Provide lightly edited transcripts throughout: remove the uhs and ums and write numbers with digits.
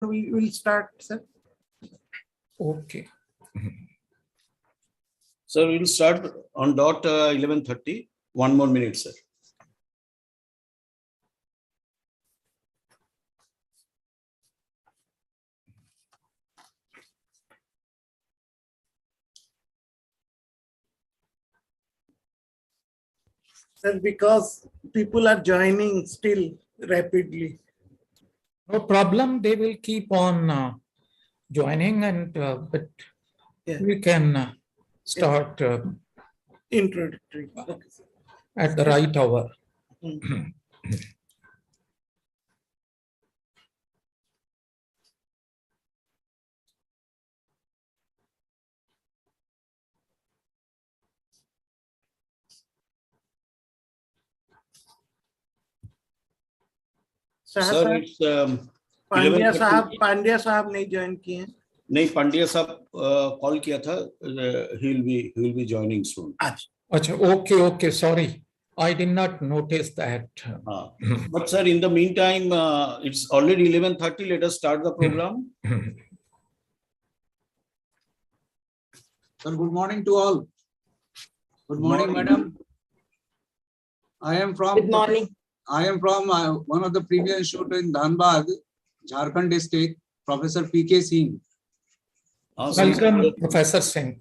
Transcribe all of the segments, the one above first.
we will start, sir. Okay. So we will start on dot 11:30. 1 more minute, sir. Sir, because people are joining still rapidly. No problem. They will keep on joining, and but Yeah. we can start Introductory. Okay, sir. at the right hour. Sir, Sir, it's Pandya 11:30. साहब नहीं join किए हैं. नहीं, पांड्या साहब call किया था. He will be joining soon. Achha, okay. Sorry, I did not notice that. But sir, in the meantime, it's already 11:30. Let us start the program. Sir, good morning to all. Good morning, madam. I am from. Good morning. I am from one of the previous institute in Dhanbad, Jharkhand district, Professor P.K. Singh. Welcome, Professor Singh.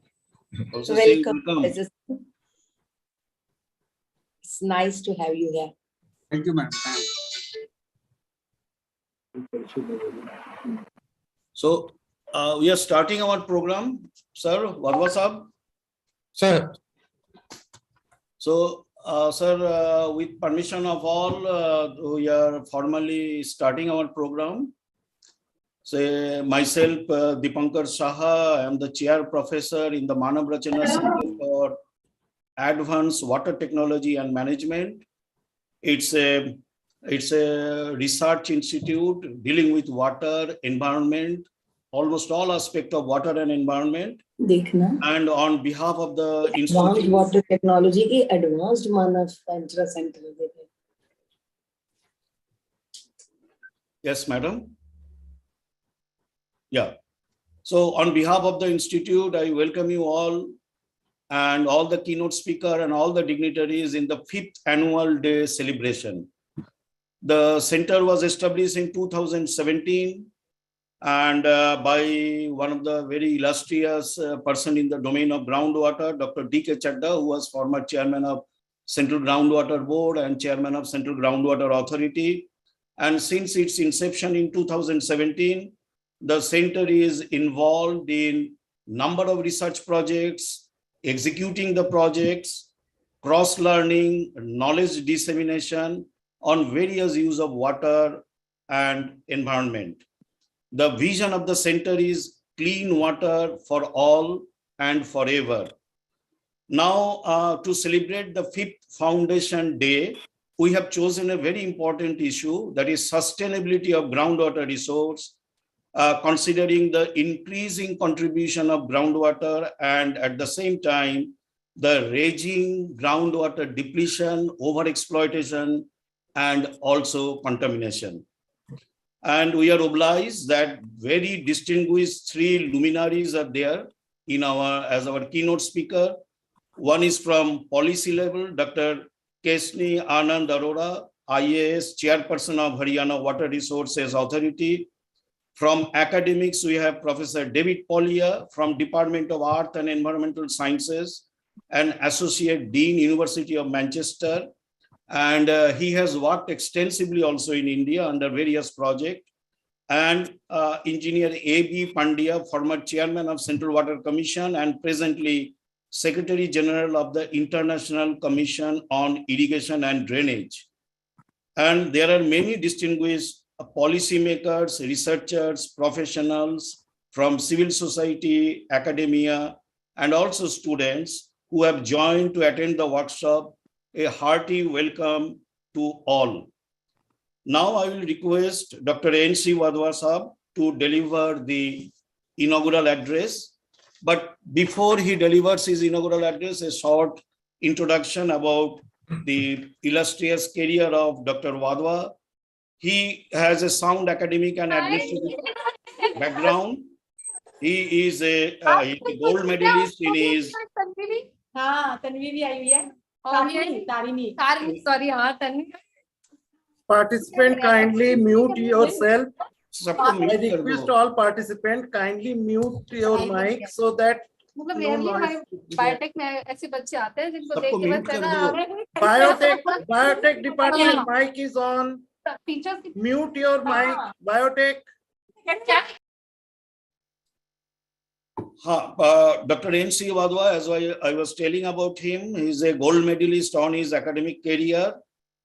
Also saying Welcome. welcome. It's nice to have you here. Thank you, madam. So we are starting our program, sir. Wadwa sahab. Sir, So, sir, with permission of all, we are formally starting our program. Say myself, Dipankar Saha, I am the chair professor in the Manav Rachna Centre for Advanced Water Technology and Management. It's a research institute dealing with water, environment, almost all aspects of water and environment. देखना. And on behalf of the Advanced institute, Water Technology की Advanced Manav Rachna Centre देखे. yes, madam. Yeah. So on behalf of the institute, I welcome you all and all the keynote speaker and all the dignitaries in the 5th annual day celebration. The center was established in 2017 and by one of the very illustrious person in the domain of groundwater, Dr. D.K. Chadda, who was former chairman of Central Groundwater Board and chairman of Central Groundwater Authority. And since its inception in 2017, the center is involved in number of research projects, executing the projects, cross-learning, knowledge dissemination on various use of water and environment. The vision of the center is clean water for all and forever. Now, to celebrate the 5th Foundation Day, we have chosen a very important issue, that is sustainability of groundwater resource, considering the increasing contribution of groundwater and at the same time, the raging groundwater depletion, overexploitation, and also contamination. And we are obliged that very distinguished 3 luminaries are there in as our keynote speaker. One is from policy level, Dr. Kesni Anand Arora, IAS, Chairperson of Haryana Water Resources Authority. From academics, we have Professor David Pollia from Department of Earth and Environmental Sciences and Associate Dean, University of Manchester. And he has worked extensively also in India under various projects. And Engineer A.B. Pandya, former Chairman of Central Water Commission and presently Secretary General of the International Commission on Irrigation and Drainage. And there are many distinguished policymakers, researchers, professionals from civil society, academia, and also students who have joined to attend the workshop. A hearty welcome to all. Now I will request Dr. N.C. Wadwa Sahab to deliver the inaugural address. But before he delivers his inaugural address, a short introduction about the illustrious career of Dr. Wadwa. He has a sound academic and administrative background. He is a gold medalist in his. हाँ तन्वी भी आई हुई है और ये Tarini sorry हाँ Tanvi Participant, kindly mute yourself. सबको I mute कर request दो. all participants kindly mute your mic so that मतलब no रियली हमारे noise. बायोटेक में ऐसे बच्चे आते हैं जिनको देख सबको के mute बस है कर ना Biotech department mic is on. Teachers Mute your mic. Biotech. Dr. N.C. Wadhwa, as I was telling about him, he's a gold medalist on his academic career,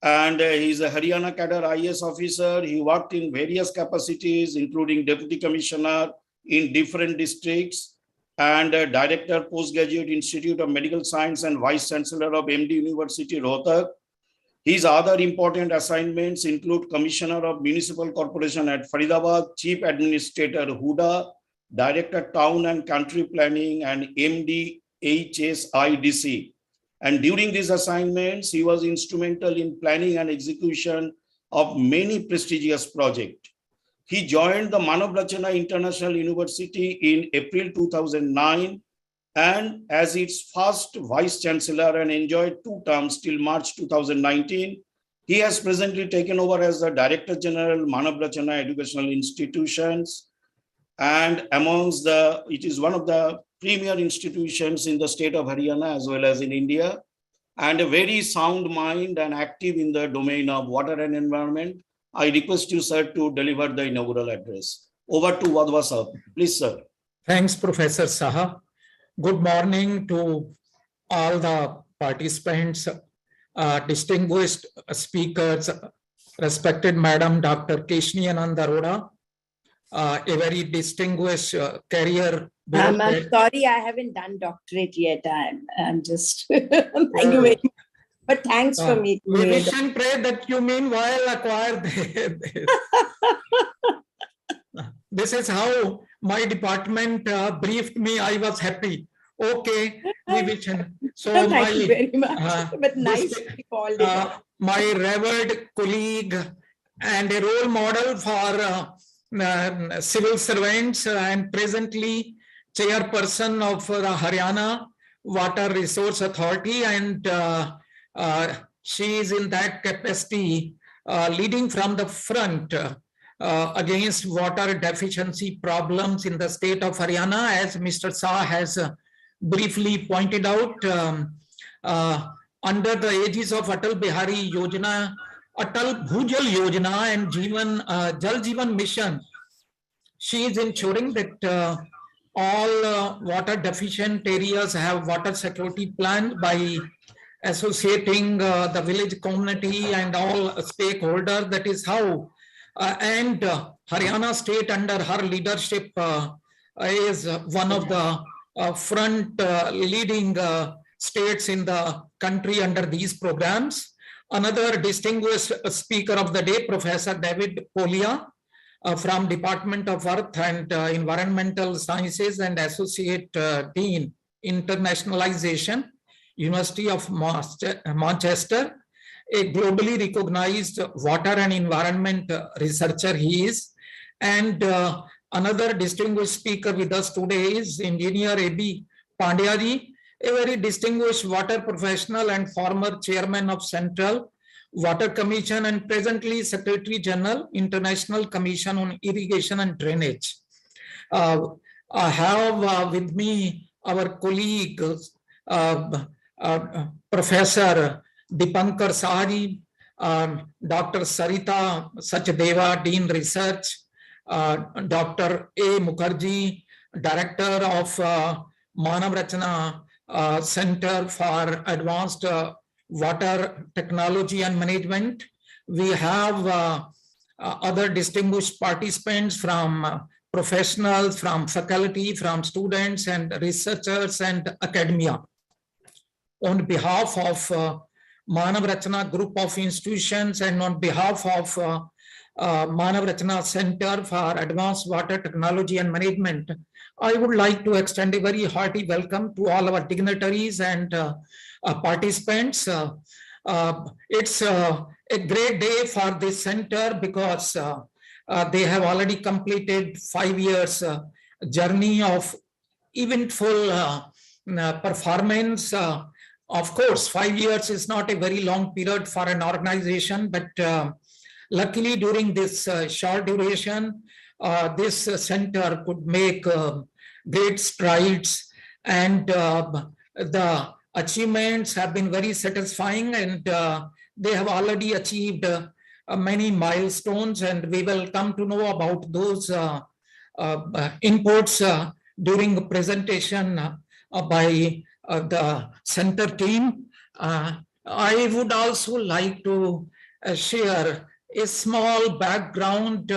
and he's a Haryana cadre IAS officer. He worked in various capacities, including Deputy Commissioner in different districts, and Director, Postgraduate Institute of Medical Science and Vice Chancellor of MD University, Rohtak. His other important assignments include Commissioner of Municipal Corporation at Faridabad, Chief Administrator, Huda, Director, Town and Country Planning, and MD HSIDC. And during these assignments, he was instrumental in planning and execution of many prestigious projects. He joined the Manav Rachna International University in April 2009 and as its first Vice Chancellor and enjoyed 2 terms till March 2019. He has presently taken over as the Director General, Manav Rachna Educational Institutions. And amongst it is one of the premier institutions in the state of Haryana as well as in India, and a very sound mind and active in the domain of water and environment. I request you, sir, to deliver the inaugural address. Over to Wadhwa, sir. Please, sir. Thanks, Professor Saha. Good morning to all the participants, distinguished speakers, respected Madam Dr. Keshni Ananda Roda, a very distinguished career. I'm sorry, I haven't done doctorate yet. I'm just thank you very much. But thanks for meeting We me. wish and pray that you meanwhile acquired this. This is how my department briefed me. I was happy. Okay, we wish. So Thank you very much. But nice to be called it. my revered colleague and a role model for civil servants and presently chairperson of the Haryana Water Resource Authority, and she is in that capacity leading from the front against water deficiency problems in the state of Haryana. As Mr. Shah has briefly pointed out, under the aegis of Atal Bihari Yojana, Atal Bhujal Yojana and Jal Jeevan Mission, she is ensuring that all water deficient areas have water security plan by associating the village community and all stakeholders. That is how, and Haryana state under her leadership is one of the front leading states in the country under these programs. Another distinguished speaker of the day, Professor David Polia from Department of Earth and Environmental Sciences and Associate Dean, Internationalization, University of Manchester, a globally recognized water and environment researcher he is. And another distinguished speaker with us today is Engineer A.B. Pandyaji, a very distinguished water professional and former chairman of Central Water Commission and presently Secretary General, International Commission on Irrigation and Drainage. I have with me our colleague, Professor Dipankar Sahari, Dr. Sarita Sachdeva, Dean Research, Dr. A. Mukherjee, Director of Manav Rachna Centre for Advanced Water Technology and Management. We have other distinguished participants from professionals, from faculty, from students and researchers and academia. On behalf of Manav Rachna Group of Institutions and on behalf of Manav Rachna Centre for Advanced Water Technology and Management, I would like to extend a very hearty welcome to all our dignitaries and participants. It's a great day for this center because They have already completed 5 years journey of eventful performance. Of course, 5 years is not a very long period for an organization, but luckily during this short duration, this center could make great strides, and the achievements have been very satisfying, and they have already achieved many milestones, and we will come to know about those inputs during the presentation by the center team. I would also like to share a small background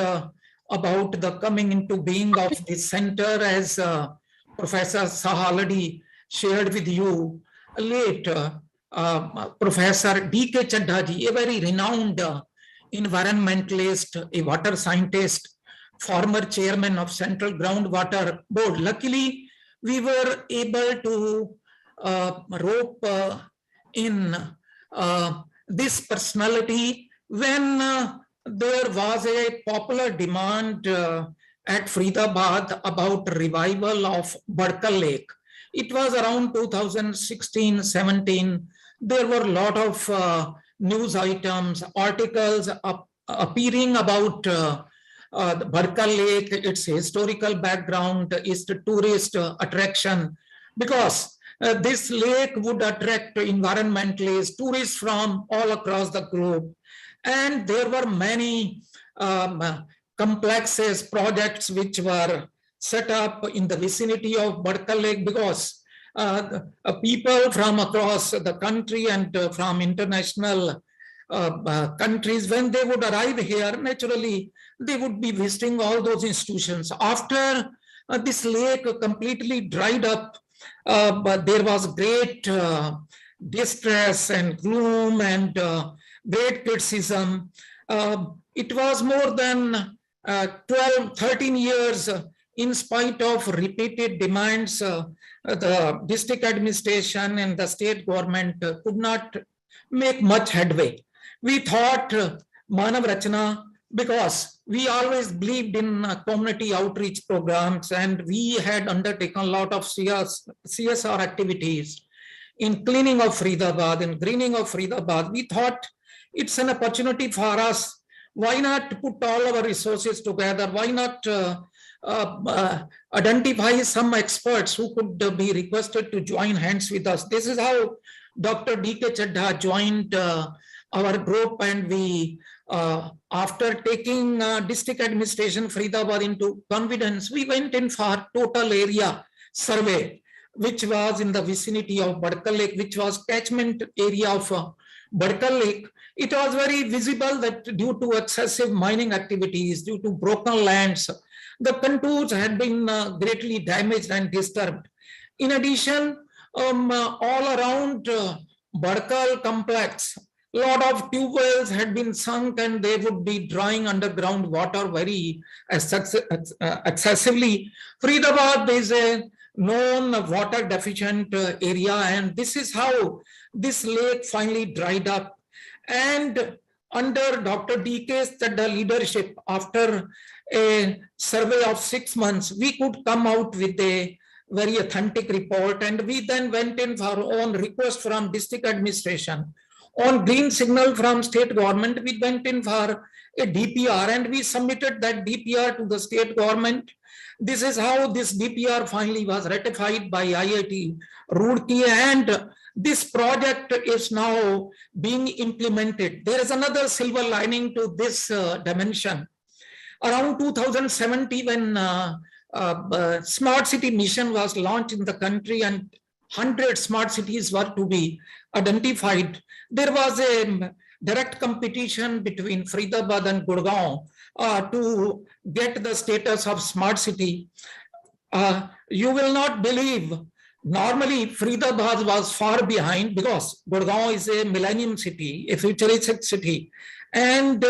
about the coming into being of this center, as Professor Saha already shared with you. Later, Professor D.K. Chadha, a very renowned environmentalist, a water scientist, former chairman of Central Groundwater Board. Luckily, we were able to rope in this personality when there was a popular demand at Faridabad about revival of Badkal Lake. It was around 2016-17. There were a lot of news items, articles appearing about the Badkal Lake, its historical background, its tourist attraction, because this lake would attract environmentalists, tourists from all across the globe. And there were many complexes, projects which were set up in the vicinity of Badkal Lake, because people from across the country and from international countries, when they would arrive here, naturally, they would be visiting all those institutions. After this lake completely dried up, but there was great distress and gloom and great criticism. It was more than 13 years, in spite of repeated demands, the district administration and the state government could not make much headway. We thought Manav Rachna, because we always believed in community outreach programs, and we had undertaken a lot of CSR activities in cleaning of Faridabad and greening of Faridabad. We thought it's an opportunity for us. Why not put all our resources together? Why not identify some experts who could be requested to join hands with us? This is how Dr. D.K. Chadha joined our group, and we, after taking district administration Faridabad into confidence, we went in for total area survey, which was in the vicinity of Badkal Lake, which was catchment area of Badkal Lake. It was very visible that due to excessive mining activities, due to broken lands, the contours had been greatly damaged and disturbed. In addition, all around Badkal complex, a lot of tube wells had been sunk, and they would be drawing underground water very excessively. Faridabad is a known water deficient area, and this is how this lake finally dried up. And under Dr. D.K. Chadha leadership, after a survey of 6 months, we could come out with a very authentic report, and we then went in for our own request from district administration. On green signal from state government, we went in for a DPR, and we submitted that DPR to the state government. This is how this DPR finally was ratified by IIT Roorkee, and this project is now being implemented. There is another silver lining to this dimension. Around 2017, when Smart City Mission was launched in the country and 100 smart cities were to be identified, there was a direct competition between Faridabad and Gurgaon to get the status of smart city. You will not believe, normally Faridabad was far behind because Gurgaon is a millennium city, a futuristic city, and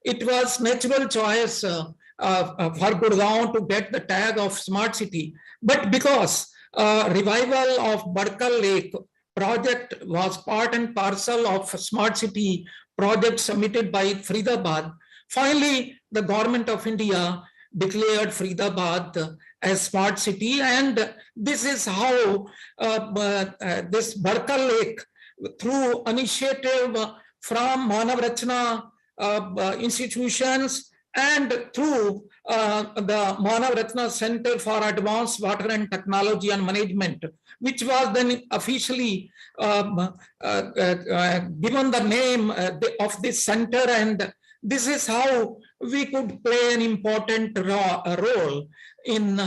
it was natural choice for Gurgaon to get the tag of smart city. But because revival of Badkal Lake project was part and parcel of smart city project submitted by Faridabad, Finally, the government of India declared Faridabad as smart city, and this is how this Barka Lake, through initiative from Manav Rachna institutions and through the Manav Rachna Centre for Advanced Water and Technology and Management, which was then officially given the name of this center, and this is how we could play an important role in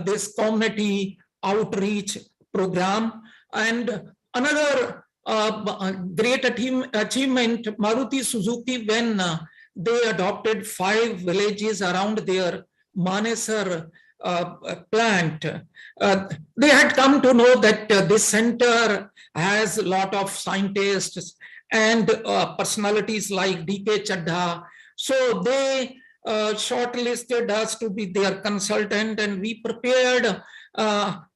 this community outreach program. And another great achievement, Maruti Suzuki, when they adopted 5 villages around their Manesar plant, they had come to know that this center has a lot of scientists and personalities like D.K. Chadha. So they shortlisted us to be their consultant, and we prepared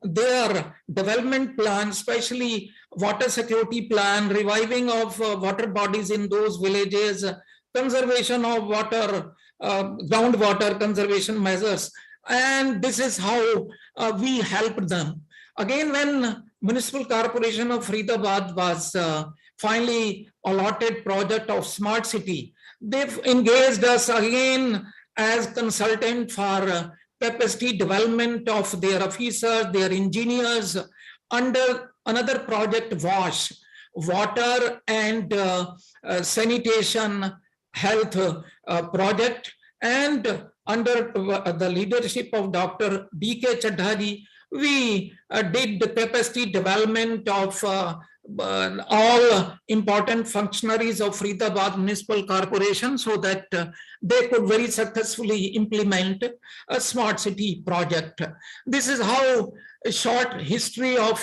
their development plan, especially water security plan, reviving of water bodies in those villages, conservation of water, groundwater conservation measures. And this is how we helped them. Again, when Municipal Corporation of Faridabad was finally allotted project of smart city, they've engaged us again as consultant for capacity development of their officers, their engineers, under another project, WASH, Water and Sanitation Health Project, and under the leadership of Dr. D.K. Chadha, we did the capacity development of all important functionaries of Faridabad Municipal Corporation so that they could very successfully implement a smart city project. This is how a short history of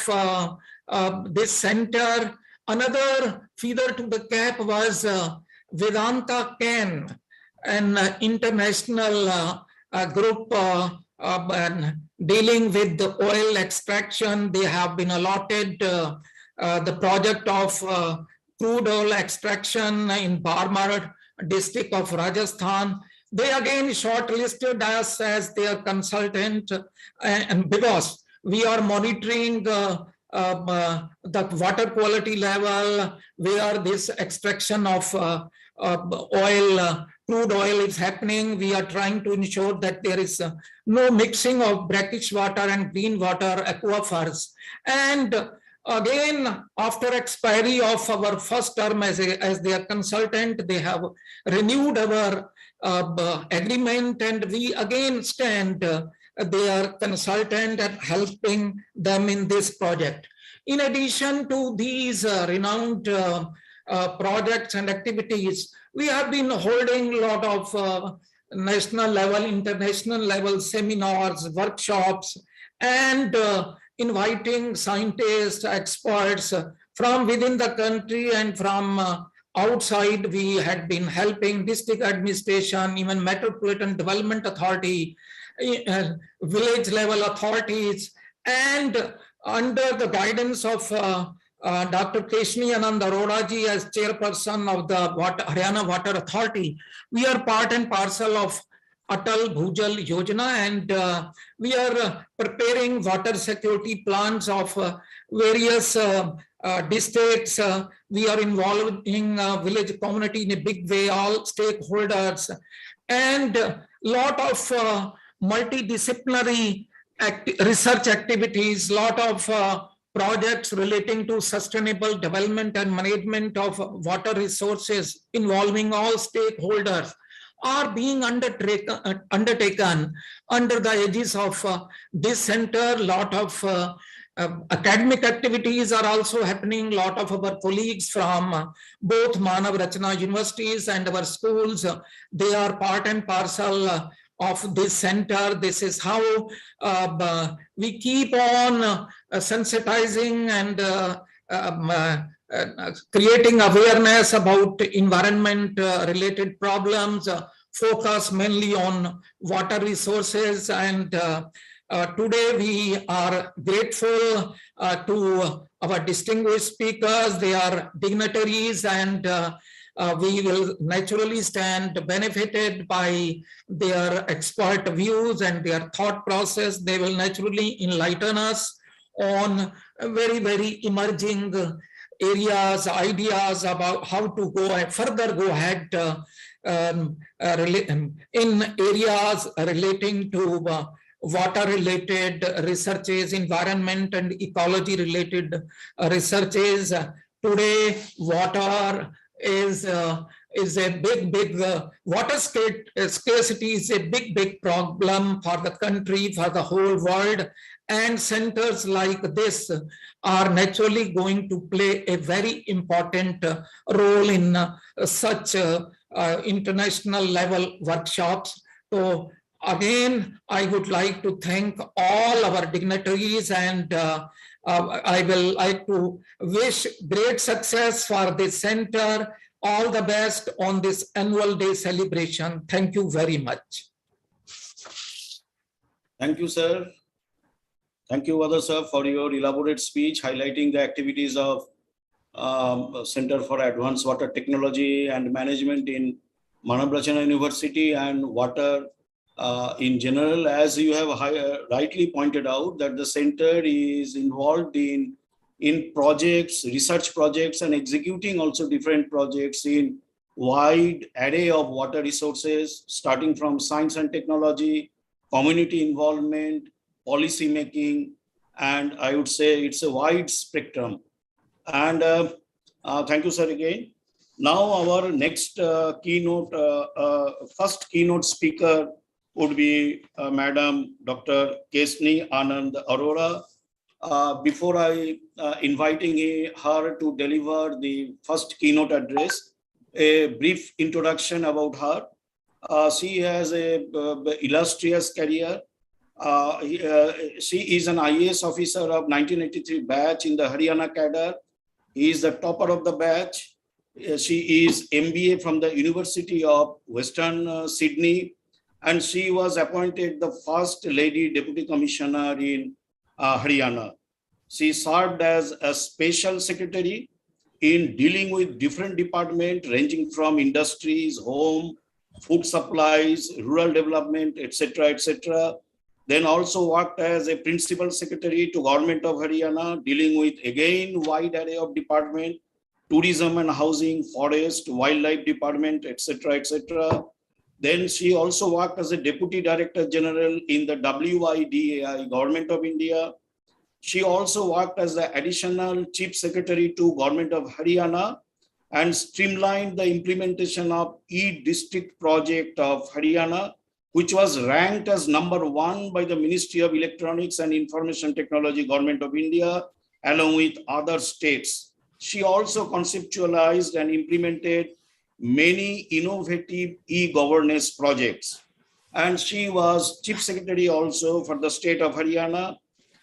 this center. Another feather to the cap was Vedanta Ken, an international group dealing with the oil extraction. They have been allotted the project of crude oil extraction in Barmar district of Rajasthan. They again shortlisted us as their consultant, and because we are monitoring the water quality level, where this extraction of oil, crude oil is happening, we are trying to ensure that there is no mixing of brackish water and clean water aquifers. And again, after expiry of our first term as their consultant, they have renewed our agreement, and we again stand their consultant and helping them in this project. In addition to these renowned projects and activities, we have been holding a lot of national level, international level seminars, workshops, and inviting scientists, experts from within the country and from outside. We had been helping district administration, even Metropolitan Development Authority, village level authorities, and under the guidance of Dr. Keshni Anand Arora ji as chairperson of the Haryana Water Authority, we are part and parcel of Attributable Bhujal Yojana, and we are preparing water security plans of various districts. We are involving village community in a big way, all stakeholders, and a lot of multidisciplinary research activities, lot of projects relating to sustainable development and management of water resources involving all stakeholders are being undertaken under the aegis of this center. Lot of academic activities are also happening. Lot of our colleagues from both Manav Rachna universities and our schools, they are part and parcel of this center. This is how we keep on sensitizing and creating awareness about environment related problems, focus mainly on water resources. And today we are grateful to our distinguished speakers. They are dignitaries, and we will naturally stand benefited by their expert views and their thought process. They will naturally enlighten us on very, very emerging areas, ideas about how to further go ahead in areas relating to water-related researches, environment and ecology-related researches. Today, water is a big water scarcity is a big problem for the country, for the whole world, and centers like this are naturally going to play a very important role in such international level workshops. So again, I would like to thank all our dignitaries, and I will like to wish great success for this center. All the best on this annual day celebration. Thank you very much. Thank you, sir. Thank you, Vada sir, for your elaborate speech highlighting the activities of Center for Advanced Water Technology and Management in Manav Rachna University and water in general. As you have rightly pointed out, that the center is involved in projects, research projects, and executing also different projects in wide array of water resources, starting from science and technology, community involvement, policy making, and I would say it's a wide spectrum. And thank you, sir, again. Now our next first keynote speaker would be Madam Dr. Kesni Anand Arora. Before I inviting her to deliver the first keynote address, a brief introduction about her. She has a illustrious career. She is an IAS officer of 1983 batch in the Haryana cadre. He is the topper of the batch. She is MBA from the University of Western Sydney, and she was appointed the first lady deputy commissioner in Haryana. She served as a special secretary in dealing with different departments ranging from industries, home, food supplies, rural development, etc., etc. Then also worked as a principal secretary to Government of Haryana, dealing with again wide array of department, tourism and housing, forest, wildlife department, etc., etc. Then she also worked as a deputy director general in the WIDAI, Government of India. She also worked as the additional chief secretary to Government of Haryana and streamlined the implementation of e-district project of Haryana, which was ranked as #1 by the Ministry of Electronics and Information Technology, Government of India, along with other states. She also conceptualized and implemented many innovative e-governance projects. And she was chief secretary also for the state of Haryana.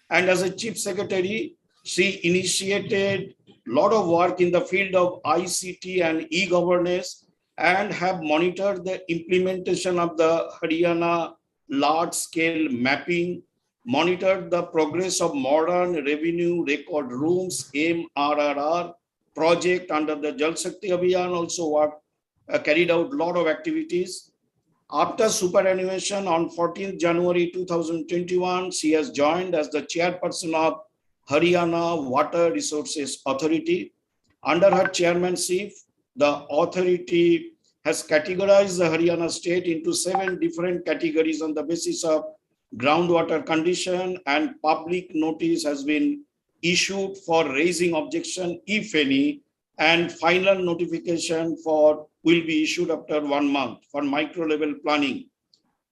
And as a chief secretary, she initiated a lot of work in the field of ICT and e-governance, and have monitored the implementation of the Haryana large-scale mapping, monitored the progress of modern revenue record rooms, MRRR project under the Jal Shakti Abhiyan, also worked, carried out a lot of activities. After superannuation on 14th January 2021, she has joined as the chairperson of Haryana Water Resources Authority. Under her chairmanship, the authority has categorized the Haryana state into 7 different categories on the basis of groundwater condition, and public notice has been issued for raising objection, if any, and final notification will be issued after 1 month for micro level planning.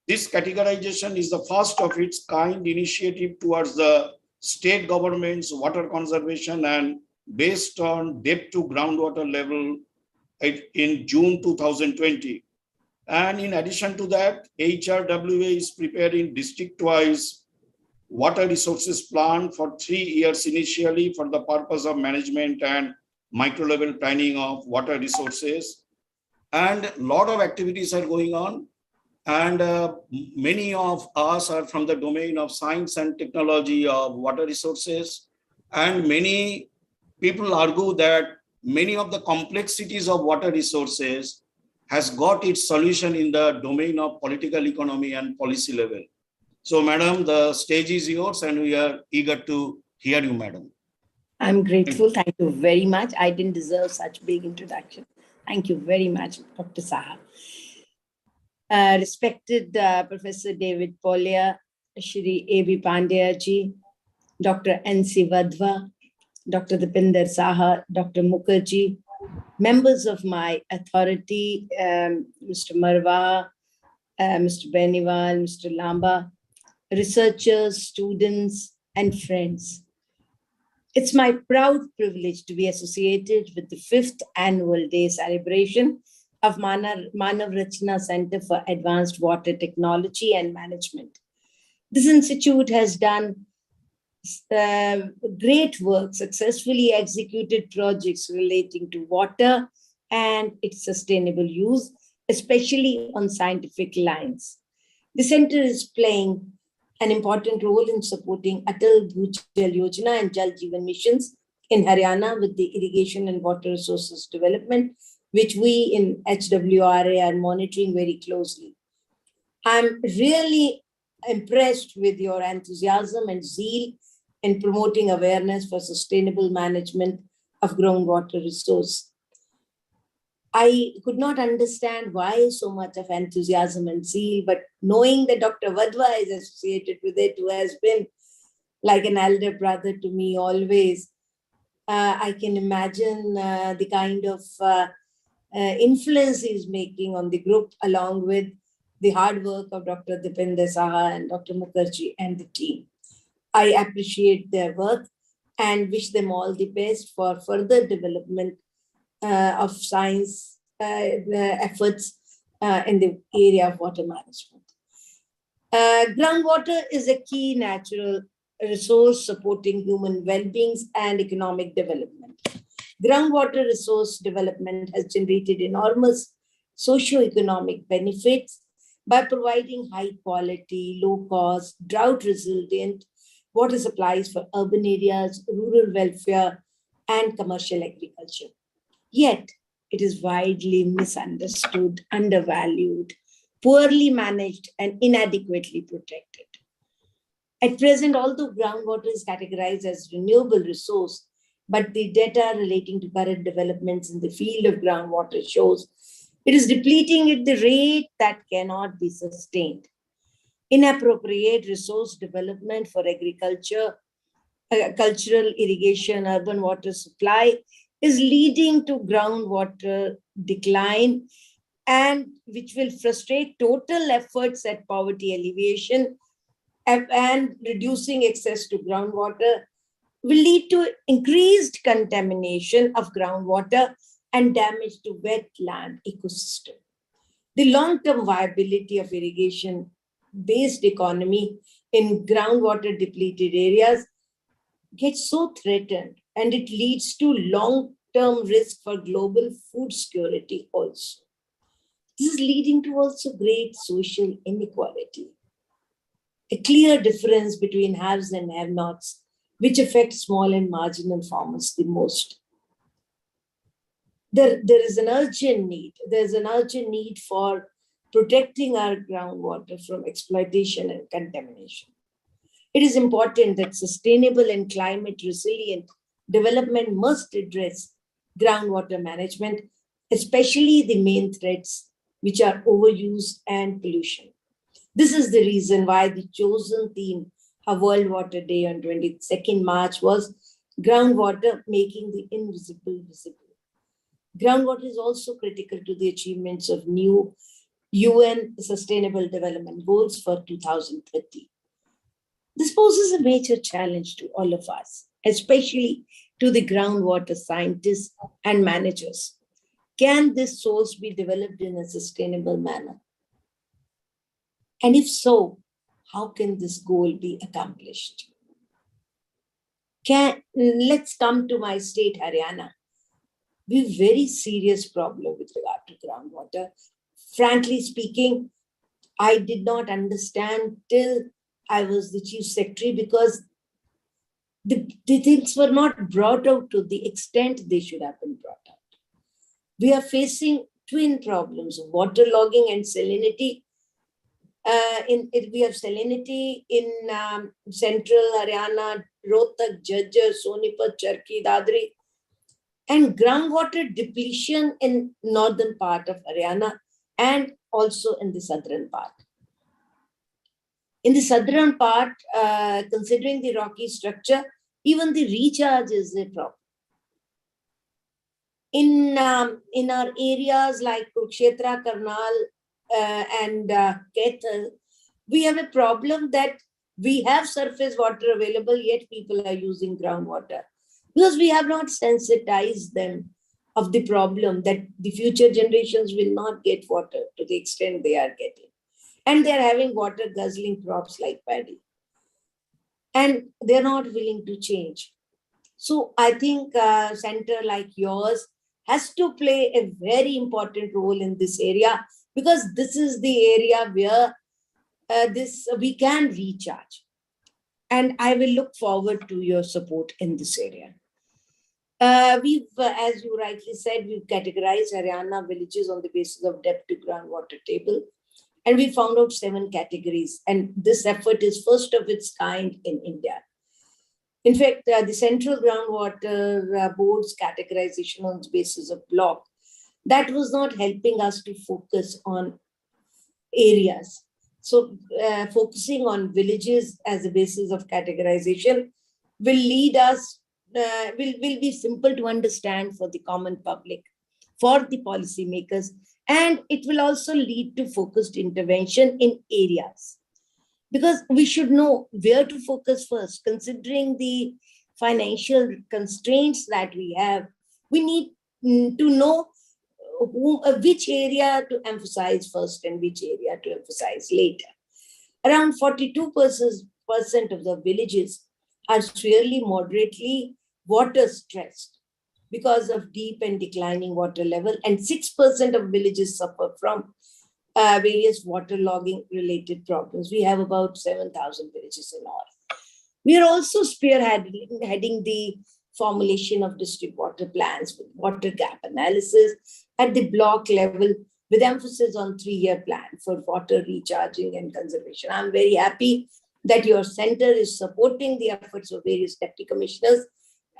This categorization is the first of its kind initiative towards the state government's water conservation and based on depth to groundwater level in June 2020. And in addition to that, HRWA is preparing district-wise water resources plan for 3 years initially for the purpose of management and micro-level planning of water resources. And a lot of activities are going on. And many of us are from the domain of science and technology of water resources. And many people argue that many of the complexities of water resources has got its solution in the domain of political economy and policy level. So, madam, the stage is yours and we are eager to hear you, madam. I'm grateful. Thank you very much. I didn't deserve such big introduction. Thank you very much, Dr. Saha. Respected Professor David Polya, Shri A.B. Pandya ji, Dr. N.C. Vadva, Dr. Dipinder Saha, Dr. Mukherjee, members of my authority, Mr. Marwa, Mr. Beniwal, Mr. Lamba, researchers, students, and friends. It's my proud privilege to be associated with the 5th annual day celebration of Manav Rachna Centre for Advanced Water Technology and Management. This institute has done great work, successfully executed projects relating to water and its sustainable use, especially on scientific lines. The center is playing an important role in supporting Attributable Yojana and Jal Jeevan missions in Haryana with the irrigation and water resources development, which we in HWRA are monitoring very closely. I'm really impressed with your enthusiasm and zeal in promoting awareness for sustainable management of groundwater resource. I could not understand why so much of enthusiasm and zeal, but knowing that Dr. Vadva is associated with it, who has been like an elder brother to me always, I can imagine the kind of influence he's making on the group, along with the hard work of Dr. Dipinder Saha and Dr. Mukherjee and the team. I appreciate their work and wish them all the best for further development of science efforts in the area of water management. Groundwater is a key natural resource supporting human well-being and economic development. Groundwater resource development has generated enormous socio-economic benefits by providing high quality, low cost, drought resilient water supplies for urban areas, rural welfare, and commercial agriculture. Yet, it is widely misunderstood, undervalued, poorly managed, and inadequately protected. At present, although groundwater is categorized as renewable resource, but the data relating to current developments in the field of groundwater shows it is depleting at the rate that cannot be sustained. Inappropriate resource development for agriculture, cultural irrigation, urban water supply is leading to groundwater decline, and which will frustrate total efforts at poverty alleviation and reducing access to groundwater will lead to increased contamination of groundwater and damage to wetland ecosystem. The long-term viability of irrigation-based economy in groundwater depleted areas gets so threatened, and it leads to long-term risk for global food security also. This is leading to also great social inequality, a clear difference between haves and have-nots, which affect small and marginal farmers the most. There is an urgent need. There's an urgent need for protecting our groundwater from exploitation and contamination. It is important that sustainable and climate resilient development must address groundwater management, especially the main threats, which are overuse and pollution. This is the reason why the chosen theme of World Water Day on 22nd March was groundwater, making the invisible visible. Groundwater is also critical to the achievements of new UN Sustainable Development Goals for 2030. This poses a major challenge to all of us, especially to the groundwater scientists and managers. Can this source be developed in a sustainable manner? And if so, how can this goal be accomplished? Let's come to my state, Haryana. We have a very serious problem with regard to groundwater. Frankly speaking, I did not understand till I was the chief secretary, because the things were not brought out to the extent they should have been brought out. We are facing twin problems, waterlogging and salinity. We have salinity in central Haryana, Rohtak, Jhajjar, Sonipat, Charkhi, Dadri, and groundwater depletion in northern part of Haryana and also in the southern part. In the southern part, considering the rocky structure, even the recharge is a problem. In our areas like Kurukshetra, Karnal, and Kaithal, we have a problem that we have surface water available, yet people are using groundwater because we have not sensitized them of the problem that the future generations will not get water to the extent they are getting. And they're having water guzzling crops like paddy. And they're not willing to change. So I think a center like yours has to play a very important role in this area, because this is the area where we can recharge. And I will look forward to your support in this area. We've, as you rightly said, we've categorized Haryana villages on the basis of depth to groundwater table. And we found out 7 categories. And this effort is first of its kind in India. In fact, the Central Groundwater Board's categorization on the basis of block, that was not helping us to focus on areas. So focusing on villages as a basis of categorization will lead us, will be simple to understand for the common public, for the policymakers, and it will also lead to focused intervention in areas. Because we should know where to focus first. Considering the financial constraints that we have, we need to know which area to emphasize first and which area to emphasize later. Around 42% of the villages are severely, moderately water stressed because of deep and declining water level, and 6% of villages suffer from various waterlogging related problems. We have about 7,000 villages in all. We are also spearheading the formulation of district water plans with water gap analysis at the block level, with emphasis on 3-year plan for water recharging and conservation. I'm very happy that your center is supporting the efforts of various deputy commissioners,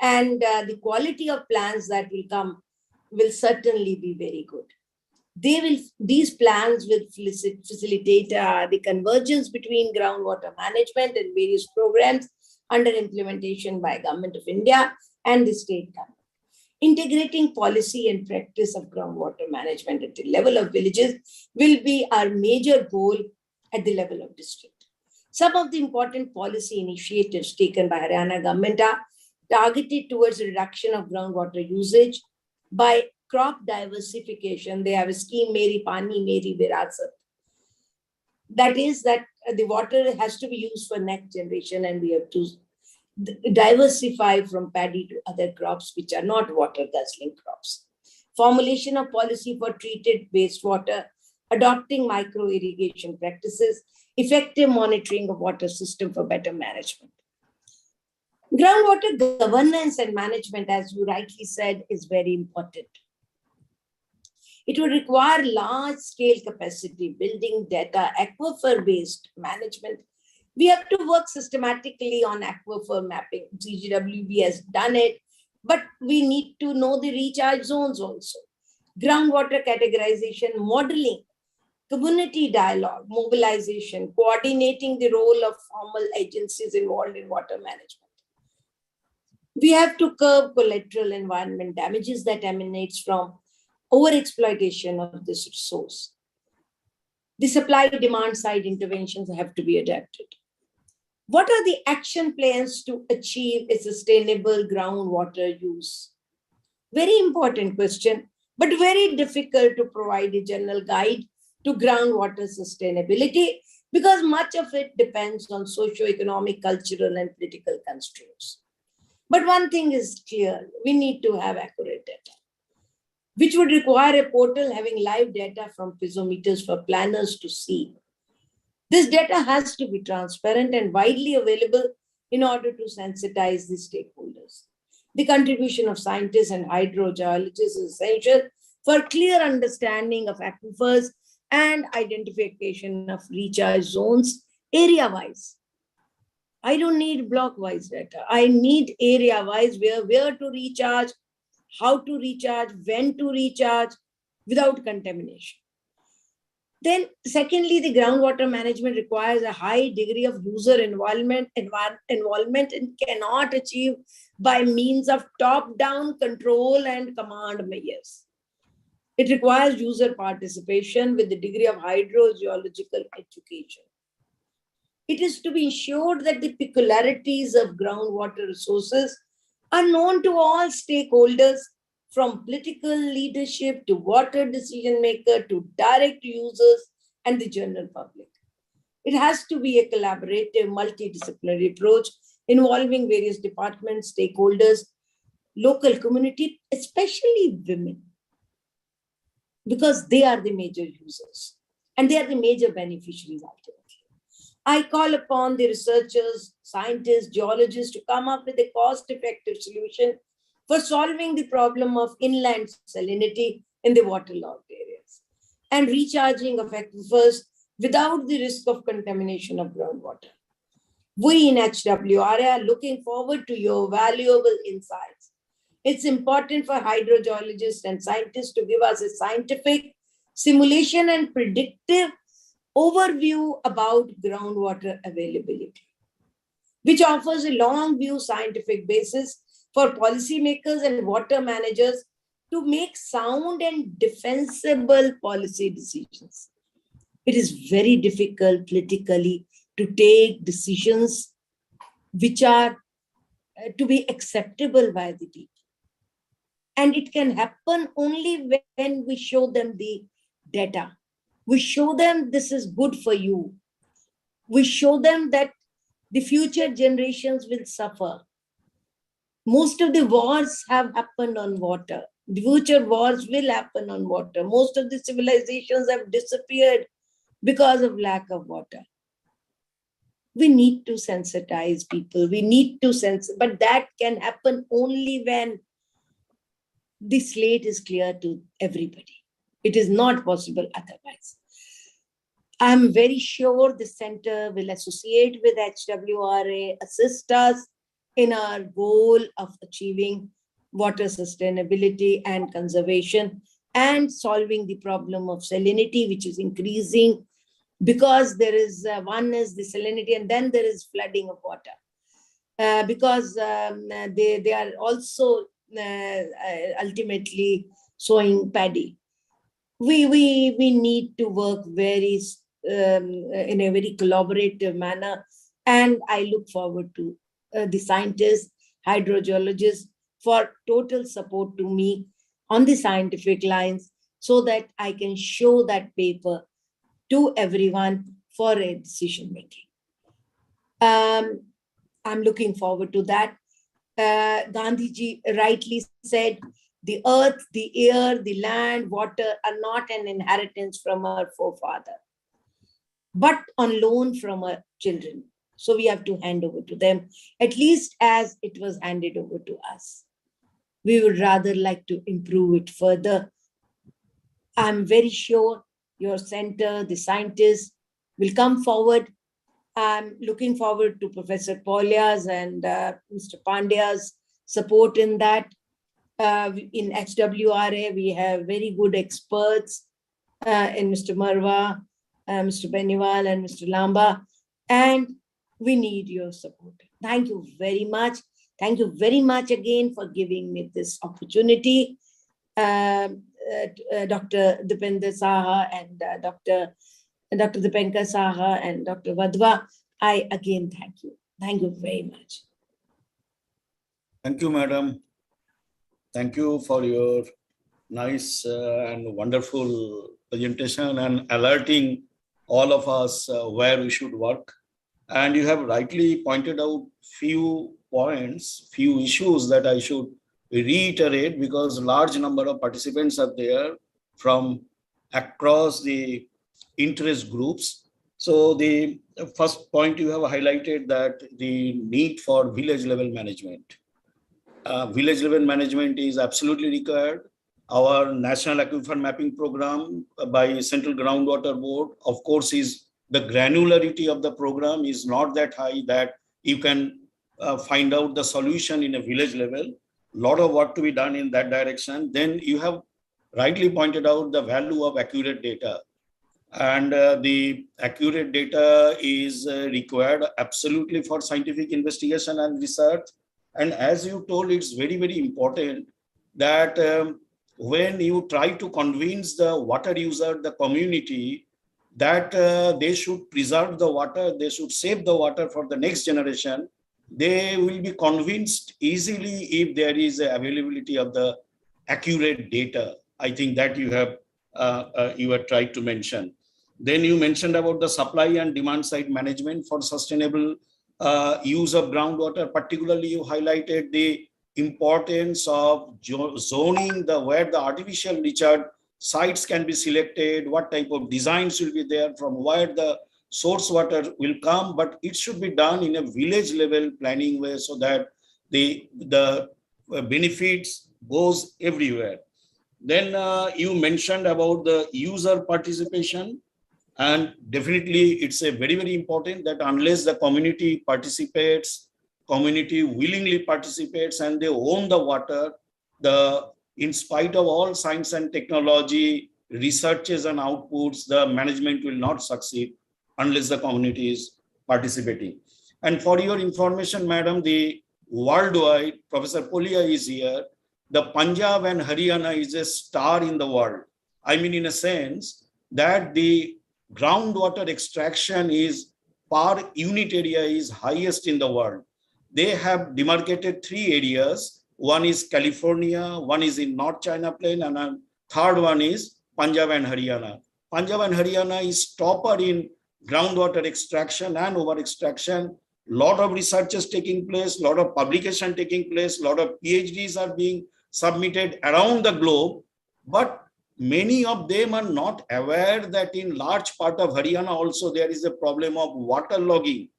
and the quality of plans that will come will certainly be very good. These plans will facilitate the convergence between groundwater management and various programs under implementation by Government of India and the state government. Integrating policy and practice of groundwater management at the level of villages will be our major goal at the level of district. Some of the important policy initiatives taken by Haryana government are targeted towards the reduction of groundwater usage by crop diversification. They have a scheme, Meri Pani, Meri Virasat. That is that the water has to be used for next generation, and we have to diversify from paddy to other crops which are not water guzzling crops. Formulation of policy for treated wastewater, adopting micro irrigation practices, effective monitoring of water system for better management. Groundwater governance and management, as you rightly said, is very important. It will require large-scale capacity building, data, aquifer-based management. We have to work systematically on aquifer mapping. CGWB has done it, but we need to know the recharge zones also. Groundwater categorization, modeling, community dialogue, mobilization, coordinating the role of formal agencies involved in water management. We have to curb collateral environment damages that emanates from overexploitation of this resource. The supply-demand side interventions have to be adapted. What are the action plans to achieve a sustainable groundwater use? Very important question, but very difficult to provide a general guide to groundwater sustainability, because much of it depends on socio-economic, cultural, and political constraints. But one thing is clear, we need to have accurate data, which would require a portal having live data from piezometers for planners to see. This data has to be transparent and widely available in order to sensitize the stakeholders. The contribution of scientists and hydrogeologists is essential for clear understanding of aquifers and identification of recharge zones area-wise. I don't need block-wise data. I need area-wise where to recharge, how to recharge, when to recharge without contamination. Then secondly, the groundwater management requires a high degree of user involvement and cannot achieve by means of top-down control and command measures. It requires user participation with the degree of hydrogeological education. It is to be ensured that the peculiarities of groundwater resources are known to all stakeholders, from political leadership to water decision maker to direct users and the general public. It has to be a collaborative, multidisciplinary approach involving various departments, stakeholders, local community, especially women, because they are the major users and they are the major beneficiaries ultimately. I call upon the researchers, scientists, geologists to come up with a cost-effective solution for solving the problem of inland salinity in the waterlogged areas and recharging of aquifers without the risk of contamination of groundwater. We in HWRA are looking forward to your valuable insights. It's important for hydrogeologists and scientists to give us a scientific simulation and predictive overview about groundwater availability, which offers a long view scientific basis for policymakers and water managers to make sound and defensible policy decisions. It is very difficult politically to take decisions which are to be acceptable by the people. And it can happen only when we show them the data. We show them this is good for you. We show them that the future generations will suffer. Most of the wars have happened on water. The future wars will happen on water. Most of the civilizations have disappeared because of lack of water. We need to sensitize people. We need to but that can happen only when the slate is clear to everybody. It is not possible otherwise. I'm very sure the center will associate with HWRA, assist us in our goal of achieving water sustainability and conservation and solving the problem of salinity, which is increasing because there is, one is the salinity and then there is flooding of water because they are also ultimately sowing paddy. We need to work very in a very collaborative manner, and I look forward to the scientists, hydrogeologists for total support to me on the scientific lines so that I can show that paper to everyone for a decision making. I'm looking forward to that. Gandhiji rightly said, the earth, the air, the land, water are not an inheritance from our forefather, but on loan from our children. So we have to hand over to them, at least as it was handed over to us. We would rather like to improve it further. I'm very sure your center, the scientists will come forward. I'm looking forward to Professor Paulia's and Mr. Pandya's support in that. In HWRA, we have very good experts in Mr. Marwa, Mr. Beniwal and Mr. Lamba, and we need your support. Thank you very much. Thank you very much again for giving me this opportunity. Dr. Dipender Saha and Dr. Dipenka Saha and Dr. Vadva, I again thank you. Thank you very much. Thank you, madam. Thank you for your nice and wonderful presentation and alerting all of us where we should work. And you have rightly pointed out few points, few issues that I should reiterate because large number of participants are there from across the interest groups. So the first point you have highlighted that the need for village level management. Village level management is absolutely required. Our National Aquifer Mapping Program by Central Groundwater Board, of course, is the granularity of the program is not that high that you can find out the solution in a village level. Lot of work to be done in that direction. Then you have rightly pointed out the value of accurate data. And the accurate data is required absolutely for scientific investigation and research. And as you told, it's very, very important that when you try to convince the water user, the community, that they should preserve the water, they should save the water for the next generation, they will be convinced easily if there is availability of the accurate data. I think that you have tried to mention. Then you mentioned about the supply and demand side management for sustainable use of groundwater. Particularly, you highlighted the importance of zoning where the artificial recharge sites can be selected, what type of designs will be there, from where the source water will come, but it should be done in a village level planning way so that the benefits goes everywhere. Then you mentioned about the user participation, and definitely it's a very, very important that unless the community participates, community willingly participates and they own the water, in spite of all science and technology, researches and outputs, the management will not succeed unless the community is participating. And for your information, madam, the worldwide, Professor Polia is here, the Punjab and Haryana is a star in the world. I mean, in a sense that the groundwater extraction is per unit area is highest in the world. They have demarcated 3 areas. One is California, one is in North China Plain, and a third one is Punjab and Haryana. Punjab and Haryana is topper in groundwater extraction and over extraction. Lot of researches taking place, lot of publication taking place, lot of PhDs are being submitted around the globe, but many of them are not aware that in large part of Haryana also there is a problem of water logging.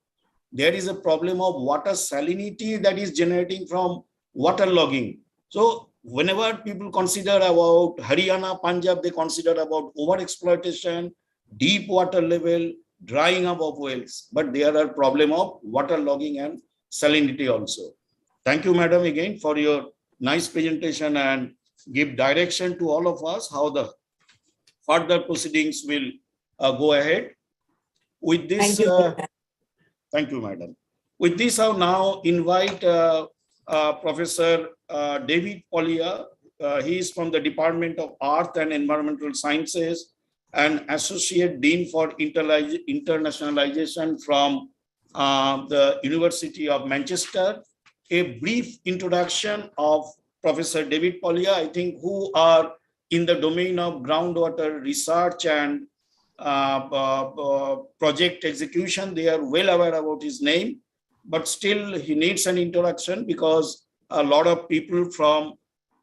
There is a problem of water salinity that is generating from water logging. So whenever people consider about Haryana, Punjab, they consider about over-exploitation, deep water level, drying up of wells, but there are problem of water logging and salinity also. Thank you, madam, again for your nice presentation and give direction to all of us how the further proceedings will go ahead. With this, thank you, madam. With this, I'll now invite Professor David Polia. He is from the Department of Earth and Environmental Sciences and Associate Dean for Internationalization from the University of Manchester. A brief introduction of Professor David Polia, I think, who are in the domain of groundwater research and project execution. They are well aware about his name, but still he needs an introduction because a lot of people from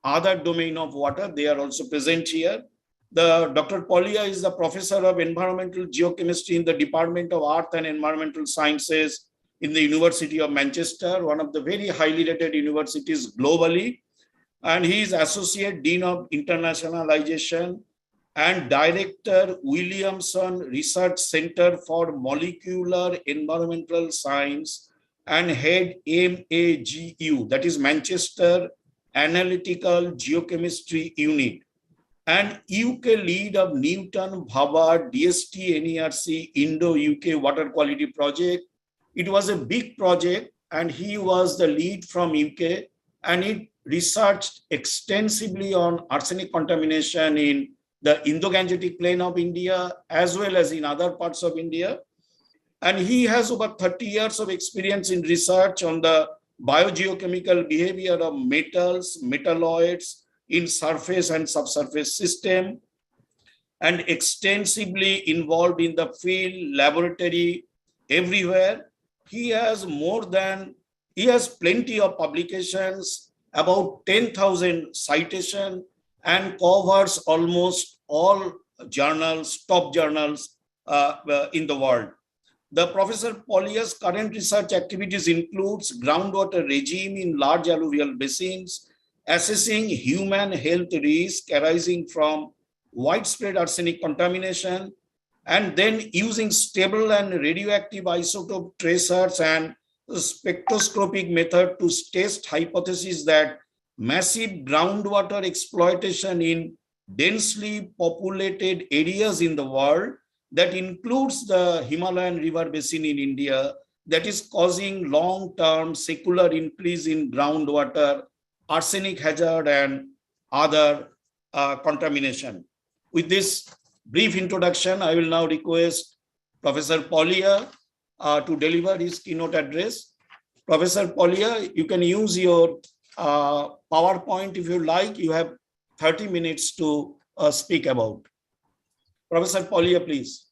other domain of water, they are also present here. Dr. Polia is the professor of environmental geochemistry in the Department of Earth and Environmental Sciences in the University of Manchester, one of the very highly rated universities globally. And he is Associate Dean of Internationalization and Director, Williamson Research Center for Molecular Environmental Science and Head MAGU, that is Manchester Analytical Geochemistry Unit, and UK lead of Newton Bhabha DST NERC Indo-UK Water Quality Project. It was a big project and he was the lead from UK, and it researched extensively on arsenic contamination in the Indo-Gangetic Plain of India as well as in other parts of India. And he has over 30 years of experience in research on the biogeochemical behavior of metals, metalloids in surface and subsurface system, and extensively involved in the field, laboratory, everywhere. He has plenty of publications, about 10,000 citations, and covers almost all journals, top journals in the world. The Professor Polya's current research activities includes groundwater regime in large alluvial basins, assessing human health risk arising from widespread arsenic contamination, and then using stable and radioactive isotope tracers and spectroscopic method to test hypotheses that massive groundwater exploitation in densely populated areas in the world, that includes the Himalayan river basin in India, that is causing long-term secular increase in groundwater, arsenic hazard, and other contamination. With this brief introduction, I will now request Professor Polya to deliver his keynote address. Professor Polya, you can use your PowerPoint if you like. You have 30 minutes to speak about. Professor Polya, please.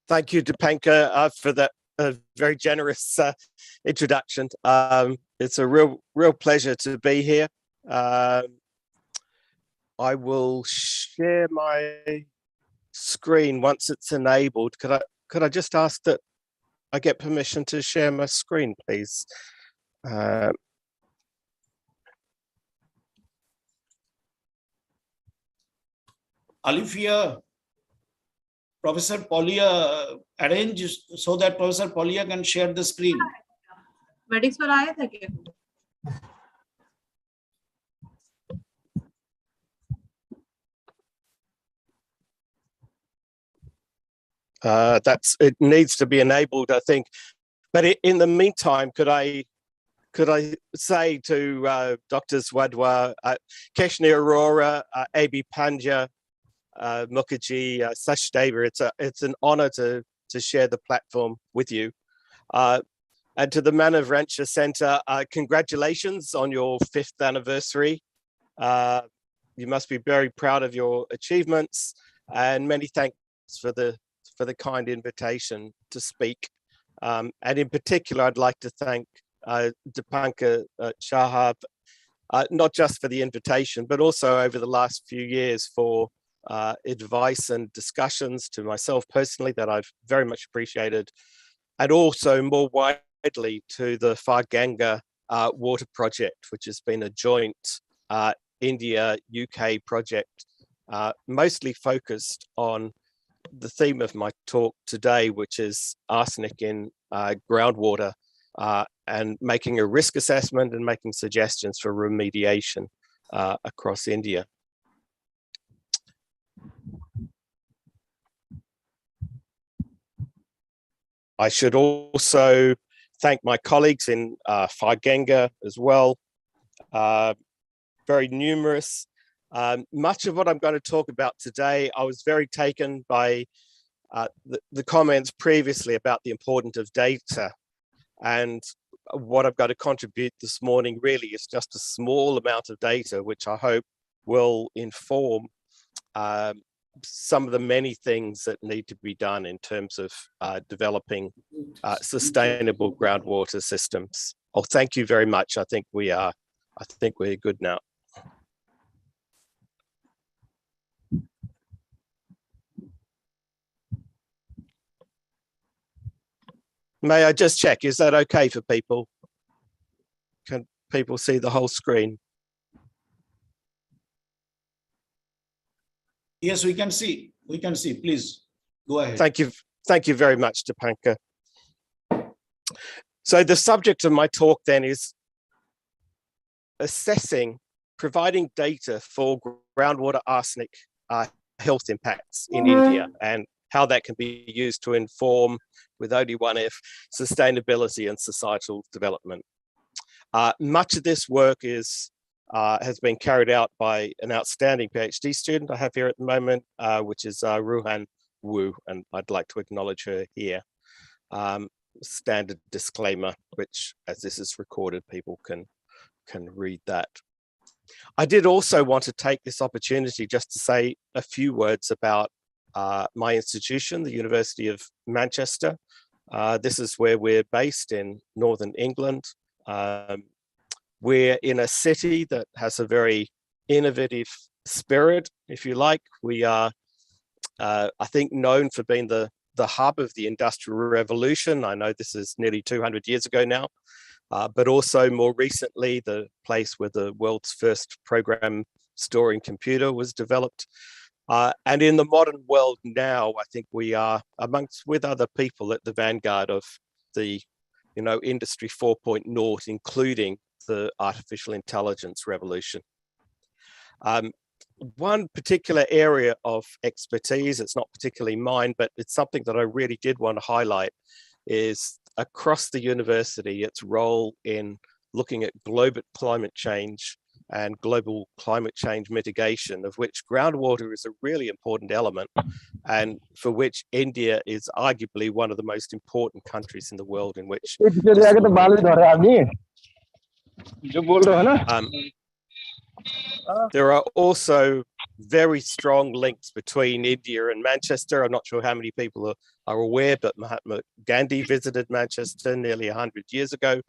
Thank you, Dipankar, for that very generous introduction. It's a real pleasure to be here. I will share my screen once it's enabled. Could I just ask that I get permission to share my screen, please? Alifia, Professor Polya arrange so that Professor Polya can share the screen. Weddings पर आया था क्या? It needs to be enabled, I think. But in the meantime, could I say to Dr. Swadwa, Keshni Arora, A.B. Panja, Mukherjee, Sachdeva, it's an honor to share the platform with you. And to the Manav Rachna Centre, congratulations on your 5th anniversary. You must be very proud of your achievements, and many thanks for the kind invitation to speak. And in particular, I'd like to thank Dipankar Shahab, not just for the invitation, but also over the last few years for advice and discussions to myself personally that I've very much appreciated, and also more widely to the Far Ganga water project, which has been a joint India-UK project, mostly focused on the theme of my talk today, which is arsenic in groundwater, and making a risk assessment and making suggestions for remediation across India. I should also thank my colleagues in Far Ganga as well, very numerous. Much of what I'm going to talk about today, I was very taken by the comments previously about the importance of data, and what I've got to contribute this morning really is just a small amount of data, which I hope will inform some of the many things that need to be done in terms of developing sustainable groundwater systems. Oh, thank you very much. I think we're good now. May I just check, is that okay for people? Can people see the whole screen? Yes, we can see. We can see. Please go ahead. Thank you. Thank you very much, Dipankar. So the subject of my talk then is providing data for groundwater arsenic health impacts in India, and how that can be used to inform, with only one F, sustainability and societal development. Much of this work has been carried out by an outstanding PhD student I have here at the moment, which is Ruhan Wu, and I'd like to acknowledge her here. Standard disclaimer, which, as this is recorded, people can read that. I did also want to take this opportunity just to say a few words about my institution, the University of Manchester. This is where we're based in Northern England. We're in a city that has a very innovative spirit, if you like. We are I think known for being the hub of the Industrial Revolution. I know this is nearly 200 years ago now, but also more recently, the place where the world's first program storing computer was developed. And in the modern world now, I think we are with other people at the vanguard of the, Industry 4.0, including the artificial intelligence revolution. One particular area of expertise, it's not particularly mine, but it's something that I really did want to highlight, is across the university, its role in looking at global climate change and global climate change mitigation, of which groundwater is a really important element, and for which India is arguably one of the most important countries in the world in which there are also very strong links between India and Manchester. I'm not sure how many people are aware, but Mahatma Gandhi visited Manchester nearly 100 years ago.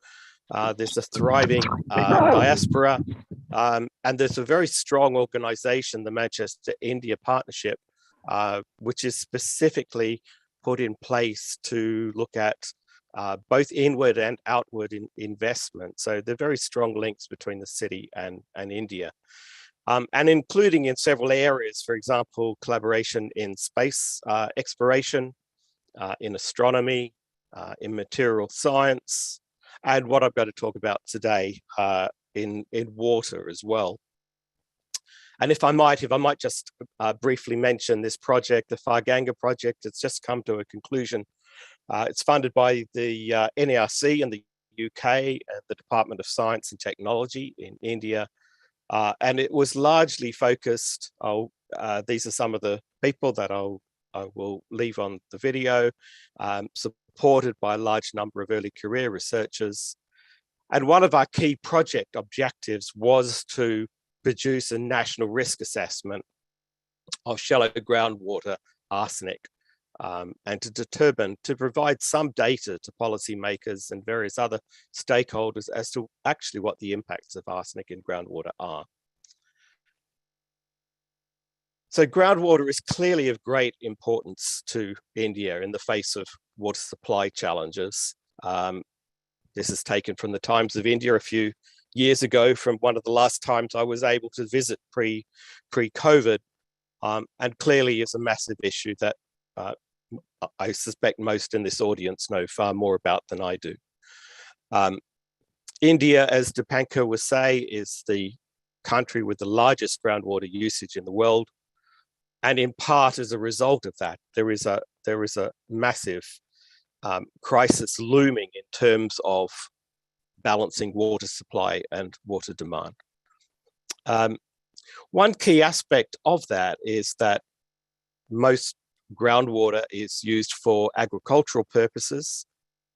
There's a thriving diaspora, and there's a very strong organization, the Manchester-India Partnership, which is specifically put in place to look at both inward and outward investment. So there are very strong links between the city and India, and including in several areas, for example, collaboration in space exploration, in astronomy, in material science, and what I'm going to talk about today in water as well. And if I might just briefly mention this project, the Farganga project, it's just come to a conclusion. It's funded by the NERC in the UK and the Department of Science and Technology in India. And it was largely focused, these are some of the people that I will leave on the video, supported by a large number of early career researchers. And one of our key project objectives was to produce a national risk assessment of shallow groundwater arsenic, and to provide some data to policymakers and various other stakeholders as to actually what the impacts of arsenic in groundwater are. So groundwater is clearly of great importance to India in the face of water supply challenges. This is taken from the Times of India a few years ago, from one of the last times I was able to visit pre-COVID, and clearly is a massive issue that I suspect most in this audience know far more about than I do. India, as Dipankar was saying, is the country with the largest groundwater usage in the world. And in part as a result of that, there is a massive crisis looming in terms of balancing water supply and water demand. One key aspect of that is that most groundwater is used for agricultural purposes.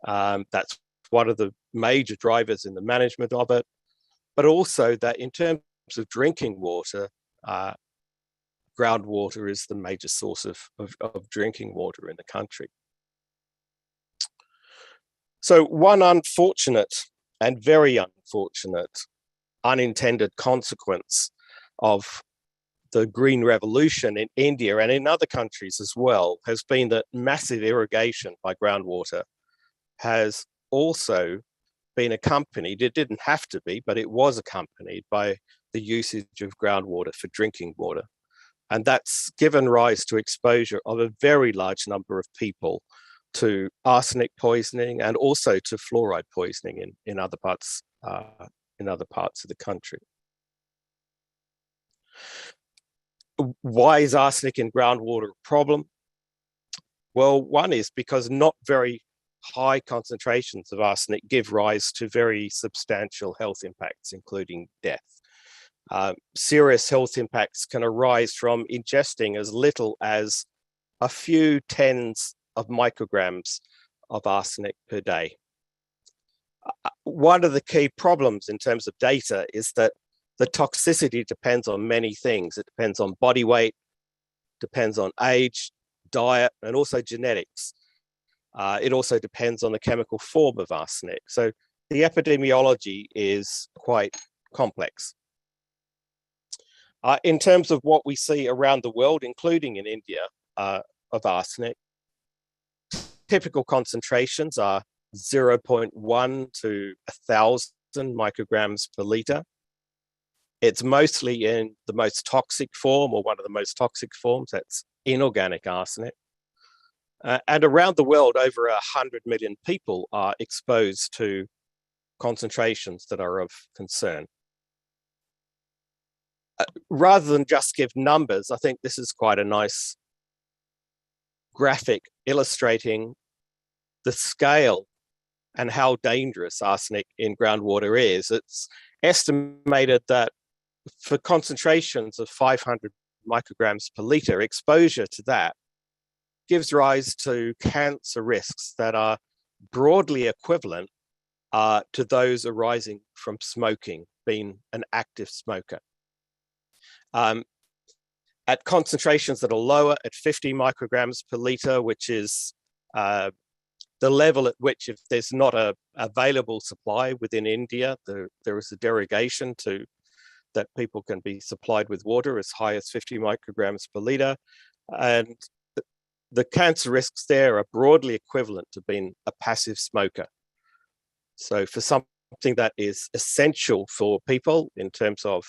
That's one of the major drivers in the management of it, but also that in terms of drinking water, groundwater is the major source of drinking water in the country. So one unfortunate and very unfortunate unintended consequence of the Green Revolution in India and in other countries as well has been that massive irrigation by groundwater has also been accompanied, it didn't have to be, but it was accompanied by the usage of groundwater for drinking water. And that's given rise to exposure of a very large number of people to arsenic poisoning and also to fluoride poisoning in other parts of the country. Why is arsenic in groundwater a problem? Well, one is because not very high concentrations of arsenic give rise to very substantial health impacts, including death. Serious health impacts can arise from ingesting as little as a few tens of micrograms of arsenic per day. One of the key problems in terms of data is that the toxicity depends on many things. It depends on body weight, depends on age, diet, and also genetics. It also depends on the chemical form of arsenic. So the epidemiology is quite complex. In terms of what we see around the world, including in India, of arsenic. Typical concentrations are 0.1 to 1,000 micrograms per liter. It's mostly in the most toxic form, or one of the most toxic forms, that's inorganic arsenic. And around the world, over 100 million people are exposed to concentrations that are of concern. Rather than just give numbers, I think this is quite a nice graphic illustrating the scale and how dangerous arsenic in groundwater is. It's estimated that for concentrations of 500 micrograms per liter, exposure to that gives rise to cancer risks that are broadly equivalent to those arising from smoking, being an active smoker. At concentrations that are lower, at 50 micrograms per liter, which is the level at which, if there's not a available supply within India, there is a derogation to that people can be supplied with water as high as 50 micrograms per liter. And the cancer risks there are broadly equivalent to being a passive smoker. So for something that is essential for people in terms of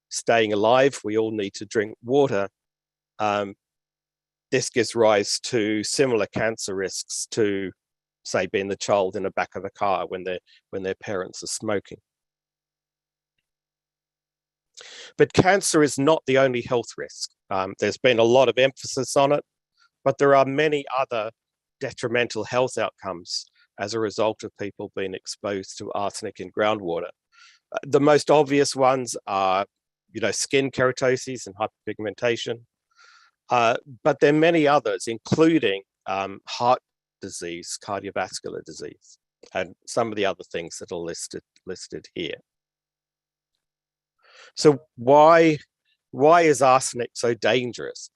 staying alive, we all need to drink water. This gives rise to similar cancer risks to, say, being the child in the back of a car when their parents are smoking. But cancer is not the only health risk. There's been a lot of emphasis on it, but there are many other detrimental health outcomes as a result of people being exposed to arsenic in groundwater. The most obvious ones are, skin keratosis and hyperpigmentation, but there are many others, including heart disease, cardiovascular disease, and some of the other things that are listed here. So why is arsenic so dangerous?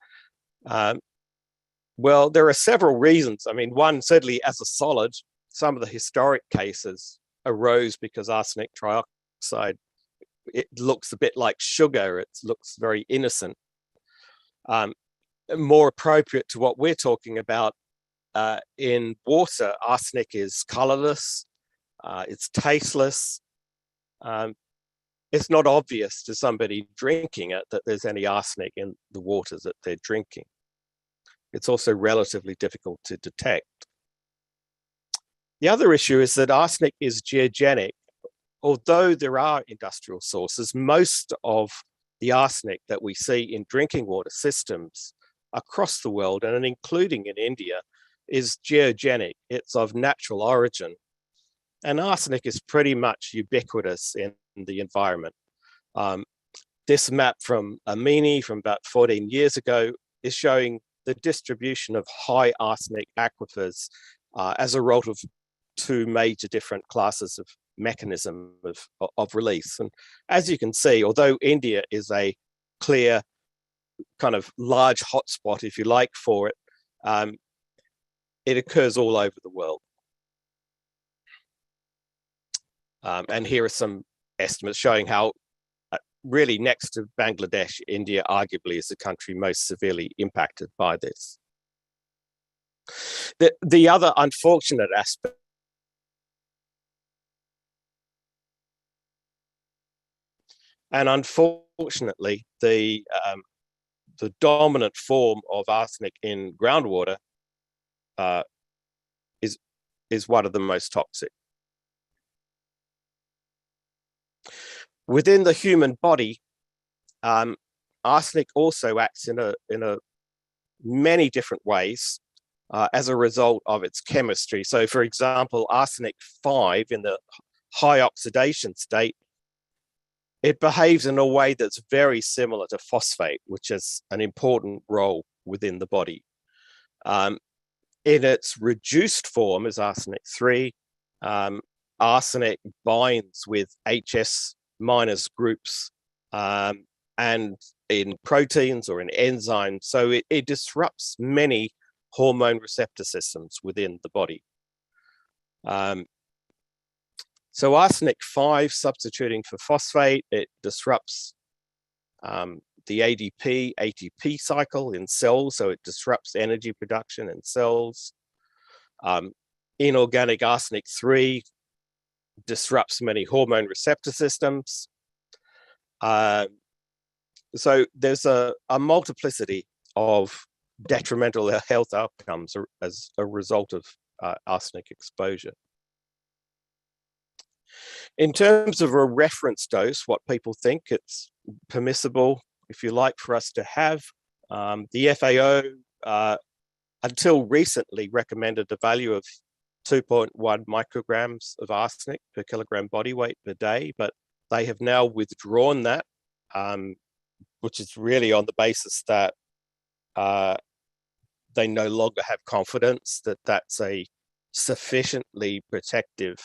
Well, there are several reasons. I mean, one, certainly as a solid, some of the historic cases arose because arsenic trioxide, it looks a bit like sugar. It looks very innocent. More appropriate to what we're talking about, in water, arsenic is colorless, it's tasteless. It's not obvious to somebody drinking it that there's any arsenic in the water that they're drinking. It's also relatively difficult to detect. The other issue is that arsenic is geogenic. Although there are industrial sources, most of the arsenic that we see in drinking water systems across the world, and including in India, is geogenic. It's of natural origin. And arsenic is pretty much ubiquitous in the environment. This map from Amini from about 14 years ago is showing the distribution of high arsenic aquifers as a result of two major different classes of mechanism of release. And as you can see, although India is a clear kind of large hotspot, if you like, for it, it occurs all over the world. And here are some estimates showing how really next to Bangladesh, India arguably is the country most severely impacted by this. The other unfortunate aspect and unfortunately, the dominant form of arsenic in groundwater is one of the most toxic. Within the human body, arsenic also acts in many different ways as a result of its chemistry. So, for example, arsenic 5 in the high oxidation state, it behaves in a way that's very similar to phosphate, which is an important role within the body. In its reduced form as arsenic 3, arsenic binds with HS- groups and in proteins or in enzymes. So it disrupts many hormone receptor systems within the body. So arsenic 5 substituting for phosphate, it disrupts the ADP, ATP cycle in cells, so it disrupts energy production in cells. Inorganic arsenic-3 disrupts many hormone receptor systems. So there's a multiplicity of detrimental health outcomes as a result of arsenic exposure. In terms of a reference dose, what people think it's permissible, if you like, for us to have, the FAO until recently recommended a value of 2.1 micrograms of arsenic per kilogram body weight per day, but they have now withdrawn that, which is really on the basis that they no longer have confidence that that's a sufficiently protective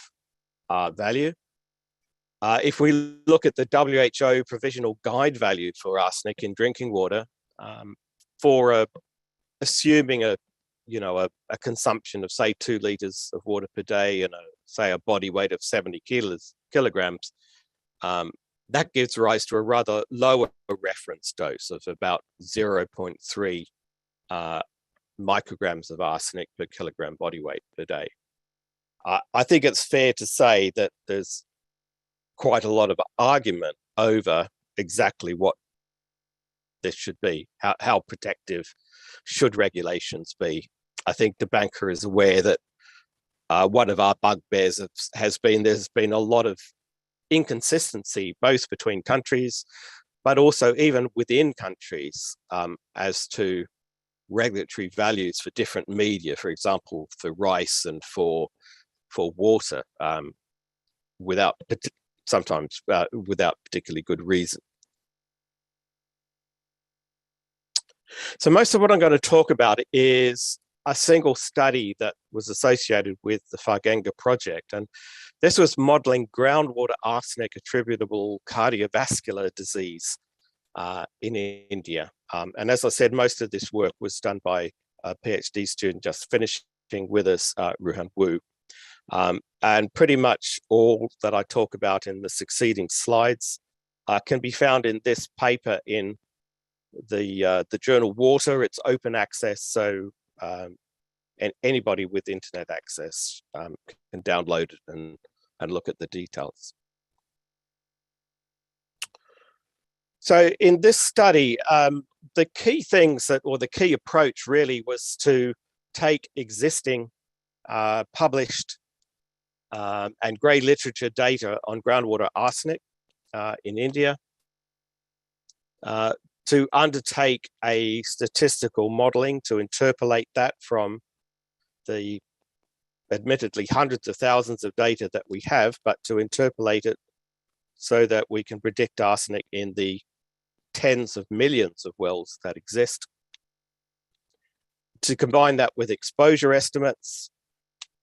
value. If we look at the WHO provisional guide value for arsenic in drinking water, for assuming a consumption of say 2 liters of water per day and say a body weight of 70 kilograms, that gives rise to a rather lower reference dose of about 0.3 micrograms of arsenic per kilogram body weight per day. I think it's fair to say that there's quite a lot of argument over exactly what this should be, how protective should regulations be. I think the banker is aware that one of our bugbears has been there's been a lot of inconsistency both between countries, but also even within countries as to regulatory values for different media, for example, for rice and for water, sometimes without particularly good reason. So most of what I'm going to talk about is a single study that was associated with the Farganga project. And this was modeling groundwater arsenic attributable cardiovascular disease in India. And as I said, most of this work was done by a PhD student just finishing with us, Ruhan Wu. And pretty much all that I talk about in the succeeding slides can be found in this paper in the journal Water. It's open access, so and anybody with internet access can download it and look at the details. So in this study, the key things or the key approach really was to take existing published and grey literature data on groundwater arsenic in India, to undertake a statistical modelling to interpolate that from the admittedly hundreds of thousands of data that we have, but to interpolate it so that we can predict arsenic in the tens of millions of wells that exist. To combine that with exposure estimates,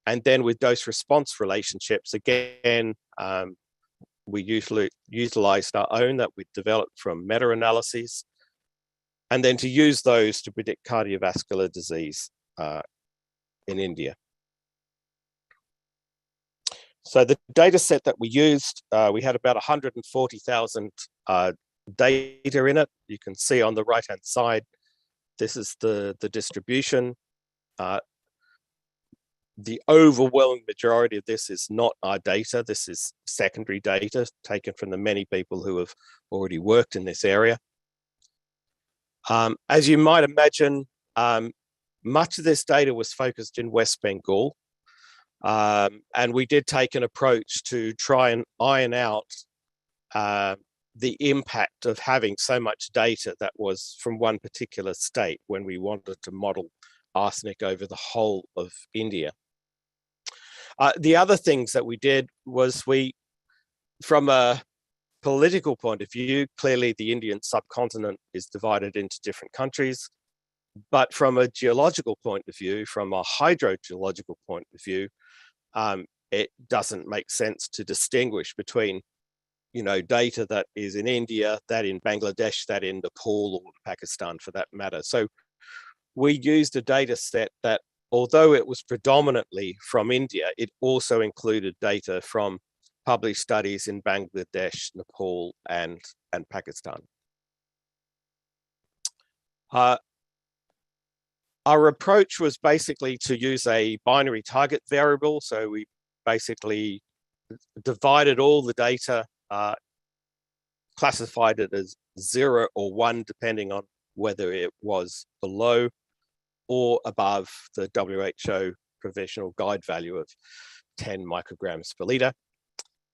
and then with dose response relationships, again, we usually utilized our own that we developed from meta-analyses, and then to use those to predict cardiovascular disease in India. So the data set that we used, we had about 140,000 data in it. You can see on the right-hand side, this is the distribution. The overwhelming majority of this is not our data. This is secondary data taken from the many people who have already worked in this area. As you might imagine, much of this data was focused in West Bengal. And we did take an approach to try and iron out the impact of having so much data that was from one particular state when we wanted to model arsenic over the whole of India. The other things that we did was from a political point of view, clearly the Indian subcontinent is divided into different countries, but from a geological point of view, from a hydrogeological point of view, it doesn't make sense to distinguish between, data that is in India, that in Bangladesh, that in Nepal or Pakistan for that matter. So we used a data set that, although it was predominantly from India, it also included data from published studies in Bangladesh, Nepal, and Pakistan. Our approach was basically to use a binary target variable. So we basically divided all the data, classified it as 0 or 1, depending on whether it was below or above the WHO provisional guide value of 10 micrograms per litre.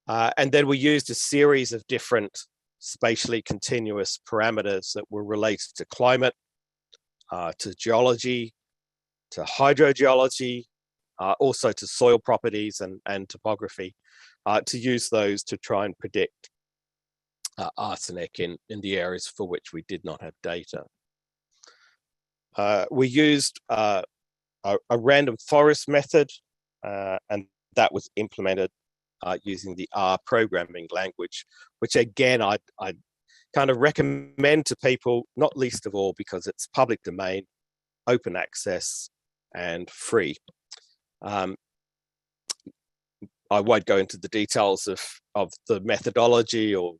And then we used a series of different spatially continuous parameters that were related to climate, to geology, to hydrogeology, also to soil properties and topography, to use those to try and predict arsenic in the areas for which we did not have data. We used a random forest method, and that was implemented using the R programming language, which again, I'd kind of recommend to people, not least of all because it's public domain, open access, and free. I won't go into the details of the methodology or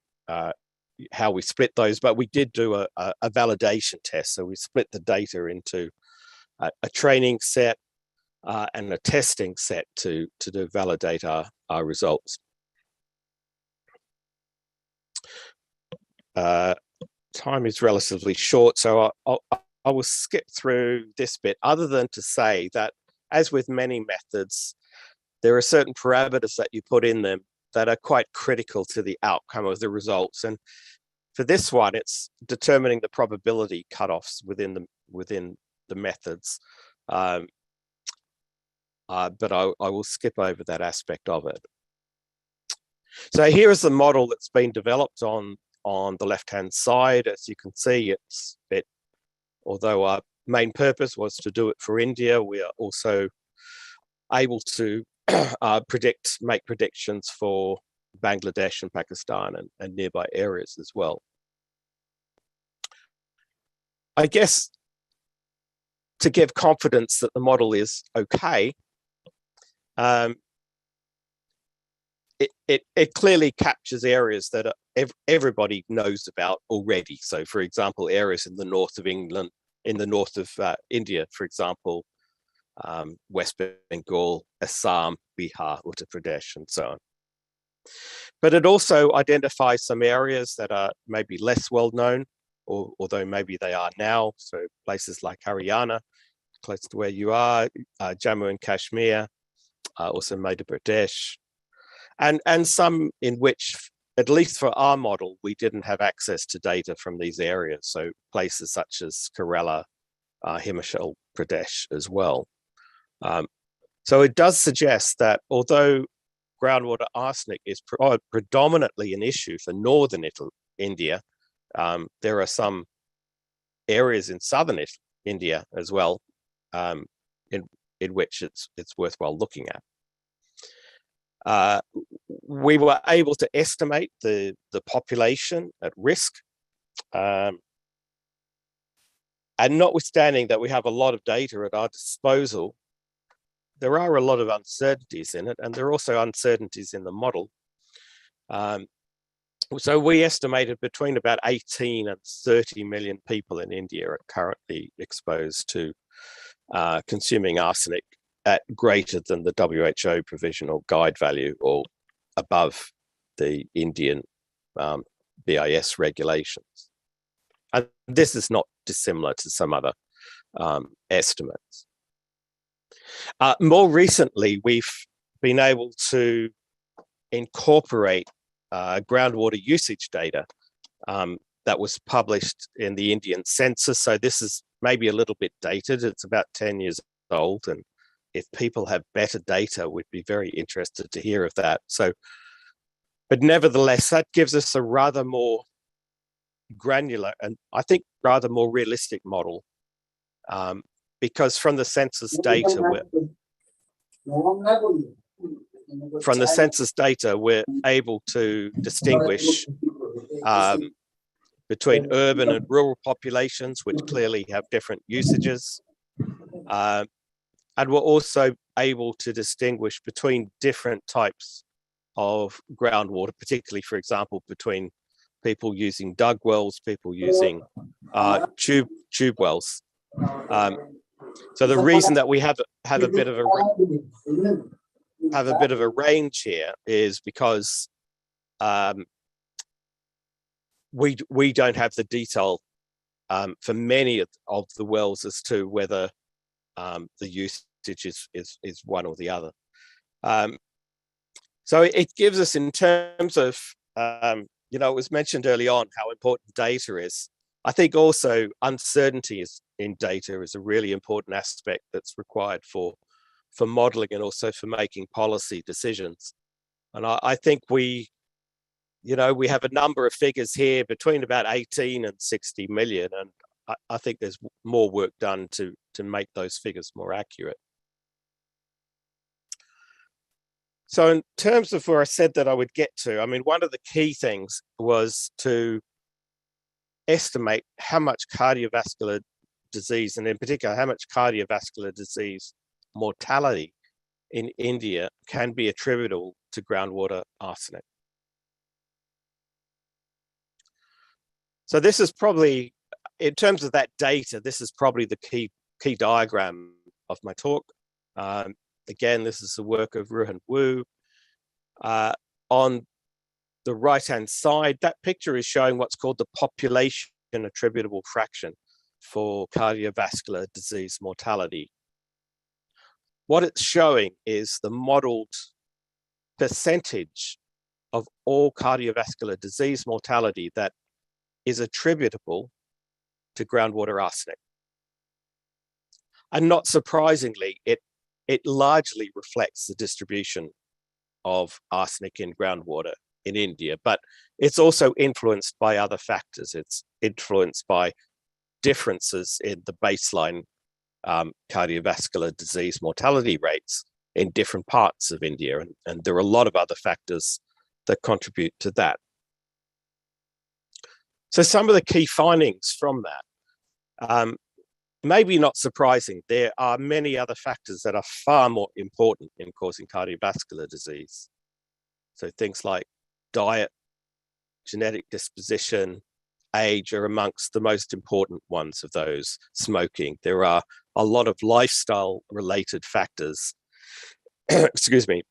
how we split those, but we did do a validation test. So we split the data into a training set and a testing set to validate our results. Time is relatively short, so I will skip through this bit, other than to say that, as with many methods, there are certain parameters that you put in them that are quite critical to the outcome of the results. And for this one, it's determining the probability cutoffs within the methods. But I will skip over that aspect of it. So here is the model that's been developed on the left-hand side. As you can see, although our main purpose was to do it for India, we are also able to make predictions for Bangladesh and Pakistan and nearby areas as well. I guess to give confidence that the model is okay, it clearly captures areas that everybody knows about already. So, for example, areas in the north of England, in the north of India, for example, West Bengal, Assam, Bihar, Uttar Pradesh, and so on. But it also identifies some areas that are maybe less well known, although maybe they are now. So places like Haryana, close to where you are, Jammu and Kashmir, also Madhya Pradesh, and some in which, at least for our model, we didn't have access to data from these areas. So places such as Kerala, Himachal Pradesh as well. So it does suggest that although groundwater arsenic is predominantly an issue for northern India, there are some areas in southern India as well, in which it's worthwhile looking at. We were able to estimate the population at risk, and notwithstanding that we have a lot of data at our disposal, there are a lot of uncertainties in it, and there are also uncertainties in the model. So we estimated between about 18 and 30 million people in India are currently exposed to consuming arsenic at greater than the WHO provisional guide value or above the Indian BIS regulations. And this is not dissimilar to some other estimates. More recently, we've been able to incorporate groundwater usage data that was published in the Indian census. So this is maybe a little bit dated. It's about 10 years old. And if people have better data, we'd be very interested to hear of that. So, but nevertheless, that gives us a rather more granular and I think rather more realistic model, because from the census data, we're able to distinguish between urban and rural populations, which clearly have different usages. And we're also able to distinguish between different types of groundwater, particularly, for example, between people using dug wells, people using tube wells. So the reason that we have a bit of a range here is because we don't have the detail for many of the wells as to whether the usage is one or the other. So it gives us, in terms of, it was mentioned early on how important data is. I think also uncertainty in data is a really important aspect that's required for modeling and also for making policy decisions. And I think we have a number of figures here between about 18 and 60 million, and I think there's more work done to make those figures more accurate. So in terms of where I said that I would get to, I mean, one of the key things was to estimate how much cardiovascular disease, and in particular, how much cardiovascular disease mortality in India can be attributable to groundwater arsenic. So this is probably, in terms of that data, this is probably the key diagram of my talk. Again, this is the work of Ruhan Wu. On the right-hand side, that picture is showing what's called the population attributable fraction for cardiovascular disease mortality. What it's showing is the modeled percentage of all cardiovascular disease mortality that is attributable to groundwater arsenic. And not surprisingly, it largely reflects the distribution of arsenic in groundwater in India, but it's also influenced by other factors. It's influenced by differences in the baseline cardiovascular disease mortality rates in different parts of India, and there are a lot of other factors that contribute to that. So some of the key findings from that, maybe not surprising, there are many other factors that are far more important in causing cardiovascular disease. So things like diet, genetic disposition, age are amongst the most important ones of those. Smoking. There are a lot of lifestyle related factors, excuse me,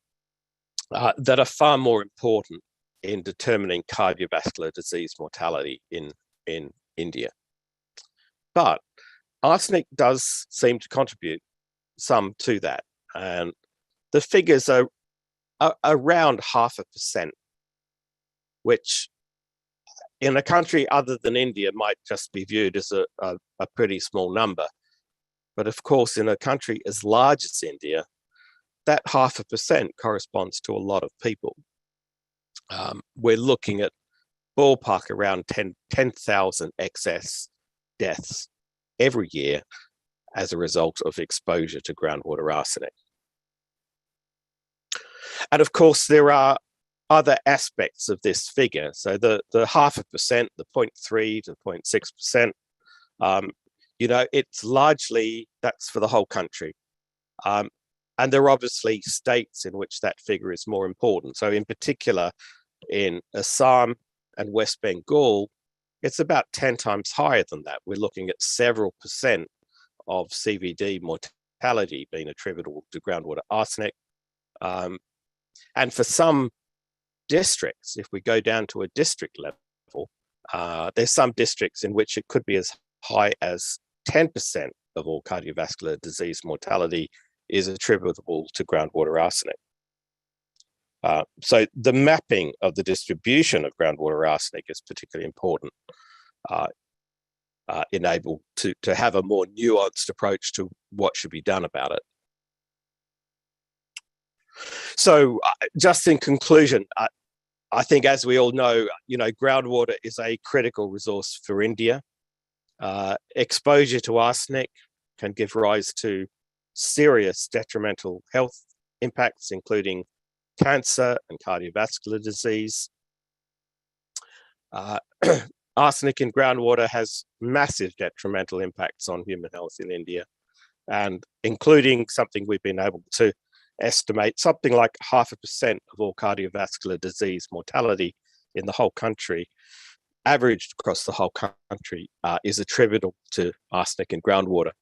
that are far more important in determining cardiovascular disease mortality in India. But arsenic does seem to contribute some to that. And the figures are around 0.5%, which in a country other than India might just be viewed as a pretty small number. But of course, in a country as large as India, that 0.5% corresponds to a lot of people. We're looking at ballpark around 10,000 excess deaths every year as a result of exposure to groundwater arsenic. And of course, there are other aspects of this figure. So the 0.5%, the 0.3 to 0.6%, it's largely, that's for the whole country. And there are obviously states in which that figure is more important. So in particular, in Assam and West Bengal, it's about 10 times higher than that. We're looking at several percent of CVD mortality being attributable to groundwater arsenic. And for some districts, if we go down to a district level, there's some districts in which it could be as high as 10% of all cardiovascular disease mortality is attributable to groundwater arsenic. So the mapping of the distribution of groundwater arsenic is particularly important, enabled to have a more nuanced approach to what should be done about it. So just in conclusion, I think, as we all know, groundwater is a critical resource for India. Exposure to arsenic can give rise to serious detrimental health impacts, including cancer and cardiovascular disease. Arsenic in groundwater has massive detrimental impacts on human health in India, and including something we've been able to estimate, something like 0.5% of all cardiovascular disease mortality in the whole country averaged across the whole country is attributable to arsenic in groundwater.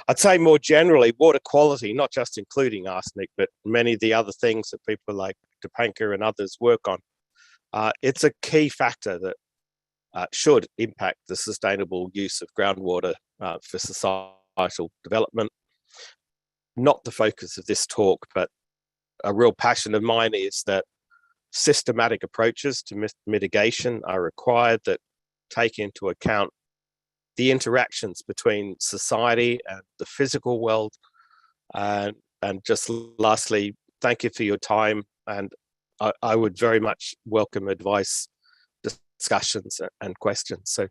I'd say more generally, water quality, not just including arsenic, but many of the other things that people like Dipankar and others work on, it's a key factor that should impact the sustainable use of groundwater for societal development. Not the focus of this talk, but a real passion of mine is that systematic approaches to mitigation are required that take into account the interactions between society and the physical world. And just lastly, thank you for your time. And I would very much welcome advice, discussions and questions. So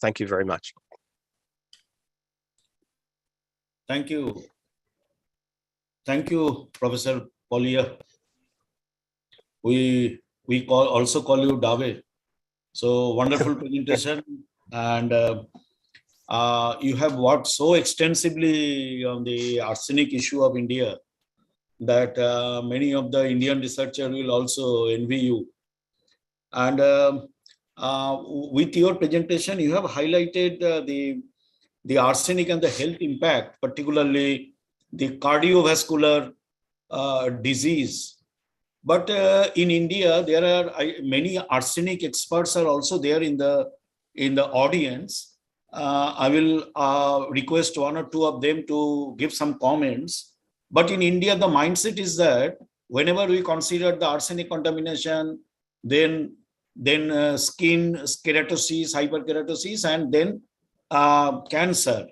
thank you very much. Thank you. Thank you, Professor Pollia. We also call you Dave. So wonderful presentation, and you have worked so extensively on the arsenic issue of India that many of the Indian researchers will also envy you. And with your presentation, you have highlighted the arsenic and the health impact, particularly the cardiovascular disease. But in India, there are many arsenic experts are also there in the audience. I will request one or two of them to give some comments. But in India, the mindset is that whenever we consider the arsenic contamination, then skin keratosis, hyperkeratosis, and then cancer.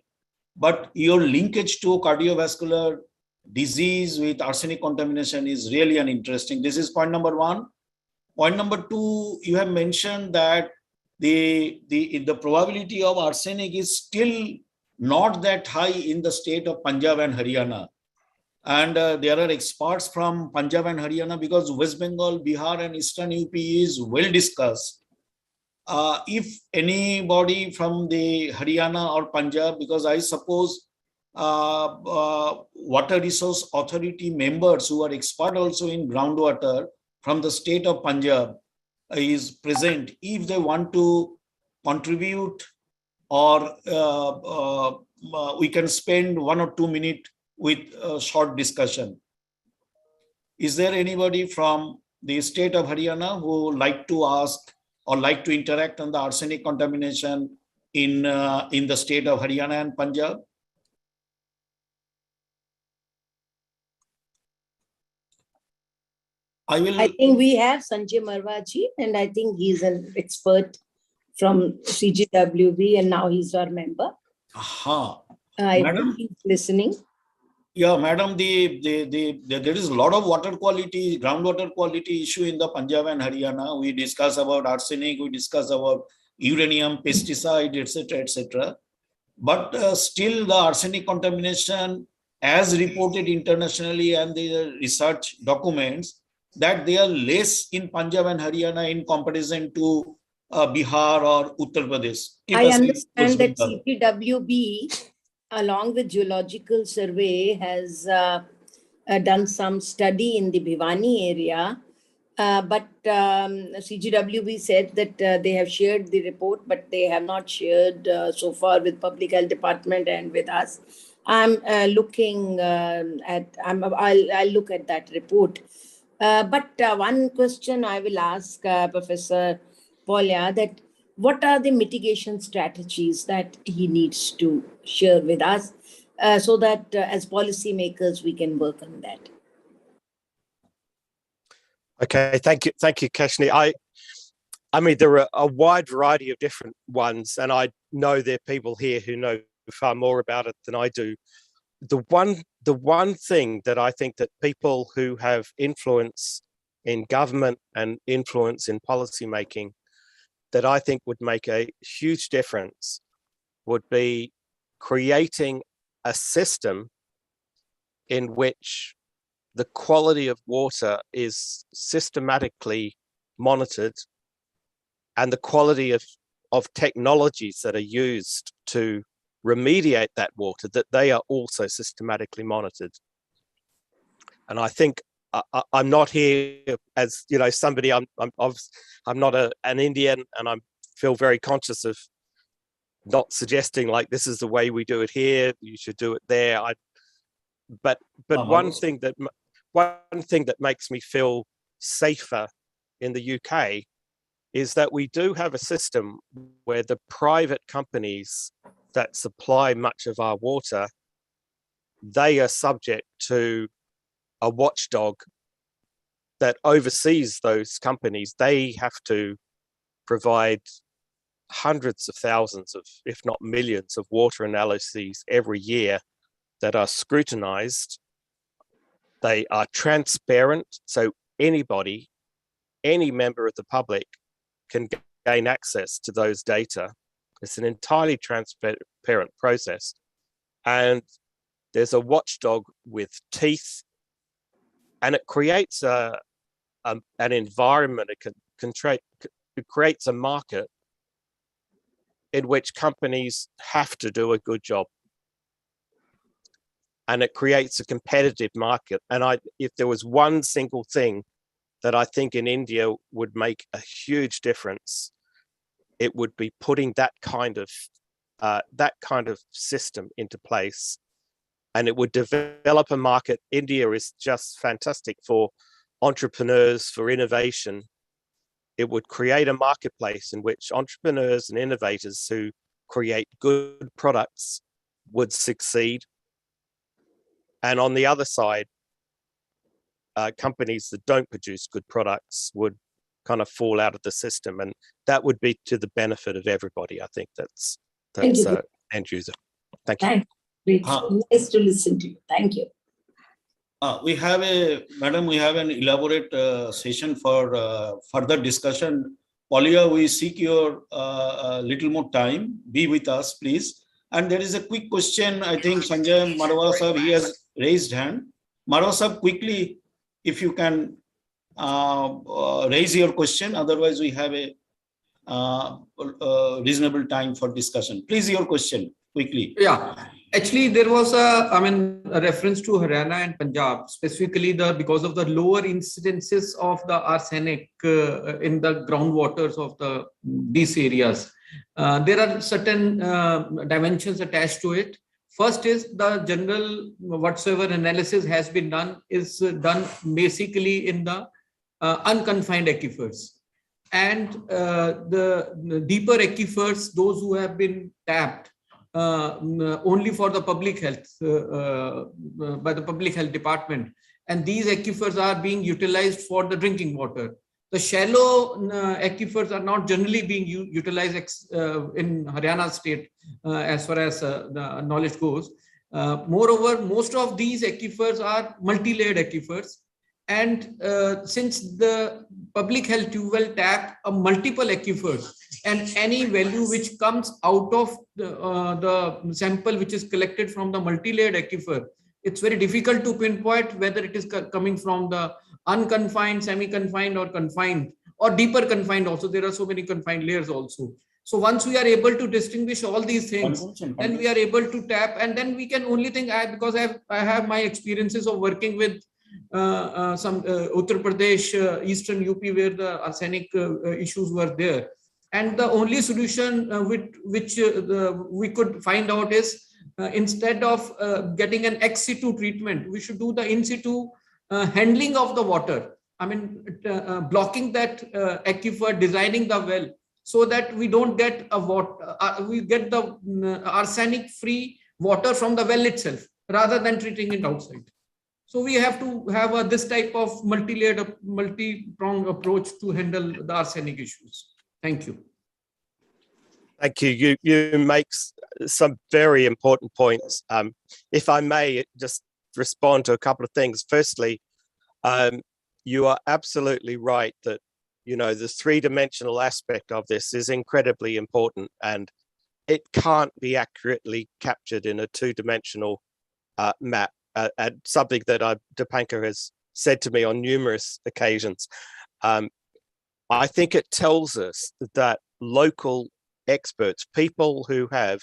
But your linkage to cardiovascular disease with arsenic contamination is really an interesting. This is point number one. Point number two, you have mentioned that the probability of arsenic is still not that high in the state of Punjab and Haryana. And there are experts from Punjab and Haryana, because West Bengal, Bihar and Eastern UP is well discussed. If anybody from the Haryana or Punjab, because I suppose Water Resource Authority members who are expert also in groundwater from the state of Punjab is present, if they want to contribute, or we can spend 1 or 2 minutes with a short discussion. Is there anybody from the state of Haryana who would like to ask or like to interact on the arsenic contamination in the state of Haryana and Punjab? I think we have Sanjay Marwaji, and I think he's an expert from CGWB, and now he's our member. I think he's listening. Yeah, madam, there is a lot of water quality, groundwater quality issue in the Punjab and Haryana. We discuss about arsenic, we discuss about uranium, pesticide, etc., etc. But still the arsenic contamination, as reported internationally and the research documents, that they are less in Punjab and Haryana in comparison to Bihar or Uttar Pradesh. I understand that CPWB, along with Geological Survey, has done some study in the Bhiwani area. But CGWB said that they have shared the report, but they have not shared so far with Public Health Department and with us. I'm looking I'll look at that report. But one question I will ask Professor Pollia, that what are the mitigation strategies that he needs to share with us so that as policymakers we can work on that? Okay, thank you, Kashni. I mean, there are a wide variety of different ones, and I know there are people here who know far more about it than I do. The one thing that I think that people who have influence in government and influence in policy making that I think would make a huge difference would be creating a system in which the quality of water is systematically monitored, and the quality of technologies that are used to remediate that water, that they are also systematically monitored. And I think I'm not here as, you know, somebody. I'm not an Indian, and I feel very conscious of not suggesting like this is the way we do it here. You should do it there. But one thing that makes me feel safer in the UK is that we do have a system where the private companies that supply much of our water, they are subject to a watchdog that oversees those companies. They have to provide hundreds of thousands of, if not millions, of water analyses every year that are scrutinized. They are transparent, so anybody, any member of the public can gain access to those data. It's an entirely transparent process. And there's a watchdog with teeth, and it creates an environment, it creates a market in which companies have to do a good job. And it creates a competitive market. And if there was one single thing that I think in India would make a huge difference, it would be putting that kind of system into place. And it would develop a market. India is just fantastic for entrepreneurs, for innovation. It would create a marketplace in which entrepreneurs and innovators who create good products would succeed. And on the other side, companies that don't produce good products would kind of fall out of the system. And that would be to the benefit of everybody. I think that's end user. Thank you. Thanks. Great. Nice to listen to you. Thank you. We have an elaborate session for further discussion. Paulia, we seek your little more time. Be with us, please. And there is a quick question. I think Sanjay Marwa sir, he has raised hand. Marwa sir, quickly, if you can raise your question. Otherwise, we have a reasonable time for discussion. Please, your question quickly. Yeah. Actually, there was a reference to Haryana and Punjab, specifically because of the lower incidences of the arsenic in the groundwaters of these areas. There are certain dimensions attached to it. First is the general whatsoever analysis has been done is done basically in the unconfined aquifers. And the deeper aquifers, those who have been tapped, only for the public health by the public health department, and these aquifers are being utilized for the drinking water. The shallow aquifers are not generally being utilized in Haryana state as far as the knowledge goes. Moreover, most of these aquifers are multi-layered aquifers, and since the public health well tap multiple aquifers, and any value which comes out of the sample which is collected from the multi-layered aquifer, it's very difficult to pinpoint whether it is coming from the unconfined, semi-confined, or confined, or deeper confined also. There are so many confined layers also. So once we are able to distinguish all these things, then we are able to tap, and then we can only think, because I have my experiences of working with some Uttar Pradesh, Eastern UP, where the arsenic issues were there. And the only solution which we could find out is instead of getting an ex situ treatment, we should do the in situ handling of the water. I mean, blocking that aquifer, designing the well so that we don't get we get the arsenic free water from the well itself rather than treating it outside. So we have to have this type of multi-layered, multi-pronged approach to handle the arsenic issues. Thank you. Thank you. You make some very important points. If I may just respond to a couple of things. Firstly, you are absolutely right that, you know, the three-dimensional aspect of this is incredibly important, and it can't be accurately captured in a two-dimensional map. And something that Dipankar has said to me on numerous occasions. I think it tells us that local experts, people who have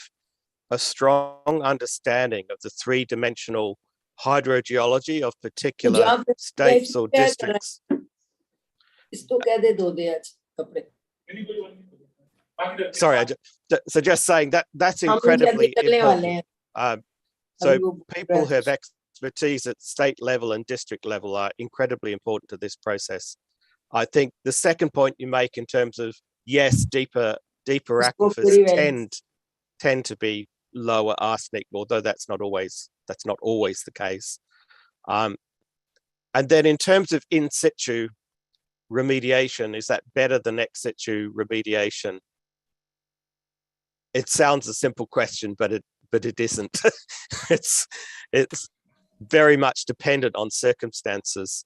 a strong understanding of the three-dimensional hydrogeology of particular जहाँ पे states or क्या कर रहा है? districts. इसको कह दे धो दे आज कपड़े. Sorry, so just saying that that's हम incredibly जल्दी चलने वाले important. हैं. So अभी वो people who have expertise at state level and district level are incredibly important to this process. I think the second point you make in terms of, yes, deeper Spoke aquifers very well. tend to be lower arsenic, although that's not always the case. And then in terms of in situ remediation, is that better than ex situ remediation? It sounds a simple question, but it isn't. it's very much dependent on circumstances.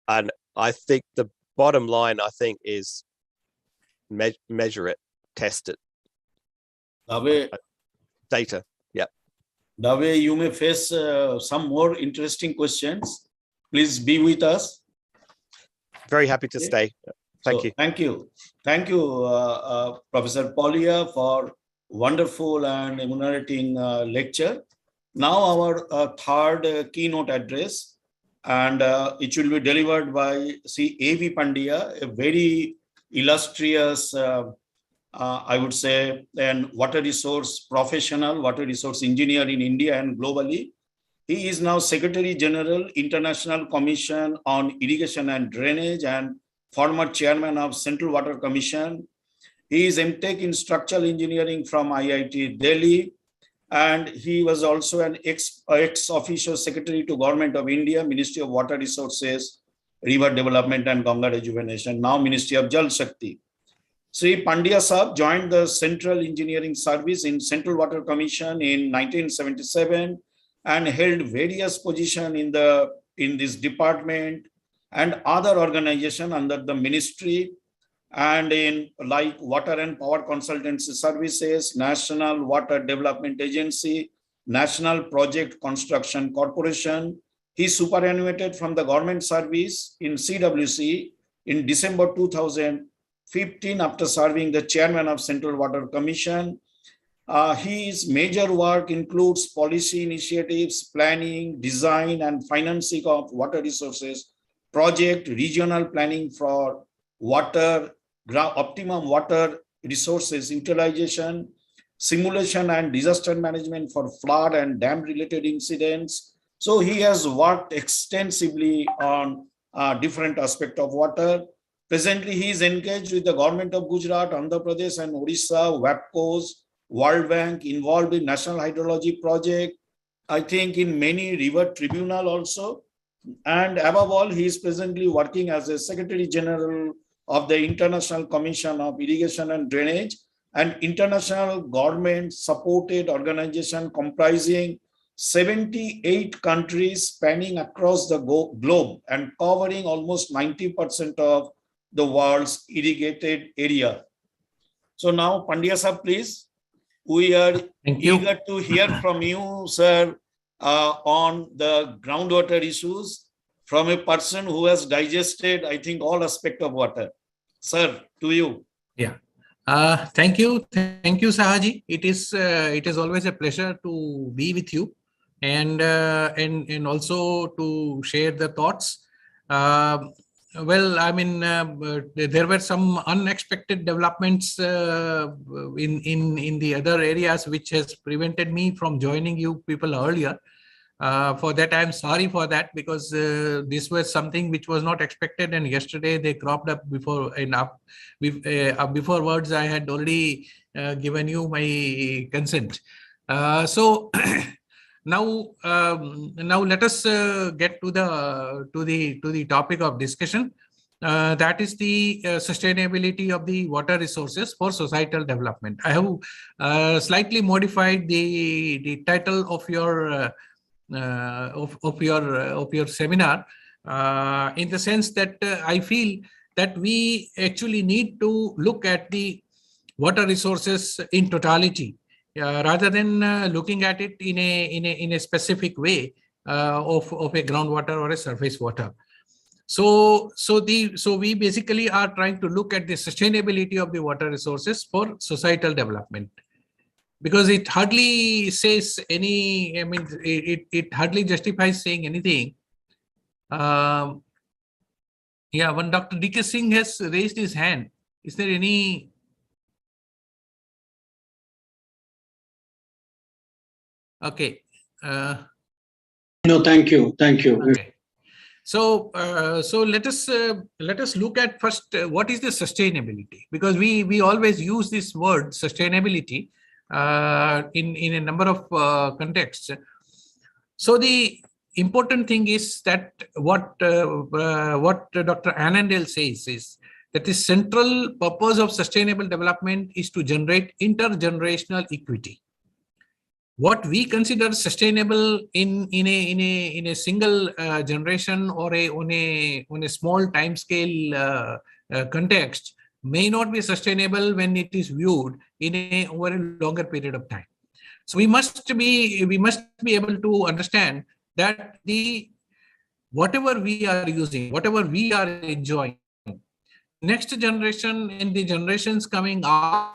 And I think the bottom line, is measure it, test it. Data, yeah. Dave, you may face some more interesting questions. Please be with us. Very happy to stay. Thank you. Thank you. Thank you, Professor Paulia, for wonderful and illuminating lecture. Now our third keynote address, and it will be delivered by A.V. Pandya, a very illustrious, I would say, an water resource professional, water resource engineer in India and globally. He is now Secretary General, International Commission on Irrigation and Drainage, and former Chairman of Central Water Commission. He is MTech in Structural Engineering from IIT Delhi, and he was also an ex-officio Secretary to Government of India, Ministry of Water Resources, River Development and Ganga Rejuvenation, now Ministry of Jal Shakti. Sri Pandya Sahab joined the Central Engineering Service in Central Water Commission in 1977 and held various positions in this department and other organizations under the ministry, and in like Water and Power Consultancy Services, National Water Development Agency, National Project Construction Corporation. He superannuated from the government service in CWC in December 2015 after serving the chairman of Central Water Commission. His major work includes policy initiatives, planning, design, and financing of water resources, project, regional planning for water, optimum water resources utilization, simulation and disaster management for flood and dam related incidents. So he has worked extensively on different aspects of water. Presently, he is engaged with the government of Gujarat, Andhra Pradesh and Odisha, WAPCOs, World Bank, involved in National Hydrology Project, I think in many river tribunal also. And above all, he is presently working as a Secretary General of the International Commission of Irrigation and Drainage, an international government supported organization comprising 78 countries spanning across the globe and covering almost 90% of the world's irrigated area. So now, Pandya Sahab, please. We are eager to hear from you, sir, on the groundwater issues from a person who has digested, I think, all aspects of water. Sir, to you. Yeah. Thank you, Sahaji. It is always a pleasure to be with you, and also to share the thoughts. Well, I mean, there were some unexpected developments in the other areas which has prevented me from joining you people earlier. For that, I'm sorry for that, because this was something which was not expected, and yesterday they cropped up before beforewards. I had already given you my consent. So now let us get to the topic of discussion. That is the sustainability of the water resources for societal development. I have slightly modified the title of your seminar in the sense that I feel that we actually need to look at the water resources in totality rather than looking at it in a specific way of a groundwater or a surface water. So we basically are trying to look at the sustainability of the water resources for societal development. because it hardly says any, I mean, it hardly justifies saying anything. Yeah, when Dr. D.K. Singh has raised his hand, is there any? Okay. No, thank you. Thank you. Okay. So, so let us look at first what is the sustainability, because we always use this word sustainability in a number of contexts. So the important thing is that what Dr. Annandale says is that the central purpose of sustainable development is to generate intergenerational equity. What we consider sustainable in a single generation or on a small time scale context may not be sustainable when it is viewed in over a longer period of time. So we must be able to understand that whatever we are using, whatever we are enjoying, next generation and the generations coming after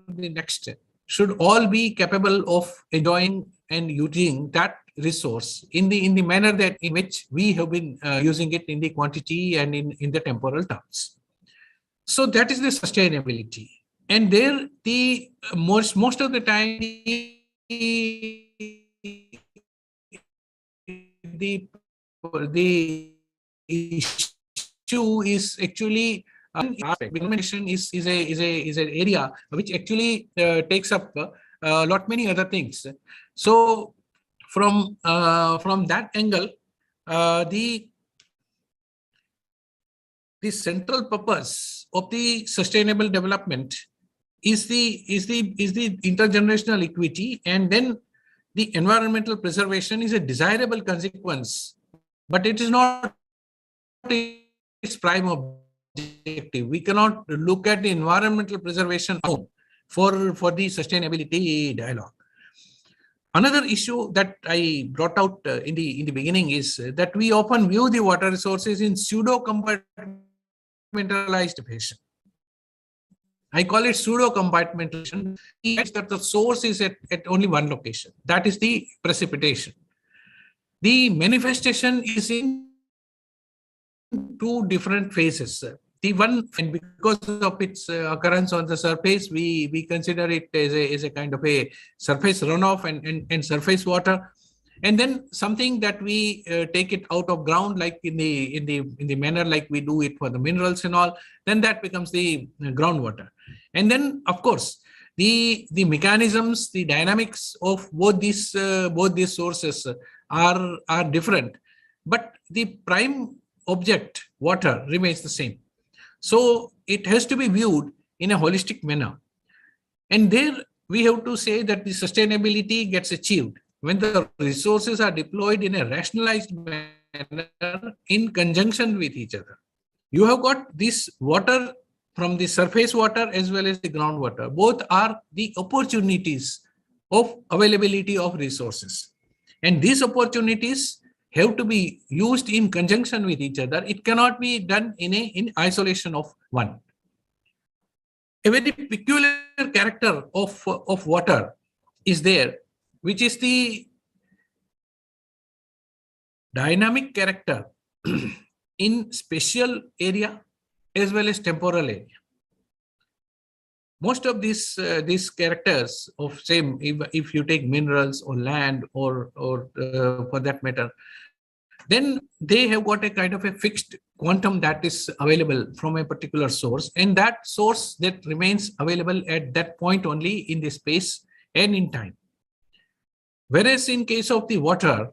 the next should all be capable of enjoying and using that resource in the manner that in which we have been using it in the quantity and in the temporal terms. So that is the sustainability. And there the most of the time the issue is actually recommendation is an area which actually takes up a lot many other things. So from that angle, the central purpose of the sustainable development is the intergenerational equity, and then the environmental preservation is a desirable consequence, but it is not its prime objective. We cannot look at the environmental preservation alone for the sustainability dialogue. Another issue that I brought out in the beginning is that we often view the water resources in pseudo-compartmentalized fashion. I call it pseudo-compartmentalization. That the source is at only one location. That is the precipitation. The manifestation is in two different phases. The one, and because of its occurrence on the surface, we consider it as a kind of a surface runoff and surface water. And then something that we take it out of ground, like in the manner like we do it for the minerals and all, then that becomes the groundwater. And then, of course, the mechanisms, the dynamics of both these sources are different, but the prime object, water, remains the same. So it has to be viewed in a holistic manner. And there we have to say that the sustainability gets achieved when the resources are deployed in a rationalized manner in conjunction with each other. You have got this water from the surface water as well as the groundwater. Both are the opportunities of availability of resources. And these opportunities have to be used in conjunction with each other. It cannot be done in isolation of one. A very peculiar character of water is there, which is the dynamic character in spatial area as well as temporal area. Most of these characters of, say, if you take minerals or land or for that matter, then they have got a kind of a fixed quantum that is available from a particular source, and that source that remains available at that point only in the space and in time. Whereas in case of the water,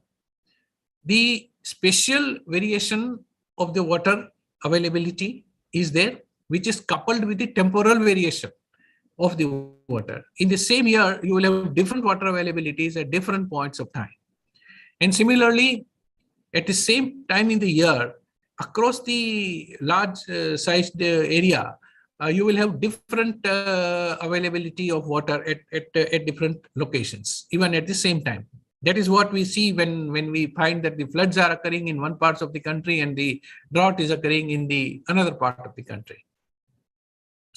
the spatial variation of the water availability is there, which is coupled with the temporal variation of the water. In the same year, you will have different water availabilities at different points of time. And similarly, at the same time in the year, across the large sized area, you will have different availability of water at different locations, even at the same time. That is what we see when we find that the floods are occurring in one part of the country and the drought is occurring in the another part of the country.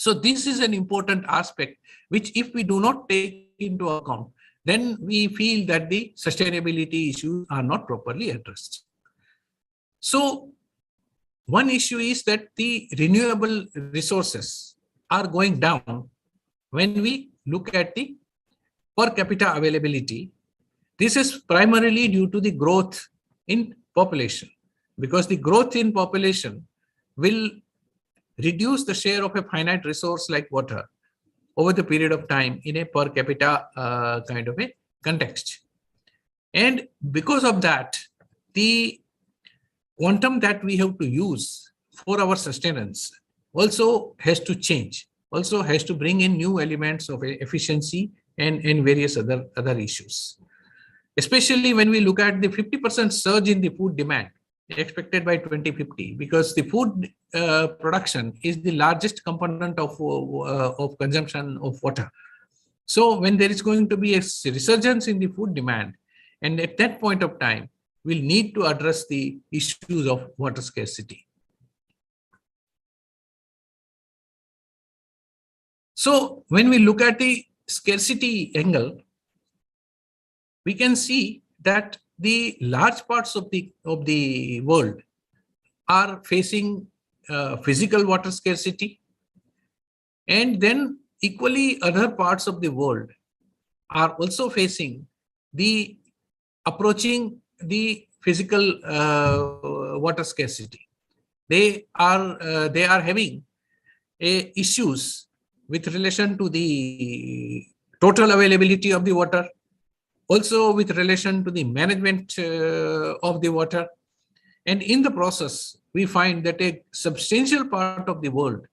So this is an important aspect, which if we do not take into account, then we feel that the sustainability issues are not properly addressed. So one issue is that the renewable resources are going down when we look at the per capita availability. This is primarily due to the growth in population, because the growth in population will reduce the share of a finite resource like water over the period of time in a per capita kind of a context. And because of that, the quantum that we have to use for our sustenance also has to change, also has to bring in new elements of efficiency and various other issues. Especially when we look at the 50% surge in the food demand expected by 2050, because the food production is the largest component of consumption of water. So when there is going to be a resurgence in the food demand, and at that point of time, we'll need to address the issues of water scarcity. So when we look at the scarcity angle, we can see that the large parts of the world are facing physical water scarcity, and then equally other parts of the world are also facing the approaching the physical water scarcity. They are having issues with relation to the total availability of the water, also with relation to the management of the water. And in the process, we find that a substantial part of the world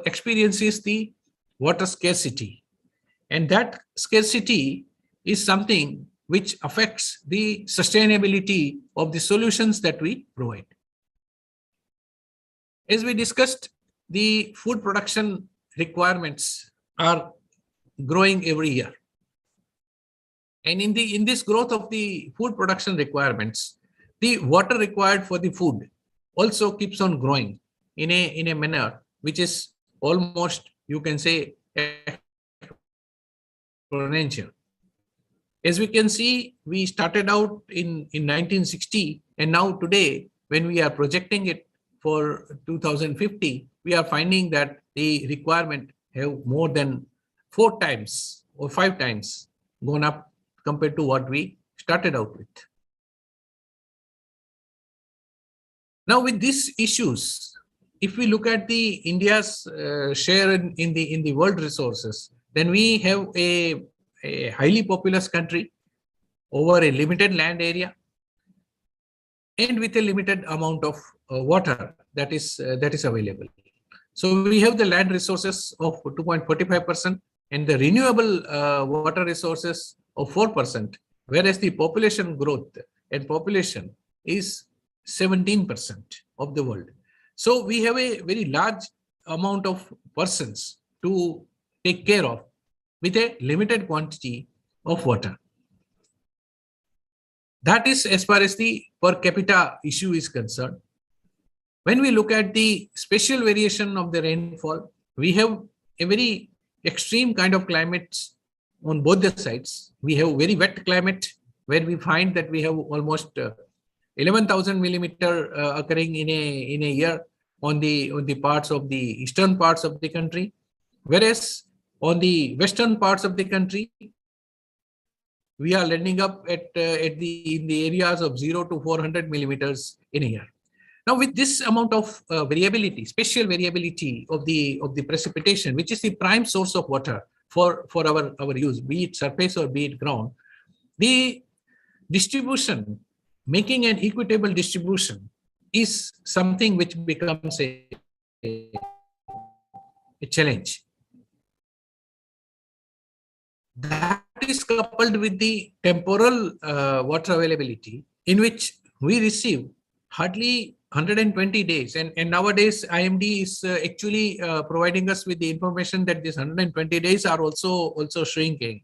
experiences the water scarcity. And that scarcity is something which affects the sustainability of the solutions that we provide. As we discussed, the food production requirements are growing every year. And in this growth of the food production requirements, the water required for the food also keeps on growing in a manner which is almost, you can say, exponential. As we can see, we started out in 1960, and now today, when we are projecting it for 2050, we are finding that the requirement have more than 4 times or 5 times gone up compared to what we started out with. Now, with these issues, if we look at the India's share in the world resources, then we have a highly populous country over a limited land area and with a limited amount of water that is available. So we have the land resources of 2.45% and the renewable water resources of 4%, whereas the population growth and population is 17% of the world. So we have a very large amount of persons to take care of with a limited quantity of water. That is as far as the per capita issue is concerned. When we look at the spatial variation of the rainfall, we have a very extreme kind of climates on both the sides. We have very wet climate where we find that we have almost 11,000 millimeter occurring in a year on the parts of the eastern parts of the country, whereas on the western parts of the country, we are landing up in the areas of 0 to 400 millimeters in a year. Now, with this amount of variability, spatial variability of the precipitation, which is the prime source of water for our use, be it surface or be it ground, the distribution, making an equitable distribution, is something which becomes a challenge. That is coupled with the temporal water availability, in which we receive hardly 120 days. And nowadays, IMD is actually providing us with the information that these 120 days are also shrinking.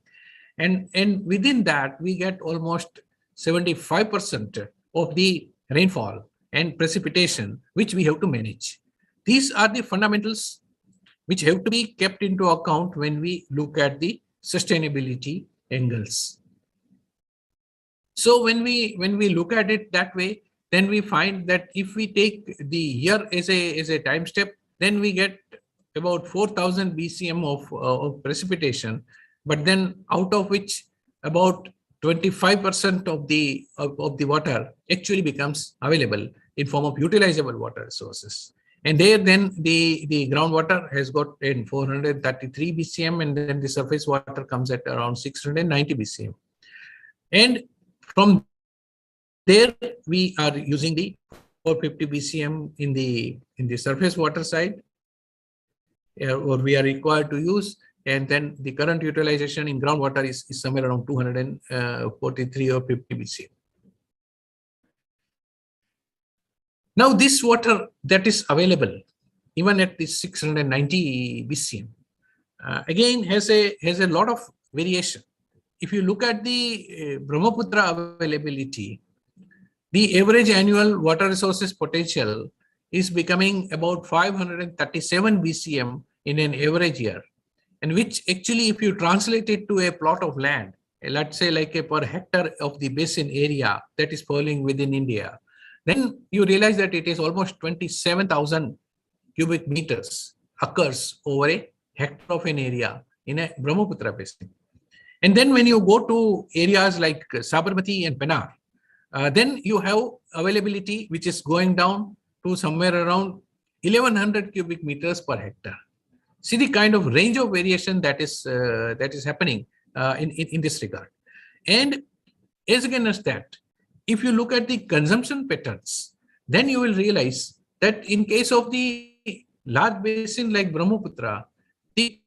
And within that, we get almost 75% of the rainfall and precipitation, which we have to manage. These are the fundamentals which have to be kept into account when we look at the sustainability angles. So when we look at it that way, then we find that if we take the year as a time step, then we get about 4,000 BCM of precipitation, but then out of which about 25% of the water actually becomes available in form of utilizable water resources. And there then the groundwater has got in 433 BCM, and then the surface water comes at around 690 BCM. And from there we are using the 450 BCM in the surface water side, or we are required to use, and then the current utilization in groundwater is somewhere around 243 or 50 BCM. Now this water that is available even at the 690 BCM again has a lot of variation. If you look at the Brahmaputra availability, the average annual water resources potential is becoming about 537 BCM in an average year, and which actually, if you translate it to a plot of land, let's say like a per hectare of the basin area that is falling within India, then you realize that it is almost 27,000 cubic meters occurs over a hectare of an area in a Brahmaputra basin. And then when you go to areas like Sabarmati and Pennar, then you have availability which is going down to somewhere around 1,100 cubic meters per hectare. See the kind of range of variation that is happening in this regard. And as against that, if you look at the consumption patterns, then you will realize that in case of the large basin like Brahmaputra, the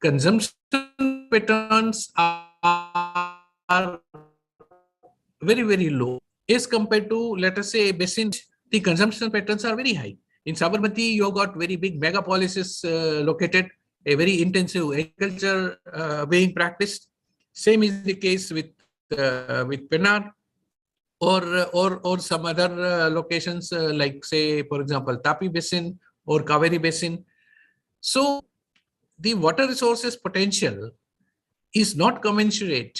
consumption patterns are very, very low as compared to, let us say, basins. The consumption patterns are very high. In Sabarmati, you have got very big megapolises located, a very intensive agriculture being practiced. Same is the case with Pennar or some other locations like, say, for example, Tapi Basin or Kaveri Basin. So the water resources potential is not commensurate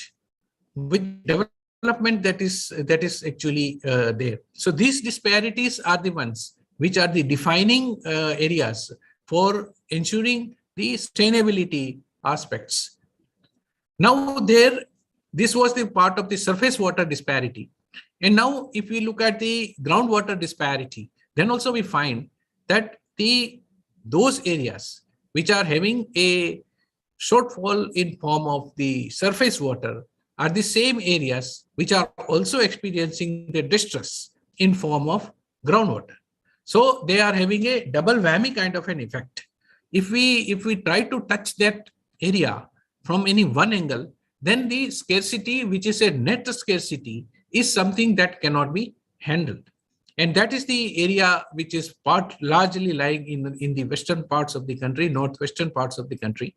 with development that is actually there. So these disparities are the ones which are the defining areas for ensuring the sustainability aspects. Now this was the part of the surface water disparity. And now if we look at the groundwater disparity, then also we find that those areas which are having a shortfall in form of the surface water are the same areas which are also experiencing the distress in form of groundwater. So they are having a double whammy kind of an effect. If we try to touch that area from any one angle, then the scarcity, which is a net scarcity, is something that cannot be handled. And that is the area which is largely lying in the western parts of the country, northwestern parts of the country.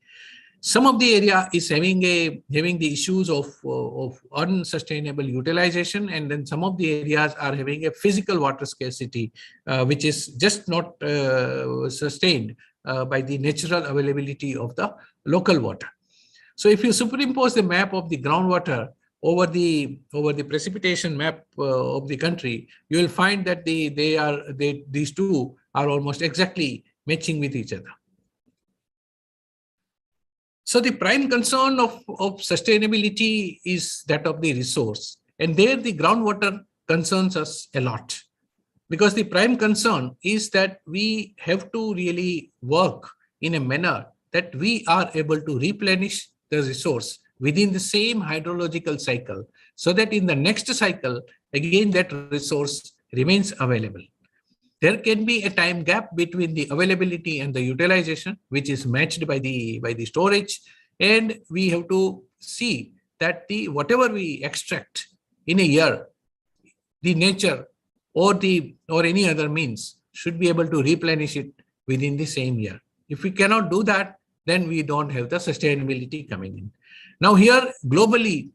Some of the area is having the issues of unsustainable utilization, and then some of the areas are having a physical water scarcity, which is just not sustained by the natural availability of the local water. So if you superimpose the map of the groundwater over the precipitation map of the country, you will find that these two are almost exactly matching with each other. So the prime concern of sustainability is that of the resource, and there the groundwater concerns us a lot, because the prime concern is that we have to really work in a manner that we are able to replenish the resource within the same hydrological cycle, so that in the next cycle, again, that resource remains available. There can be a time gap between the availability and the utilization, which is matched by the storage. And we have to see that whatever we extract in a year, the nature or any other means should be able to replenish it within the same year. If we cannot do that, then we don't have the sustainability coming in. Now here, globally,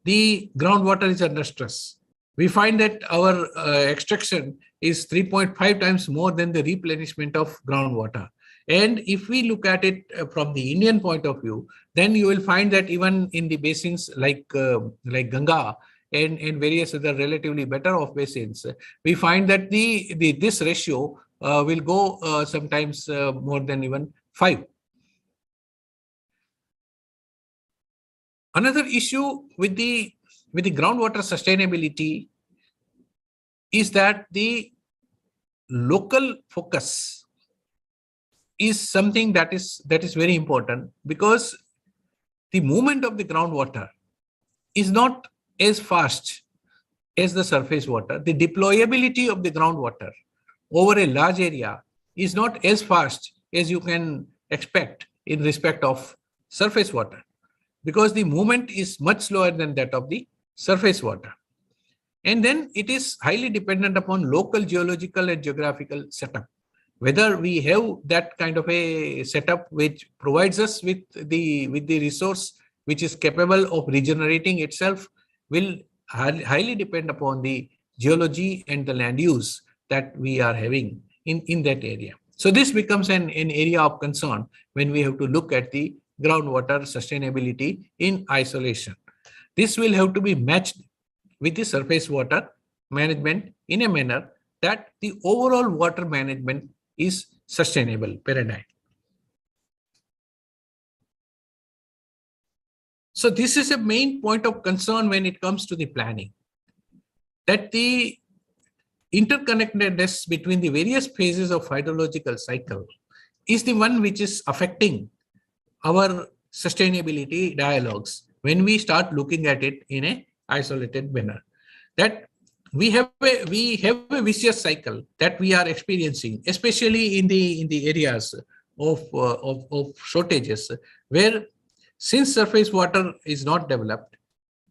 the groundwater is under stress. We find that our extraction is 3.5 times more than the replenishment of groundwater. And if we look at it from the Indian point of view, then you will find that even in the basins like Ganga and various other relatively better off basins, we find that this ratio will go sometimes more than even 5. Another issue with the groundwater sustainability is that the local focus is something that is very important, because the movement of the groundwater is not as fast as the surface water. The deployability of the groundwater over a large area is not as fast as you can expect in respect of surface water, because the movement is much slower than that of the surface water. And then it is highly dependent upon local geological and geographical setup. Whether we have that kind of a setup which provides us with the resource which is capable of regenerating itself will highly depend upon the geology and the land use that we are having in that area. So this becomes an area of concern when we have to look at the groundwater sustainability in isolation. This will have to be matched with the surface water management in a manner that the overall water management is sustainable paradigm. So this is a main point of concern when it comes to the planning, that the interconnectedness between the various phases of hydrological cycle is the one which is affecting our sustainability dialogues when we start looking at it in a isolated manner. That we have a vicious cycle that we are experiencing, especially in the areas of shortages, where since surface water is not developed,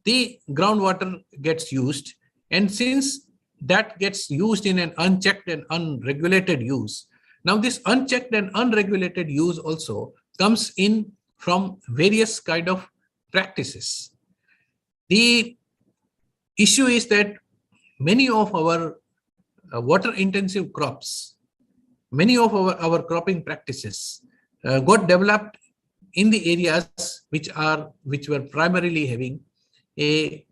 the groundwater gets used, and since that gets used in an unchecked and unregulated use, now this unchecked and unregulated use also comes in from various kind of practices. The issue is that many of our water intensive crops, many of our cropping practices got developed in the areas which were primarily having a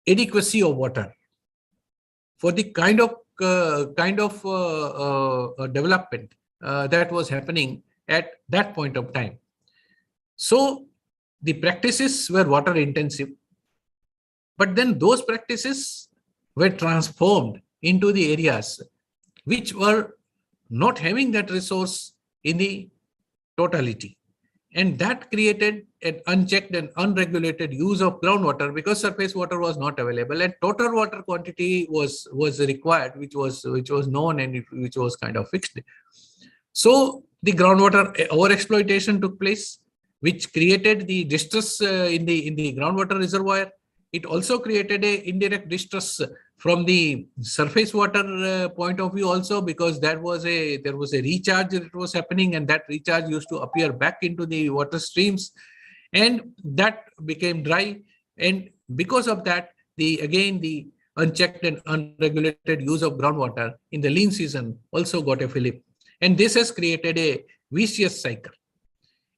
adequacy of water for the kind of development that was happening at that point of time. So the practices were water intensive, but then those practices were transformed into the areas which were not having that resource in the totality. And that created an unchecked and unregulated use of groundwater, because surface water was not available and total water quantity was required, which was known and which was kind of fixed. So the groundwater overexploitation took place, which created the distress in the groundwater reservoir. It also created a indirect distress from the surface water point of view also, because there was a recharge that was happening, and that recharge used to appear back into the water streams, and that became dry. And because of that, the unchecked and unregulated use of groundwater in the lean season also got a fillip, and this has created a vicious cycle.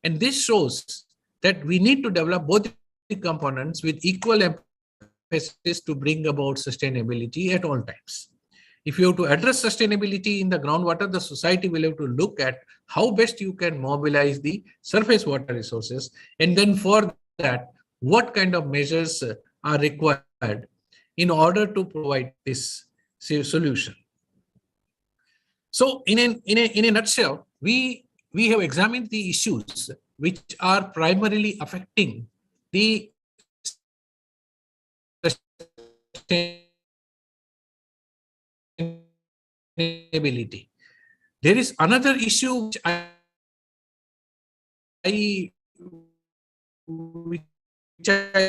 And this shows that we need to develop both the components with equal emphasis to bring about sustainability at all times. If you have to address sustainability in the groundwater, the society will have to look at how best you can mobilize the surface water resources, and then for that, what kind of measures are required in order to provide this solution. So in a nutshell, we have examined the issues which are primarily affecting the sustainability. There is another issue which I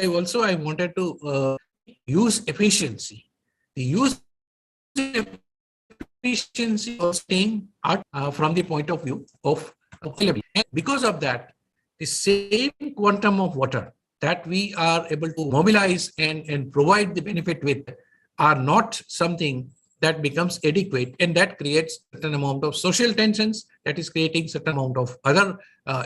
wanted to use efficiency. The use efficiency of staying from the point of view of availability. And because of that, the same quantum of water that we are able to mobilize and provide the benefit with are not something that becomes adequate, and that creates certain amount of social tensions, that is creating certain amount of other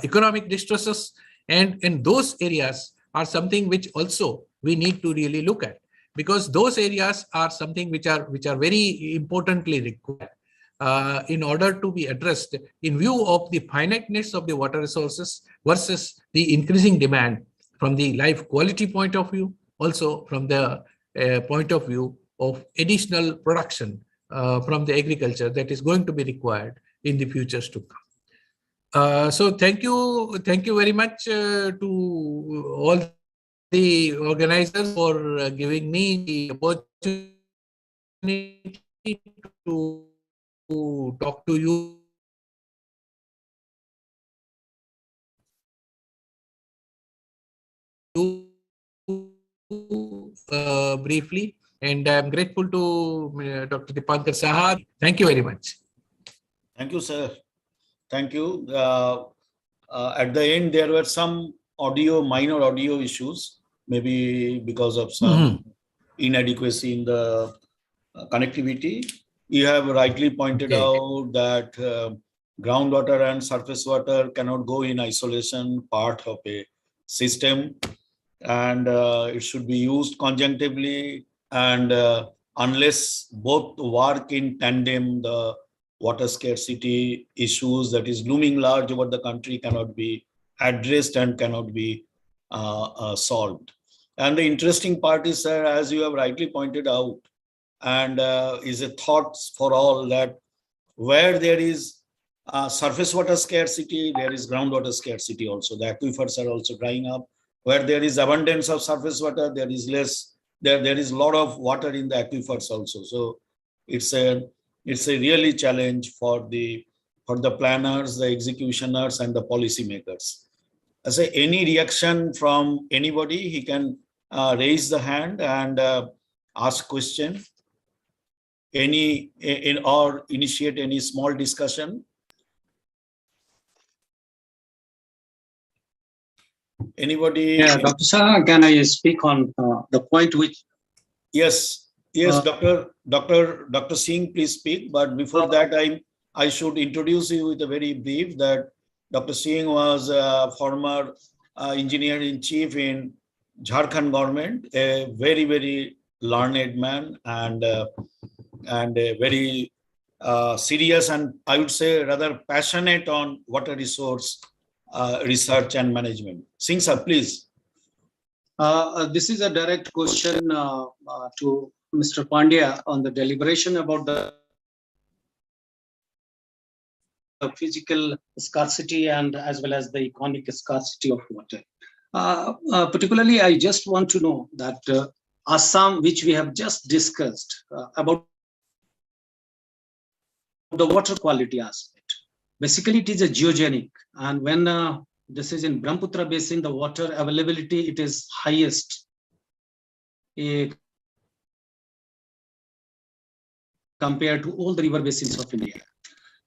economic distresses. And in those areas are something which also we need to really look at, because those areas are something which are very importantly required in order to be addressed in view of the finiteness of the water resources versus the increasing demand from the life quality point of view, also from the point of view of additional production from the agriculture that is going to be required in the futures to come. So thank you very much to all the organizers for giving me the opportunity to talk to you briefly, and I'm grateful to Dr. Dipankar Saha. Thank you very much. Thank you, sir. Thank you. At the end, there were some minor audio issues, maybe because of some inadequacy in the connectivity. You have rightly pointed out that groundwater and surface water cannot go in isolation, part of a system, and it should be used conjunctively, and unless both work in tandem, the water scarcity issues that is looming large over the country cannot be addressed and cannot be solved. And the interesting part is, sir, as you have rightly pointed out, and is a thought for all, that where there is surface water scarcity, there is groundwater scarcity also. The aquifers are also drying up. Where there is abundance of surface water, there is less. There is a lot of water in the aquifers also. So it's a really challenge for the planners, the executioners, and the policymakers. I say, any reaction from anybody, he can raise the hand and ask question. Or initiate any small discussion. Anybody? Yeah, Dr. Saha, can I speak on the point which? Yes, Dr. Singh, please speak. But before that, I should introduce you with a very brief that Dr. Singh was a former engineer-in-chief in Jharkhand government, a very, very learned man, and a very serious, and I would say rather passionate on water resource research and management. Singh sir, please. This is a direct question to Mr. Pandya on the deliberation about the physical scarcity and as well as the economic scarcity of water. Particularly, I just want to know that Assam, which we have just discussed about the water quality aspect. Basically, it is a geogenic, and when this is in Brahmaputra basin, the water availability, it is highest compared to all the river basins of India.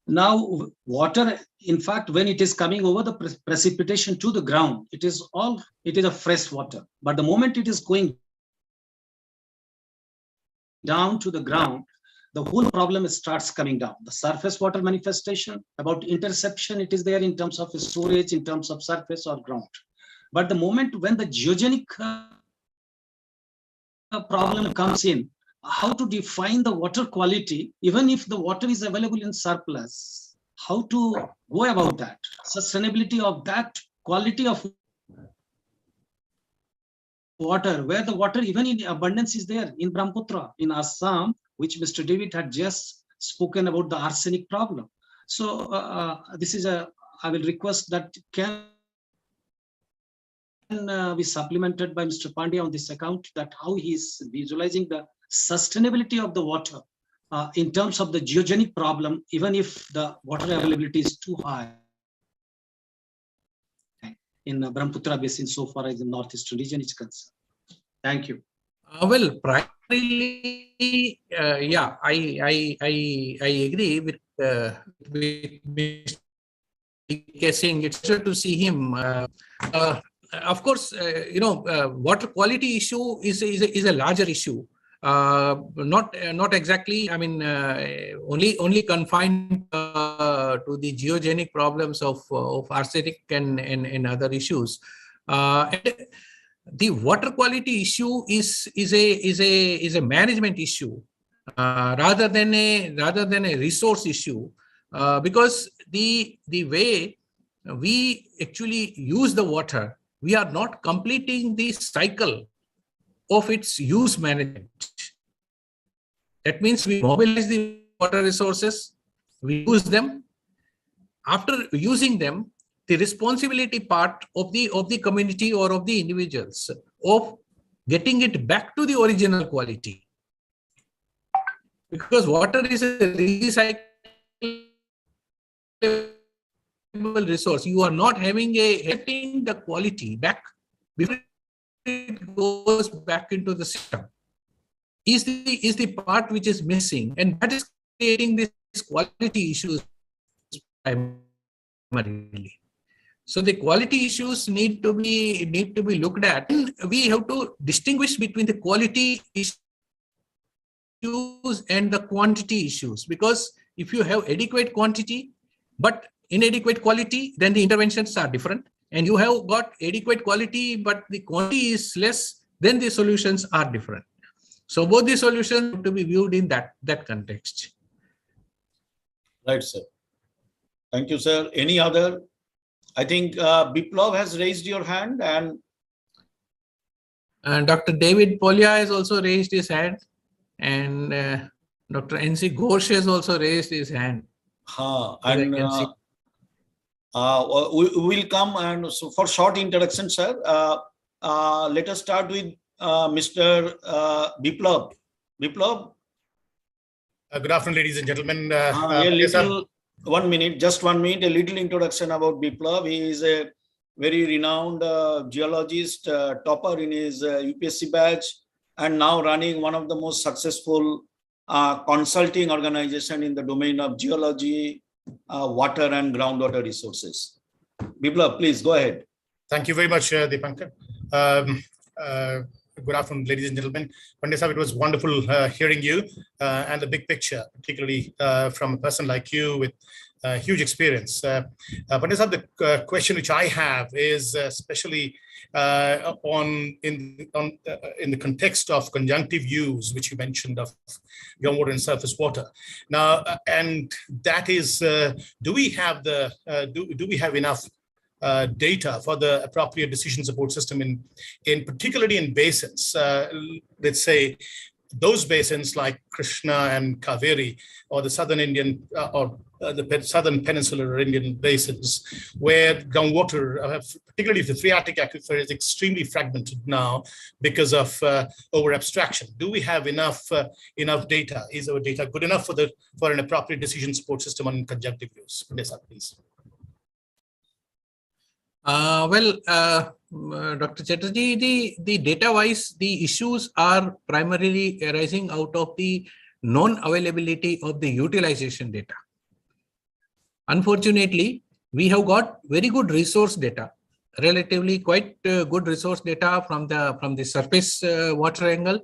Now, water, in fact, when it is coming over the precipitation to the ground, it is a fresh water. But the moment it is going down to the ground, the whole problem starts coming down. The surface water manifestation, about interception, it is there in terms of storage, in terms of surface or ground. But the moment when the geogenic problem comes in, how to define the water quality, even if the water is available in surplus, how to go about that? Sustainability of that quality of water, where the water even in abundance is there in Brahmaputra, in Assam, which Mr. David had just spoken about the arsenic problem. So this is I will request that can be supplemented by Mr. Pandya on this account, that how he is visualizing the sustainability of the water in terms of the geogenic problem, even if the water availability is too high in the Brahmaputra basin so far as the northeastern region is concerned. Thank you. Well, primarily, yeah, I agree with Mr. Singh. It's good to see him. Of course, water quality issue is a larger issue, not exactly, I mean, only confined to the geogenic problems of arsenic and other issues. And the water quality issue is a management issue rather than a resource issue, because the way we actually use the water, we are not completing the cycle of its use management. That means we mobilize the water resources, we use them. After using them, the responsibility part of the community or of the individuals of getting it back to the original quality. Because water is a recyclable resource. You are not having getting the quality back before it goes back into the system. Is the part which is missing, and that is creating these quality issues primarily. So the quality issues need to be looked at. And we have to distinguish between the quality issues and the quantity issues, because if you have adequate quantity but inadequate quality, then the interventions are different. And you have got adequate quality but the quantity is less, then the solutions are different. So both the solutions have to be viewed in that context. Right, sir. Thank you, sir. Any other? I think Biplav has raised your hand, and Dr. David Polya has also raised his hand, and Dr. N.C. Ghosh has also raised his hand. And we will come, and so for short introduction, sir, let us start with Mr. Biplav. Biplav. Good afternoon, ladies and gentlemen. One minute, just 1 minute, a little introduction about Biplav. He is a very renowned geologist, topper in his UPSC batch, and now running one of the most successful consulting organization in the domain of geology, water and groundwater resources. Biplav, please go ahead. Thank you very much, Deepankar. Good afternoon, ladies and gentlemen. Pandey Sahib, it was wonderful hearing you and the big picture, particularly from a person like you with huge experience. Pandey Sahib, the question which I have is especially in the context of conjunctive use, which you mentioned, of groundwater and surface water. Now, and that is, do we have enough data for the appropriate decision support system in particularly in basins, let's say those basins like Krishna and Kaveri, or the southern Indian or the southern peninsular Indian basins, where groundwater, particularly the phreatic aquifer, is extremely fragmented now because of over abstraction. Do we have enough data? Is our data good enough for an appropriate decision support system on conjunctive use? Please. Dr. Chatterjee, the data-wise, the issues are primarily arising out of the non-availability of the utilization data. Unfortunately, we have got very good resource data, relatively quite good resource data from the surface water angle.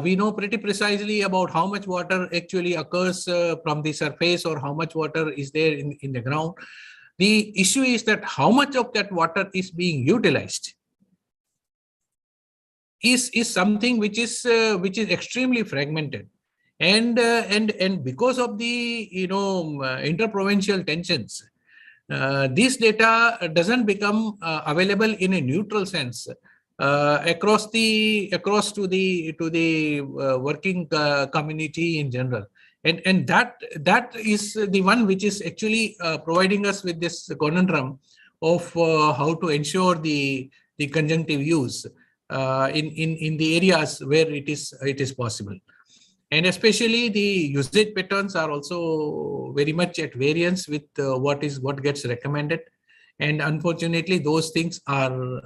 We know pretty precisely about how much water actually occurs from the surface or how much water is there in the ground. The issue is that how much of that water is being utilized is something which is extremely fragmented, and because of the interprovincial tensions, this data doesn't become available in a neutral sense across to the working community in general. And that is the one which is actually providing us with this conundrum of how to ensure the conjunctive use in the areas where it is possible. And especially the usage patterns are also very much at variance with what gets recommended. And unfortunately, those things are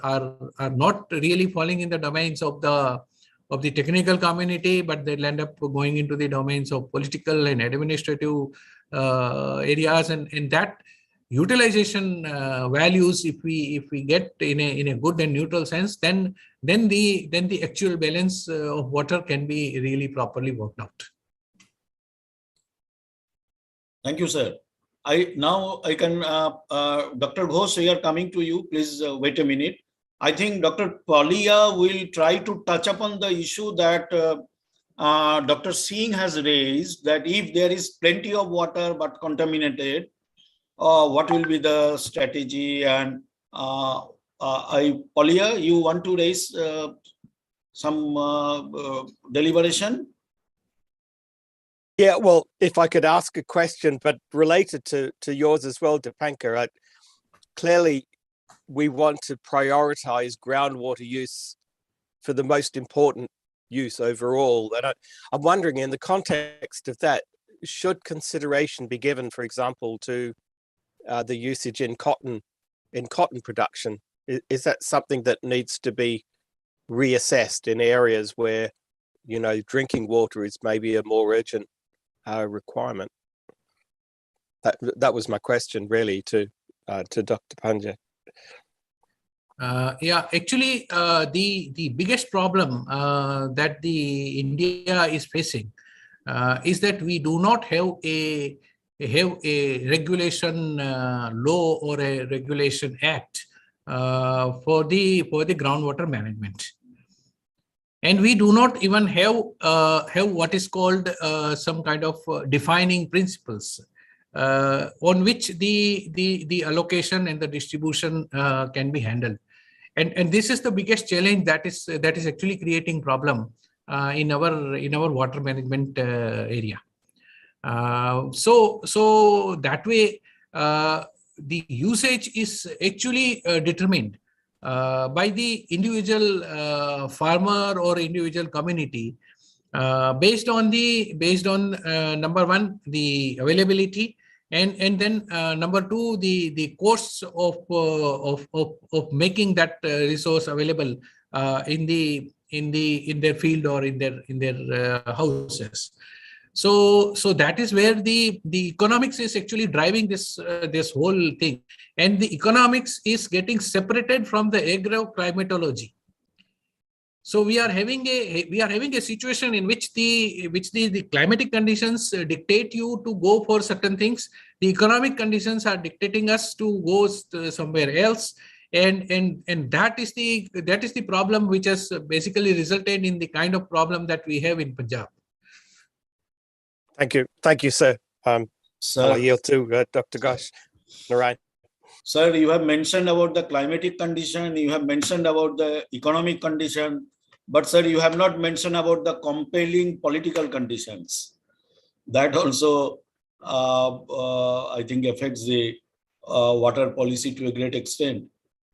not really falling in the domains of the technical community, but they'll end up going into the domains of political and administrative areas, and that utilization values, if we get in a good and neutral sense, then the actual balance of water can be really properly worked out. Thank you, sir. Now I can, Dr. Ghosh, we are coming to you. Please wait a minute. I think Dr. Paulia will try to touch upon the issue that Dr. Singh has raised, that if there is plenty of water but contaminated, what will be the strategy? And Paulia, you want to raise some deliberation? Yeah, well, if I could ask a question, but related to yours as well, Dipankar, clearly we want to prioritize groundwater use for the most important use overall. And I'm wondering, in the context of that, should consideration be given, for example, to the usage in cotton production? Is that something that needs to be reassessed in areas where, you know, drinking water is maybe a more urgent requirement? That was my question, really, to Dr. Panja. Yeah, actually, the biggest problem that the India is facing is that we do not have a regulation law or a regulation act for the groundwater management. And we do not even have what is called some kind of defining principles on which the allocation and the distribution can be handled. And this is the biggest challenge that is actually creating problem in our water management area. So that way the usage is actually determined by the individual farmer or individual community based on number one, the availability, and then number two, the costs of making that resource available in their field or in their houses. So that is where the economics is actually driving this whole thing, and the economics is getting separated from the agroclimatology. So we are having a situation in which the climatic conditions dictate you to go for certain things. The economic conditions are dictating us to go somewhere else, and that is the problem which has basically resulted in the kind of problem that we have in Punjab. Thank you, sir. Sir, I yield to Dr. Ghosh. Narayan. Sir, you have mentioned about the climatic condition, you have mentioned about the economic condition, but sir, you have not mentioned about the compelling political conditions. That also, I think, affects the water policy to a great extent.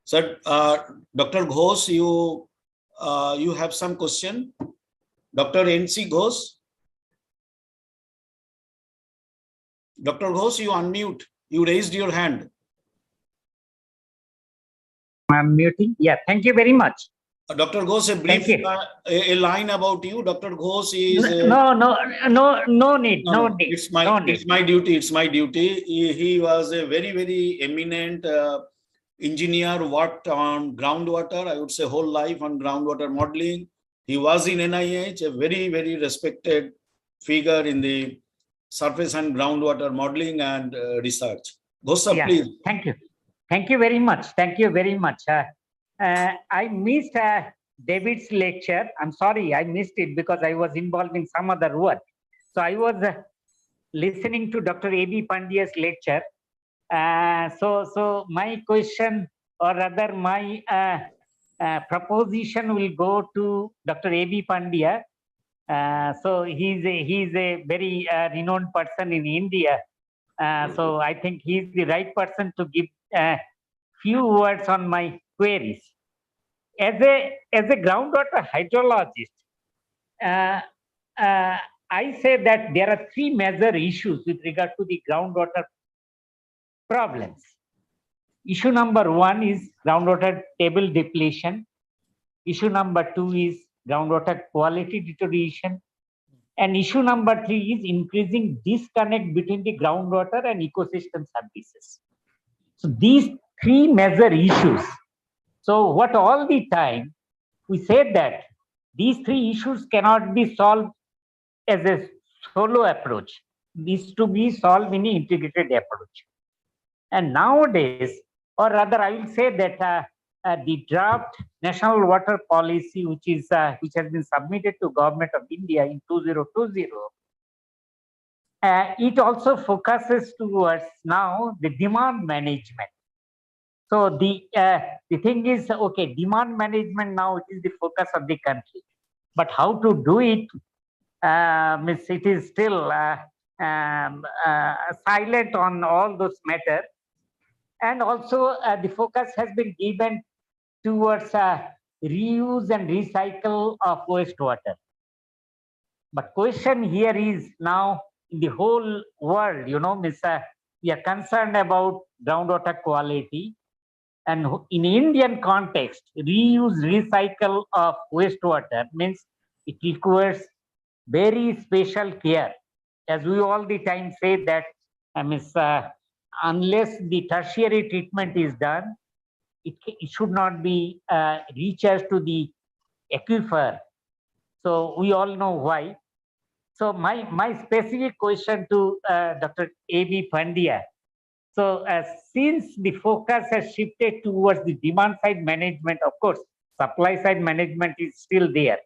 Sir, Dr. Ghosh, you have some question? Dr. N.C. Ghosh? Dr. Ghosh, you unmute. You raised your hand. I'm muting. Yeah, thank you very much. Dr. Ghosh, a brief a line about you. Dr. Ghosh is no need. It's my duty. It's my duty. He was a very, very eminent engineer. Worked on groundwater. I would say whole life on groundwater modeling. He was in NIH, a very, very respected figure in the surface and groundwater modeling and research. Ghosh, please. Thank you very much. Thank you very much. I missed David's lecture. I'm sorry, I missed it because I was involved in some other work. So I was listening to Dr. A.B. Pandya's lecture. So my question, or rather my proposition, will go to Dr. A.B. Pandya. So he's a very renowned person in India. So I think he's the right person to give a few words on my queries. As a groundwater hydrologist, I say that there are three major issues with regard to the groundwater problems. Issue number one is groundwater table depletion. Issue number two is groundwater quality deterioration. And issue number three is increasing disconnect between the groundwater and ecosystem services. So these three major issues. So what all the time we said that these three issues cannot be solved as a solo approach. These to be solved in an integrated approach. And nowadays, or rather, I will say that the draft national water policy, which has been submitted to Government of India in 2020, it also focuses towards now the demand management. So the thing is, okay, demand management now it is the focus of the country, but how to do it, it is still silent on all those matters. And also the focus has been given towards reuse and recycle of wastewater. But question here is now in the whole world, we are concerned about groundwater quality. And in Indian context, reuse, recycle of wastewater means it requires very special care. As we all the time say that, unless the tertiary treatment is done, it should not be recharged to the aquifer. So we all know why. So my specific question to Dr. A.B. Pandya. So since the focus has shifted towards the demand side management, of course, supply side management is still there.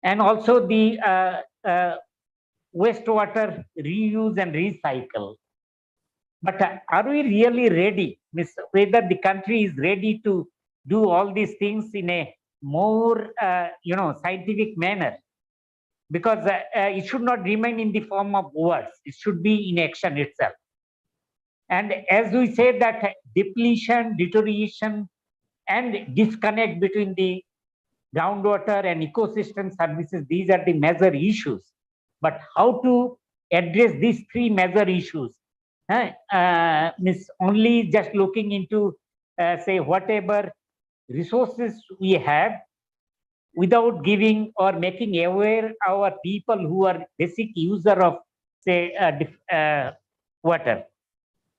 And also the wastewater reuse and recycle. But are we really ready? Whether the country is ready to do all these things in a more, scientific manner? Because it should not remain in the form of words. It should be in action itself. And as we said that depletion, deterioration, and disconnect between the groundwater and ecosystem services, these are the major issues. But how to address these three major issues? Only just looking into, say, whatever resources we have without giving or making aware our people who are basic user of, say, water.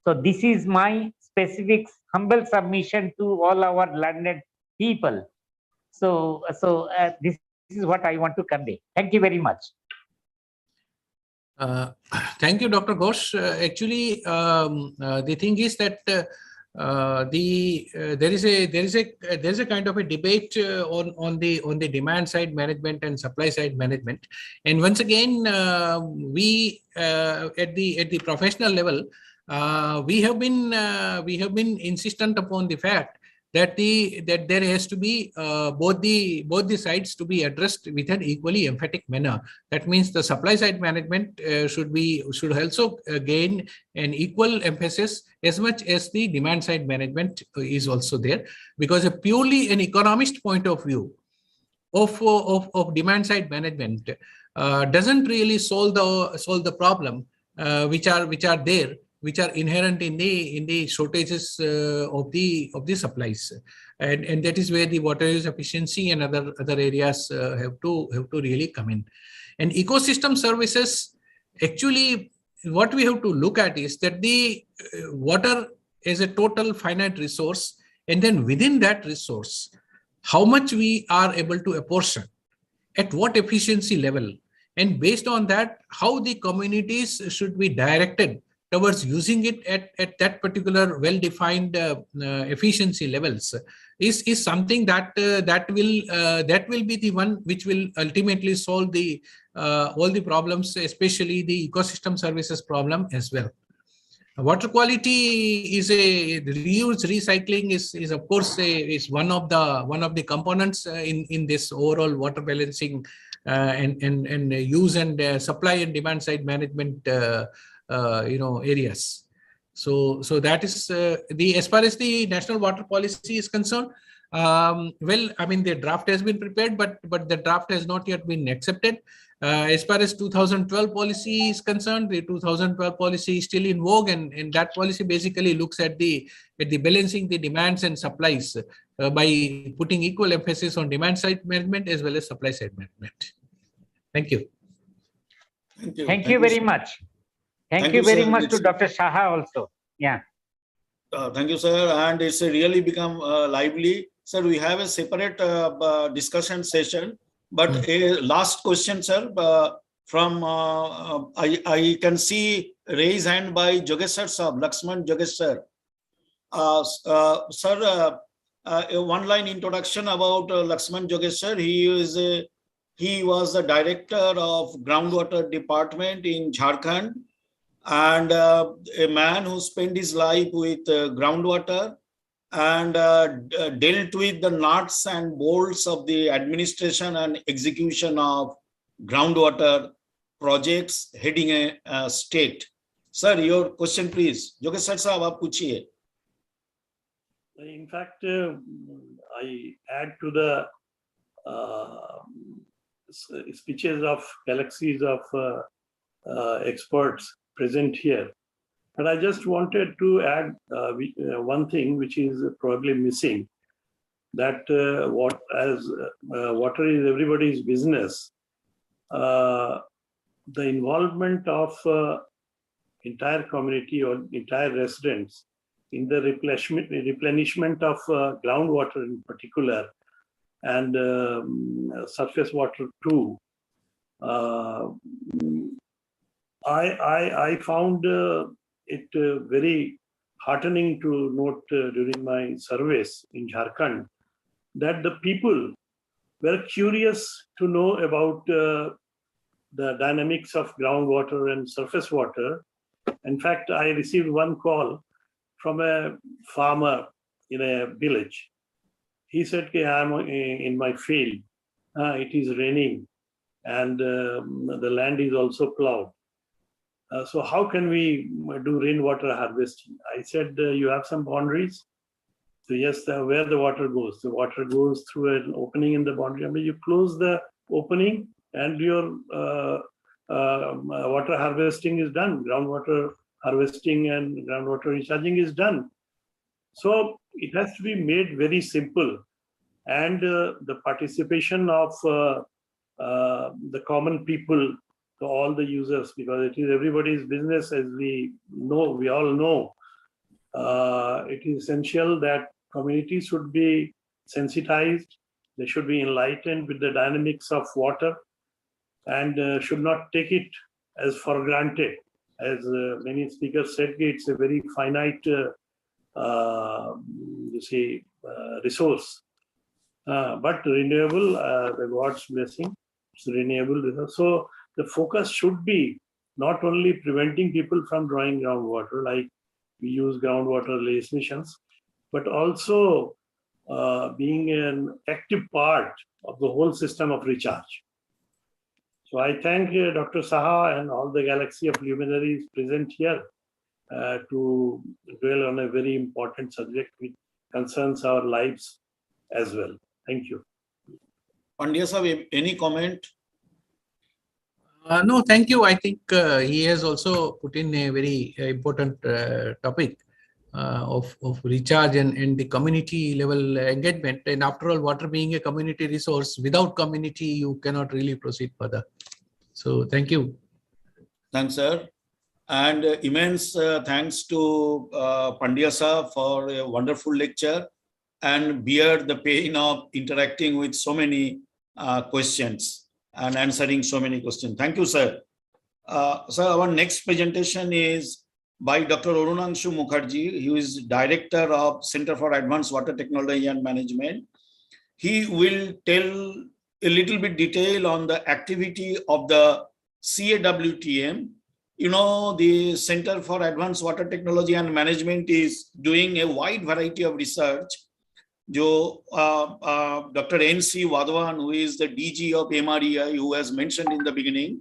So this is my specific humble submission to all our learned people. So this is what I want to convey. Thank you very much. Thank you, Dr. Ghosh. Actually, the thing is that there is a kind of a debate on the demand side management and supply side management. And once again, we at the professional level, we have been insistent upon the fact that there has to be both the sides to be addressed with an equally emphatic manner. That means the supply side management should also gain an equal emphasis as much as the demand side management is also there, because a purely an economist point of view of demand side management doesn't really solve the problem which are there, which are inherent in the shortages of the supplies, and that is where the water use efficiency and other areas have to really come in. And ecosystem services, actually, what we have to look at is that the water is a total finite resource, and then within that resource, how much we are able to apportion, at what efficiency level, and based on that, how the communities should be directed towards using it at that particular well-defined efficiency levels is something that will be the one which will ultimately solve the all the problems, especially the ecosystem services problem as well. Water quality is a reuse, recycling is of course is one of the components in this overall water balancing and use and supply and demand side management areas. So that is as far as the national water policy is concerned. Well, I mean, the draft has been prepared, but the draft has not yet been accepted. As far as 2012 policy is concerned, the 2012 policy is still in vogue, and that policy basically looks at the balancing the demands and supplies by putting equal emphasis on demand side management as well as supply side management. Thank you. Thank you very much. Thank you very much to Dr. Saha also. Yeah. Thank you, sir. And it's really become lively. Sir, we have a separate discussion session. But a last question, sir, from I can see raise hand by Jogesar Sahab, Lakshman Jogesar. Sir, a one-line introduction about Lakshman Jogesar. He was the director of Groundwater Department in Jharkhand, and a man who spent his life with groundwater and dealt with the nuts and bolts of the administration and execution of groundwater projects heading a state. Sir, your question, please. Jogesar Sahab, aap puchiye. In fact, I add to the speeches of galaxies of experts present here. But I just wanted to add one thing which is probably missing, that water is everybody's business. The involvement of entire community or entire residents in the replenishment of groundwater in particular, and surface water too. I found it very heartening to note during my service in Jharkhand that the people were curious to know about the dynamics of groundwater and surface water. In fact, I received one call from a farmer in a village. He said, I'm in my field, it is raining and the land is also plowed. So how can we do rainwater harvesting? I said, you have some boundaries? So yes, where the water goes? The water goes through an opening in the boundary. I mean, you close the opening and your water harvesting is done. Groundwater harvesting and groundwater recharging is done. So it has to be made very simple. And the participation of the common people, to all the users, because it is everybody's business, as we all know. It is essential that communities should be sensitized, they should be enlightened with the dynamics of water, and should not take it as for granted. As many speakers said, it's a very finite resource. But renewable, the God's blessing, it's renewable resource. So the focus should be not only preventing people from drawing groundwater, like we use groundwater legislations, but also being an active part of the whole system of recharge. So I thank Dr. Saha and all the galaxy of luminaries present here to dwell on a very important subject which concerns our lives as well. Thank you. Pandya Sahab, any comment? No, thank you. I think he has also put in a very important topic of recharge and the community level engagement. And after all, water being a community resource, without community, you cannot really proceed further. So thank you. Thanks, sir. And immense thanks to Pandya Sahab for a wonderful lecture and bear the pain of interacting with so many questions and answering so many questions. Thank you, sir. Sir, our next presentation is by Dr. Arunanshu Mukherjee, who is Director of Center for Advanced Water Technology and Management. He will tell a little bit detail on the activity of the CAWTM. You know, the Center for Advanced Water Technology and Management is doing a wide variety of research. Dr. N.C. Wadhawan, who is the DG of MREI, who has mentioned in the beginning,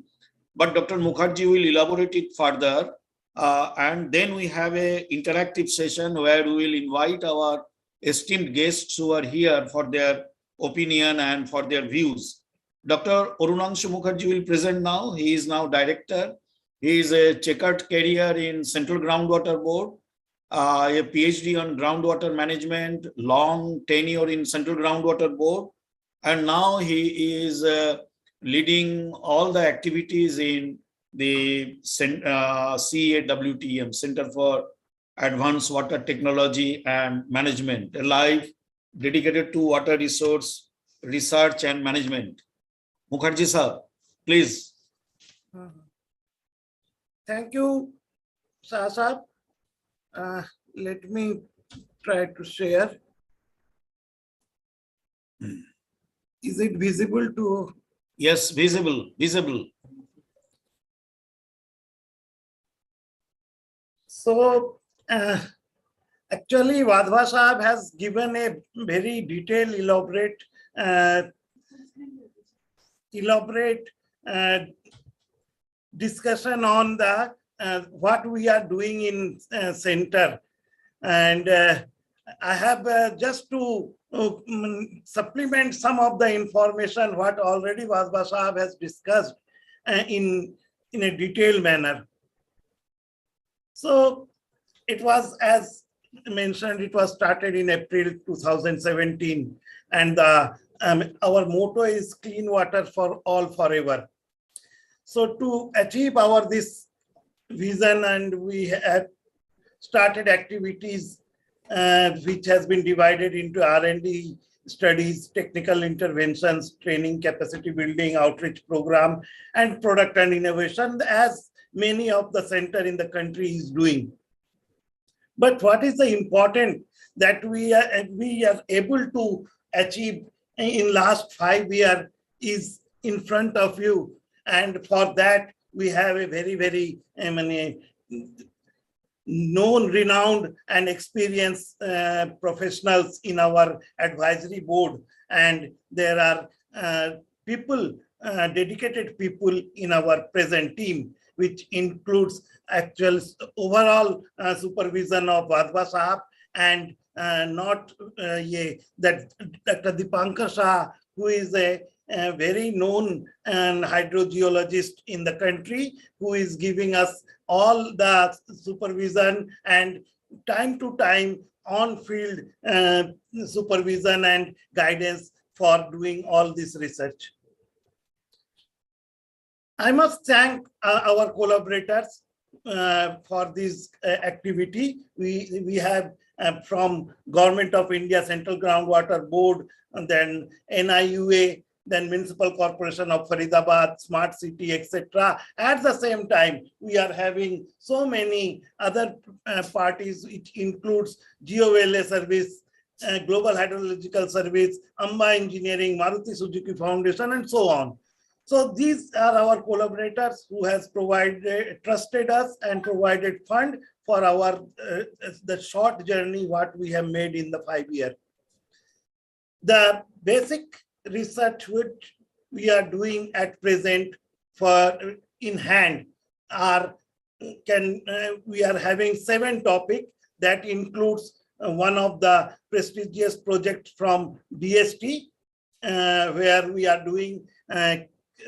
but Dr. Mukherjee will elaborate it further. And then we have an interactive session where we will invite our esteemed guests who are here for their opinion and for their views. Dr. Arunanshu Mukherjee will present now. He is now director. He is a checkered career in Central Groundwater Board, a PhD on groundwater management, long tenure in Central Groundwater Board, and now he is leading all the activities in the CAWTM, Center for Advanced Water Technology and Management, a live dedicated to water resource research and management. Mukherjee sir, please. Thank you, Sahasab. Let me try to share. Is it visible to? Yes, visible. So, actually, Wadhwa Sahab has given a very detailed, elaborate discussion on the what we are doing in center, and I have just to supplement some of the information what already Wadhwa Sahab has discussed in a detailed manner. So it was, as mentioned, it was started in April 2017, and our motto is clean water for all forever. So to achieve this vision, and we have started activities which has been divided into R&D studies, technical interventions, training, capacity building, outreach program, and product and innovation, as many of the center in the country is doing. But what is the important that we are able to achieve in last 5 years is in front of you, and for that we have a very known, renowned, and experienced professionals in our advisory board, and there are dedicated people in our present team, which includes actual overall supervision of Wadhwa Sahab, and not that Dr. Dipankar Shah, who is a very known hydrogeologist in the country, who is giving us all the supervision and time to time on-field supervision and guidance for doing all this research. I must thank our collaborators for this activity. We have from Government of India, Central Groundwater Board, and then NIUA, then Municipal Corporation of Faridabad, Smart City, etc. At the same time, we are having so many other parties, which includes GeoVLA Service, Global Hydrological Service, Amba Engineering, Maruti Suzuki Foundation, and so on. So these are our collaborators who has trusted us and provided fund for our the short journey what we have made in the 5 years. The basic research which we are doing at present for in hand are we are having 7 topics that includes one of the prestigious projects from DST, where we are doing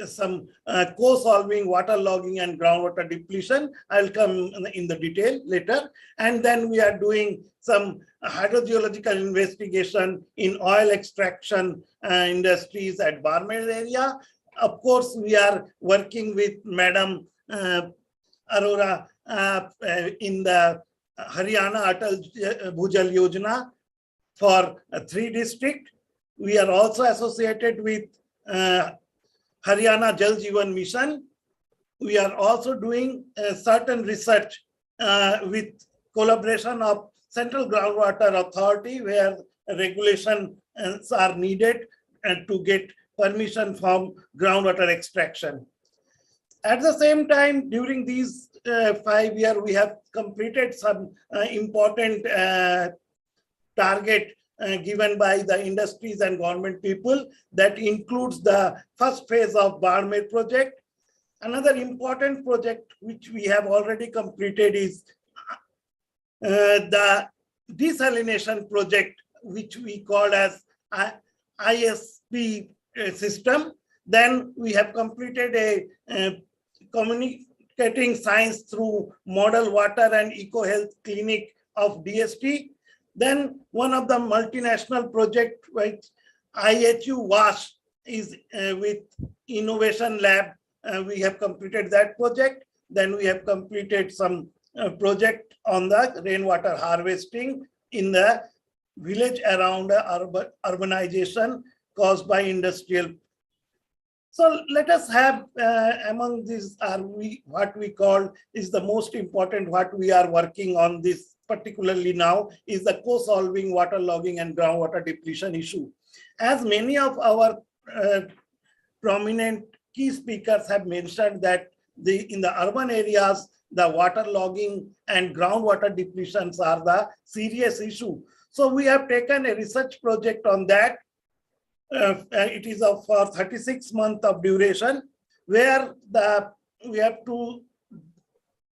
some co-solving water logging and groundwater depletion. I'll come in the detail later. And then we are doing some hydrogeological investigation in oil extraction industries at Barmer area. Of course, we are working with Madam Arora in the Haryana Attributable Bhujal Yojana for 3 districts. We are also associated with Haryana Jal Jeevan Mission. We are also doing certain research with collaboration of Central Groundwater Authority, where regulations are needed to get permission from groundwater extraction. At the same time, during these 5 years, we have completed some important target given by the industries and government people. That includes the first phase of Barmer project. Another important project which we have already completed is the desalination project, which we call as ISP system. Then we have completed a communicating science through model water and eco-health clinic of DST. Then one of the multinational project which IHU WASH is with Innovation Lab. We have completed that project. Then we have completed some project on the rainwater harvesting in the village around urbanization caused by industrial. So let us have among these what we call is the most important, what we are working on this particularly now is the co-solving water logging and groundwater depletion issue. As many of our prominent key speakers have mentioned that in the urban areas, the water logging and groundwater depletions are the serious issue. So we have taken a research project on that. It is for 36 months of duration, where we have to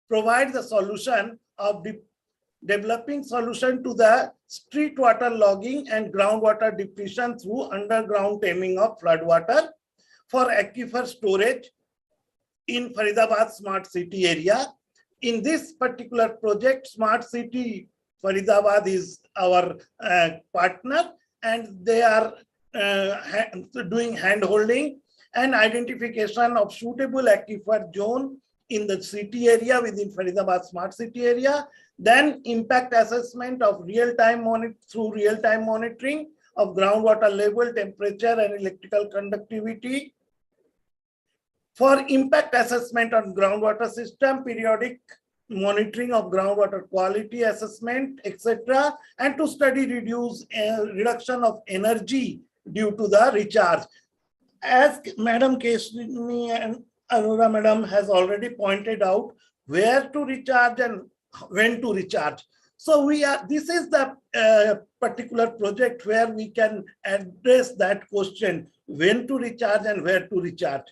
provide the solution of developing solution to the street water logging and groundwater depletion through underground taming of floodwater for aquifer storage in Faridabad Smart City area. In this particular project, Smart City Faridabad is our partner, and they are doing hand-holding and identification of suitable aquifer zone in the city area within Faridabad Smart City area, then impact assessment of real-time monitoring of groundwater level, temperature, and electrical conductivity. For impact assessment on groundwater system, periodic monitoring of groundwater quality assessment, etc., and to study reduction of energy due to the recharge. As Madam Keshni and Arora Madam has already pointed out, where to recharge and when to recharge. So this is the particular project where we can address that question, when to recharge and where to recharge.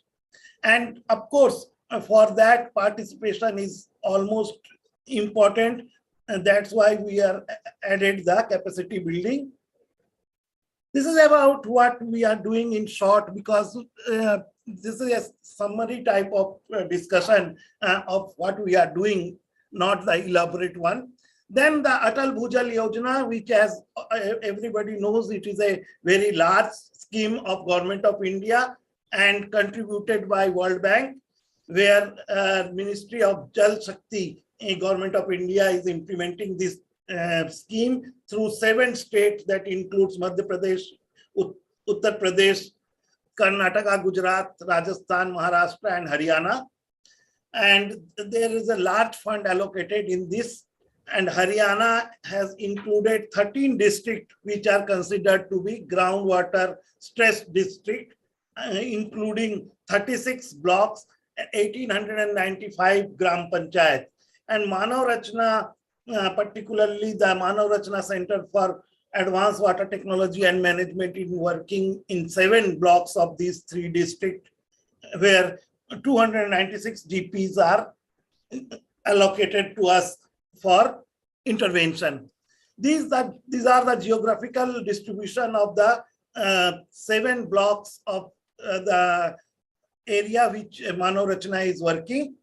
And of course, for that, participation is almost important, and that's why we are added the capacity building. This is about what we are doing in short, because this is a summary type of discussion of what we are doing, not the elaborate one. Then the Atal Bhujal Yojana, which, as everybody knows, it is a very large scheme of Government of India and contributed by World Bank, where Ministry of Jal Shakti, Government of India, is implementing this scheme through 7 states that includes Madhya Pradesh, Uttar Pradesh, Karnataka, Gujarat, Rajasthan, Maharashtra, and Haryana. And there is a large fund allocated in this, and Haryana has included 13 districts which are considered to be groundwater stress district, including 36 blocks, 1895 gram panchayat. And Manav Rachna, particularly the Manav Rachna Centre for Advanced Water Technology and Management, is working in 7 blocks of these 3 districts, where 296 GPs are allocated to us for intervention. These are the geographical distribution of the 7 blocks of the area which Manav Rachna is working.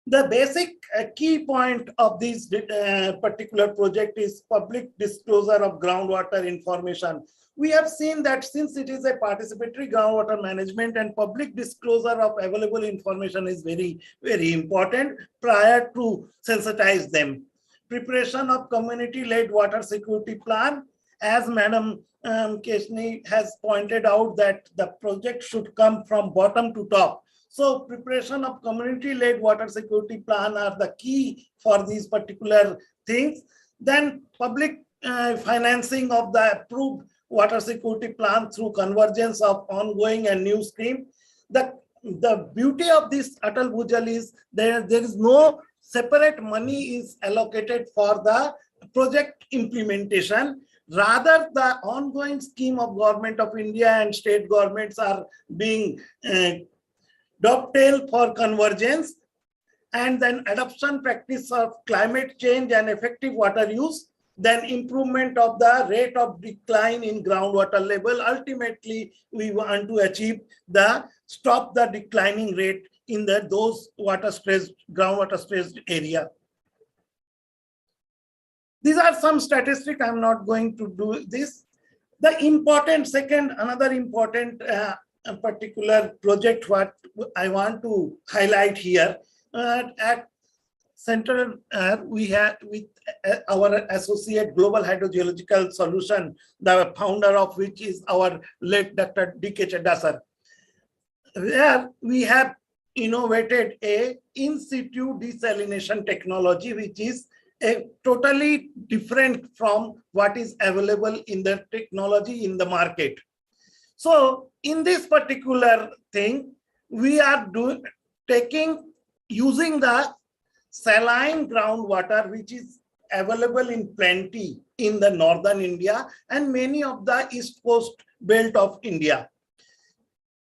The basic key point of this particular project is public disclosure of groundwater information. We have seen that since it is a participatory groundwater management, and public disclosure of available information is very, very important prior to sensitize them. Preparation of community-led water security plan. As Madam Keshni has pointed out, that the project should come from bottom to top. So preparation of community-led water security plan are the key for these particular things. Then public financing of the approved water security plan through convergence of ongoing and new scheme. The beauty of this Atal Bhujal is there is no separate money is allocated for the project implementation. Rather, the ongoing scheme of Government of India and state governments are being dovetailed for convergence, and then adoption practice of climate change and effective water use, then improvement of the rate of decline in groundwater level. Ultimately, we want to achieve stop the declining rate in those groundwater stressed area. These are some statistics. I'm not going to do this. Another important particular project what I want to highlight here. At center, we have with our associate Global Hydrogeological Solution, the founder of which is our late Dr. D.K. Chadda sir. There we have innovated a in situ desalination technology, which is a totally different from what is available in the technology in the market. So in this particular thing, we are using the saline groundwater, which is available in plenty in the northern India and many of the east coast belt of India.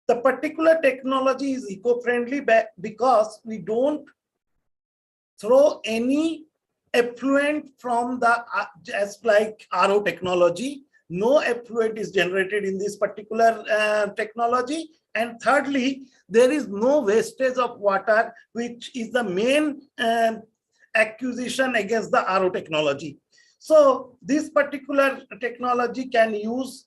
The particular technology is eco-friendly because we don't throw any effluent from the, just like RO technology, no effluent is generated in this particular technology. And thirdly, there is no wastage of water, which is the main accusation against the RO technology. So this particular technology can use,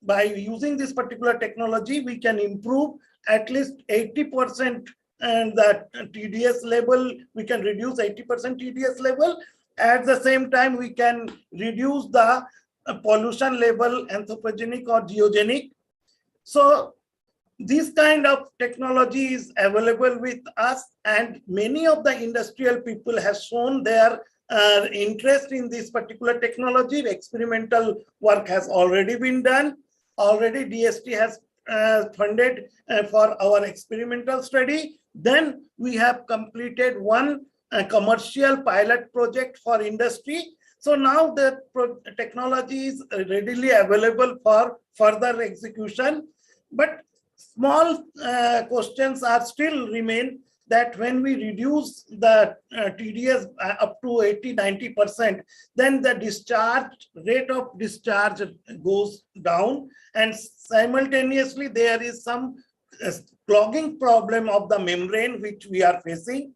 by using this particular technology, we can improve at least 80% and the TDS level, we can reduce 80% TDS level. At the same time, we can reduce the pollution level, anthropogenic or geogenic. So this kind of technology is available with us, and many of the industrial people have shown their interest in this particular technology. Experimental work has already been done. Already DST has funded for our experimental study. Then we have completed one commercial pilot project for industry. So now the technology is readily available for further execution. But small questions are still remain that when we reduce the TDS up to 80-90%, then the rate of discharge goes down, and simultaneously there is some clogging problem of the membrane which we are facing.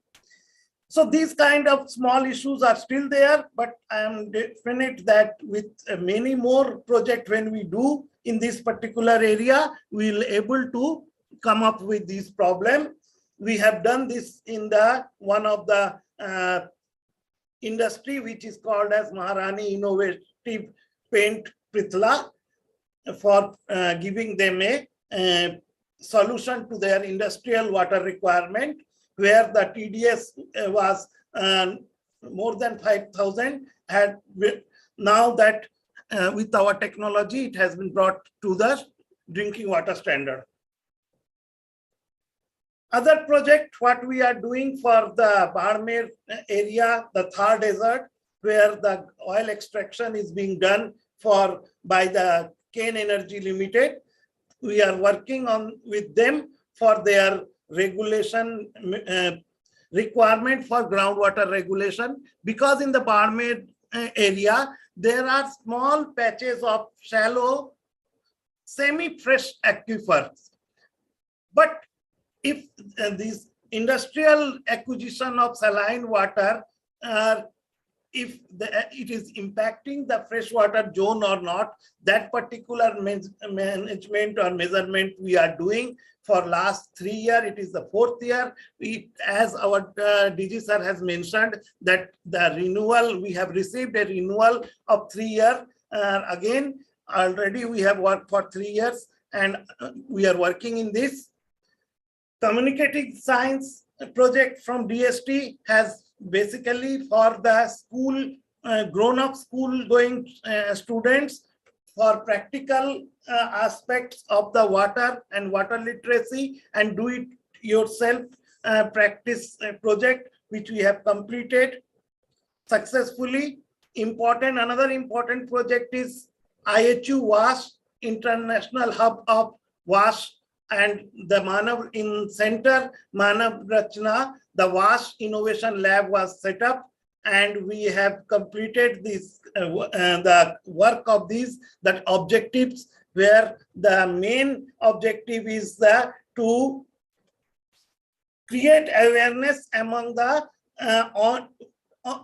So these kind of small issues are still there, but I am definite that with many more projects when we do in this particular area, we will able to come up with this problem. We have done this in the one of the industry which is called as Maharani Innovative Paint Prithla, for giving them a solution to their industrial water requirement, where the TDS was more than 5,000. And now that with our technology, it has been brought to the drinking water standard. Other project, what we are doing for the Barmer area, the Thar Desert, where the oil extraction is being done by the Kane Energy Limited. We are working on with them for their regulation requirement for groundwater regulation, because in the Barmer area, there are small patches of shallow, semi-fresh aquifers. But if this industrial acquisition of saline water, if it is impacting the freshwater zone or not, that particular management or measurement we are doing for last 3 years. It is the 4th year. As our DG sir has mentioned, that the renewal, we have received a renewal of 3 years. Again, already we have worked for 3 years, and we are working in this. Communicating science project from DST has basically for the school, grown-up school-going students, for practical aspects of the water and water literacy and do-it-yourself practice project, which we have completed successfully. Another important project is IHU WASH, International Hub of WASH, and the Manav Centre, Manav Rachna, the WASH Innovation Lab was set up, and we have completed this, the work of these, that objectives, where the main objective is to create awareness among the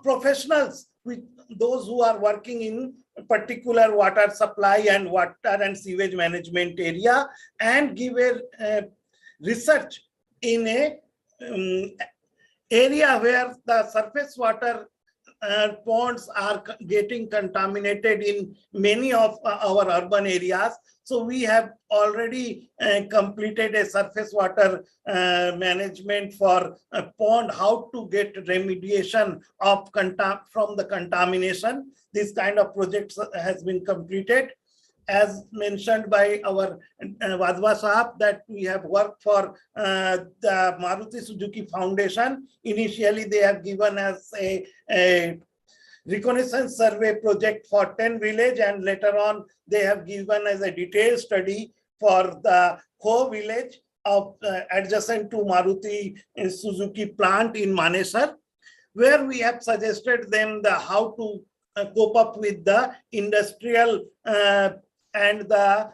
professionals, with those who are working in particular water supply and water and sewage management area, and give a research in a area where the surface water ponds are getting contaminated in many of our urban areas. So we have already completed a surface water management for a pond, how to get remediation of from the contamination. This kind of projects has been completed. As mentioned by our Wadhwa Sahab, that we have worked for the Maruti Suzuki Foundation. Initially, they have given us a reconnaissance survey project for 10 villages, and later on, they have given us a detailed study for the Ho village of adjacent to Maruti Suzuki plant in Manesar, where we have suggested them how to cope up with the industrial and the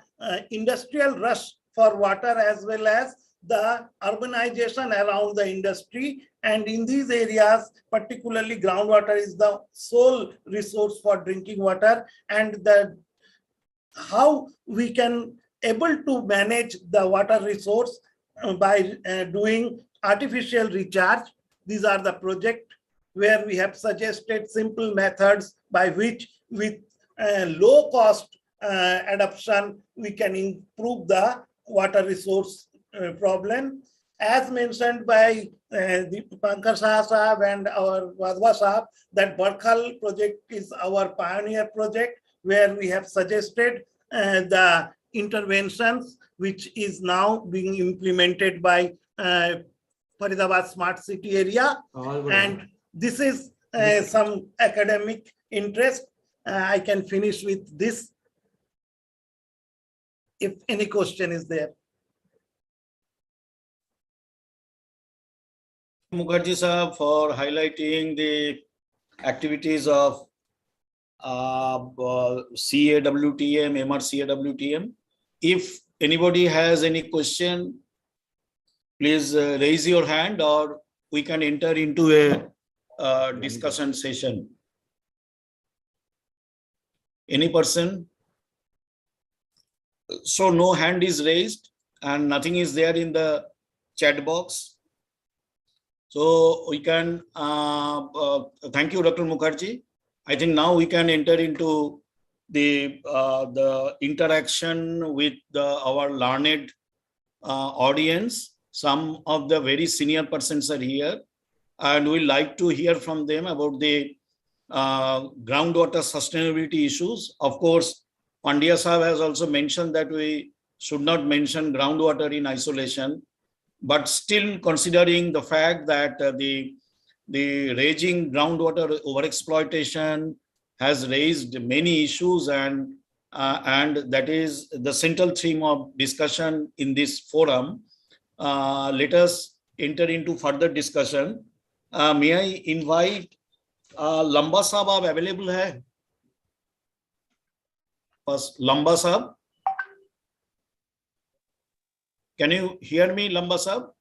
industrial rush for water, as well as the urbanization around the industry. And in these areas, particularly groundwater is the sole resource for drinking water, and how we can able to manage the water resource by doing artificial recharge. These are the project where we have suggested simple methods by which with low cost adoption, we can improve the water resource problem. As mentioned by the Pankaj Sahab and our Wadhwa Sahab, that Barkhal project is our pioneer project, where we have suggested the interventions, which is now being implemented by Faridabad Smart City area. And this is some academic interest. I can finish with this, if any question is there. Mukherjee Sahab for highlighting the activities of CAWTM, MRCAWTM. If anybody has any question, please raise your hand, or we can enter into a discussion session. Any person? So no hand is raised and nothing is there in the chat box. So we can, thank you, Dr. Mukherjee. I think now we can enter into the interaction with our learned audience. Some of the very senior persons are here, and we'd like to hear from them about the groundwater sustainability issues. Of course, Pandya Sahab has also mentioned that we should not mention groundwater in isolation, but still considering the fact that the raging groundwater overexploitation has raised many issues, and that is the central theme of discussion in this forum. Let us enter into further discussion. May I invite Lamba Sahab, available hai? First, Lamba Sahab. Can you hear me, Lamba Sahab?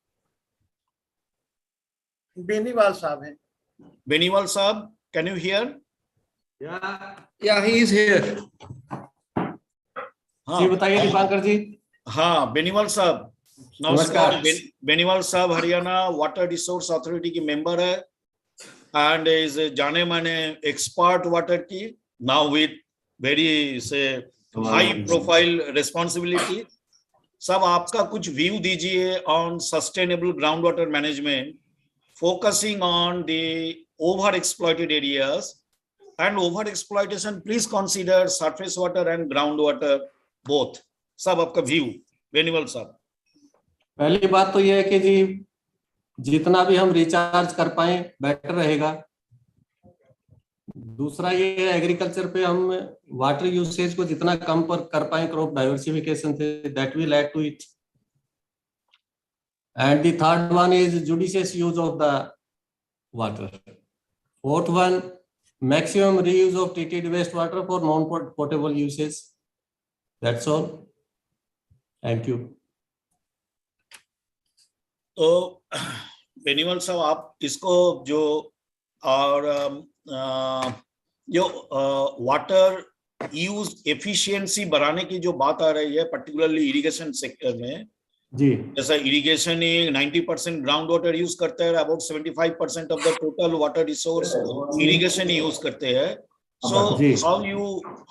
Beniwal Sahab hai. Beniwal Sahab, can you hear? Yeah, he is here. जी बताइए दीपांकर जी. हाँ, Beniwal Sahab. नमस्कार. Beniwal Sahab Haryana water resource authority की member है, and is जाने माने expert water की, now with very say high profile responsibility. सब आपका कुछ व्यू दीजिए on sustainable groundwater management, focusing on the over exploited areas, and over exploitation please consider surface water and groundwater both. सब आपका view, Beniwal साहब. पहली बात तो यह है कि जी जितना भी हम रिचार्ज कर पाए बेटर रहेगा. दूसरा ये एग्रीकल्चर पे हम वाटर यूसेज को जितना कम पर कर पाए क्रॉप डाइवर्सिफिकेशन से, that will add to it. And the third one is judicious use of the water. Fourth one, maximum reuse of treated wastewater for non-potable uses. That's all. Thank you. तो बेनीवाल साहब, आप इसको जो और जो water use efficiency बढ़ाने की जो बात आ रही है, पर्टिकुलरली इरिगेशन सेक्टर में, जी जैसा इरिगेशन ही 90% ग्राउंड वाटर यूज करता है, about 75% of the total water resource irrigation he use करते हैं. So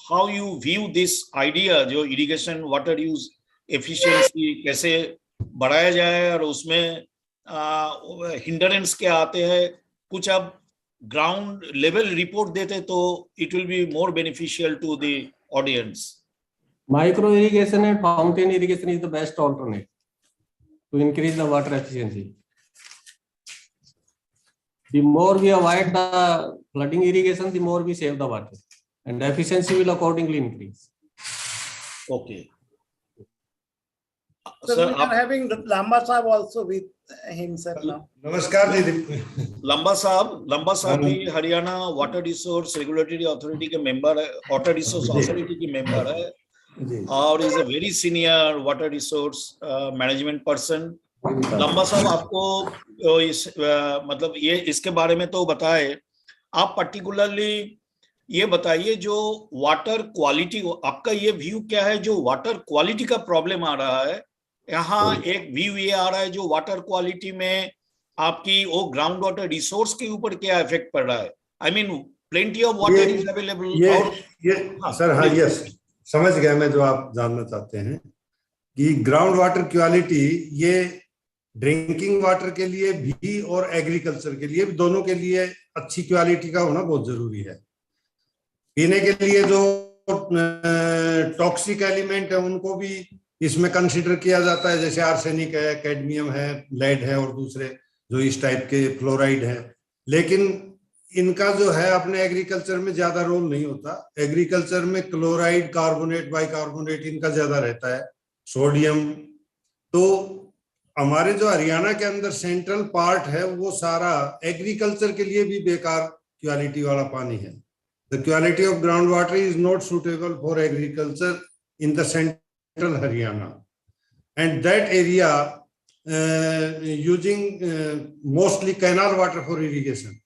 how you view this idea जो इरिगेशन वाटर यूज एफिशिएंसी कैसे बढ़ाया जाए और उसमें हिंडरेंस क्या आते हैं, कुछ आप ग्राउंड लेवल रिपोर्ट देते तो it will be more beneficial to the audience. Micro irrigation and fountain irrigation is the best alternate to increase the water efficiency. The more we avoid the flooding irrigation, the more we save the water, and the efficiency will accordingly increase. Okay. So we are having Lamba Sahab also with him, sir. Now. नमस्कार जी. लंबा साहब भी Haryana water resource regulatory authority के member है, water resource authority के member है, और is a very senior water resource management person. लंबा साहब आपको इस मतलब ये इसके बारे में तो बताए, आप पर्टिकुलरली ये बताइए जो वाटर क्वालिटी, आपका ये व्यू क्या है जो वाटर क्वालिटी का प्रॉब्लम आ रहा है. यहाँ एक व्यू ये आ रहा है जो वाटर क्वालिटी में आपकी वो ग्राउंड वाटर रिसोर्स के ऊपर क्या इफेक्ट पड़ रहा है. I mean plenty of water is available. Sir हाँ यस, समझ गया मैं जो आप जानना चाहते हैं कि ग्राउंड वाटर क्वालिटी ये ड्रिंकिंग वाटर के लिए भी और एग्रीकल्चर के लिए भी, दोनों के लिए अच्छी क्वालिटी का होना बहुत जरूरी है. पीने के लिए जो टॉक्सिक एलिमेंट है उनको भी इसमें कंसीडर किया जाता है, जैसे आर्सेनिक है, कैडमियम है, लेड है और दूसरे जो इस टाइप के फ्लोराइड है. लेकिन इनका जो है अपने एग्रीकल्चर में ज्यादा रोल नहीं होता. एग्रीकल्चर में क्लोराइड, कार्बोनेट, बाइकार्बोनेट इनका ज्यादा रहता है, सोडियम. तो हमारे जो हरियाणा के अंदर सेंट्रल पार्ट है वो सारा एग्रीकल्चर के लिए भी बेकार क्वालिटी वाला पानी है. The quality of ground water is not suitable for agriculture in the central Haryana, and that area using mostly canal water for irrigation,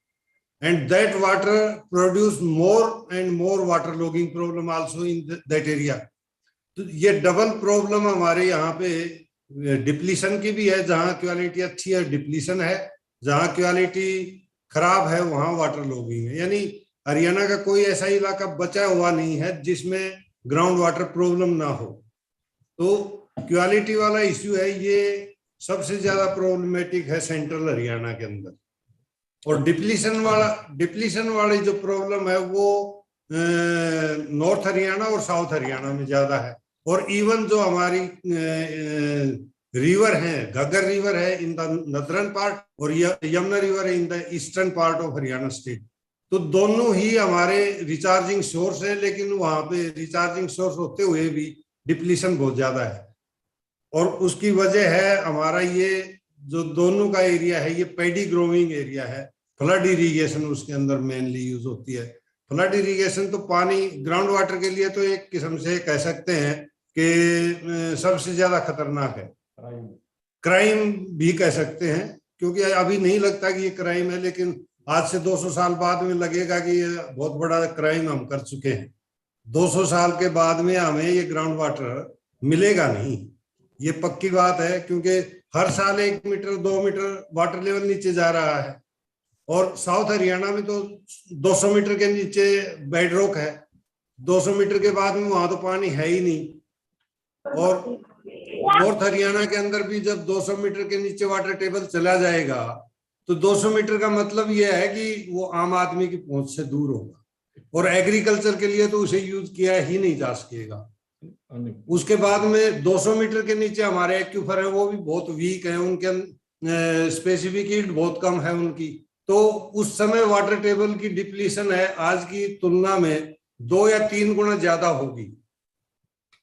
and that water produce more and more water logging problem also in that area. तो ये double problem हमारे यहाँ पे depletion की भी है, जहाँ quality अच्छी है डिप्लीशन है, जहाँ क्वालिटी खराब है वहाँ वाटर लॉगिंग है. यानी हरियाणा का कोई ऐसा इलाका बचा हुआ नहीं है जिसमें ग्राउंड वाटर प्रॉब्लम ना हो. तो क्वालिटी वाला इश्यू है, ये सबसे ज्यादा प्रॉब्लमेटिक है सेंट्रल हरियाणा के अंदर. और डिप्लीशन वाली जो प्रॉब्लम है वो नॉर्थ हरियाणा और साउथ हरियाणा में ज्यादा है. और इवन जो हमारी रिवर है, घग्गर रिवर है इन द नदरन पार्ट और यमुना रिवर है in the eastern part of Haryana state. तो दोनों ही हमारे रिचार्जिंग सोर्स है, लेकिन वहां पे रिचार्जिंग सोर्स होते हुए भी डिप्लीशन बहुत ज्यादा है. और उसकी वजह है हमारा ये जो दोनों का एरिया है ये पैडी ग्रोविंग एरिया है. फ्लड इरिगेशन उसके अंदर मेनली यूज होती है. फ्लड इरिगेशन तो पानी ग्राउंड वाटर के लिए तो एक किस्म से कह सकते हैं कि सबसे ज्यादा खतरनाक है. क्राइम भी कह सकते हैं, क्योंकि अभी नहीं लगता कि ये क्राइम है, लेकिन आज से 200 साल बाद में लगेगा कि ये बहुत बड़ा क्राइम हम कर चुके हैं. 200 साल के बाद में हमें ये ग्राउंड वाटर मिलेगा नहीं, ये पक्की बात है. क्योंकि हर साल 1 मीटर 2 मीटर वाटर लेवल नीचे जा रहा है. और साउथ हरियाणा में तो 200 मीटर के नीचे बेड रॉक है. 200 मीटर के बाद में वहां तो पानी है ही नहीं. और नॉर्थ हरियाणा के अंदर भी जब 200 मीटर के नीचे वाटर टेबल चला जाएगा तो 200 मीटर का मतलब यह है कि वो आम आदमी की पहुंच से दूर होगा. और एग्रीकल्चर के लिए तो उसे यूज किया ही नहीं जा सकेगा. उसके बाद में 200 मीटर के नीचे हमारे एक्यूफर है, वो भी बहुत वीक है, उनके स्पेसिफिक यील्ड बहुत कम है उनकी. तो उस समय वाटर टेबल की डिप्लीशन है आज की तुलना में 2 या 3 गुना ज्यादा होगी.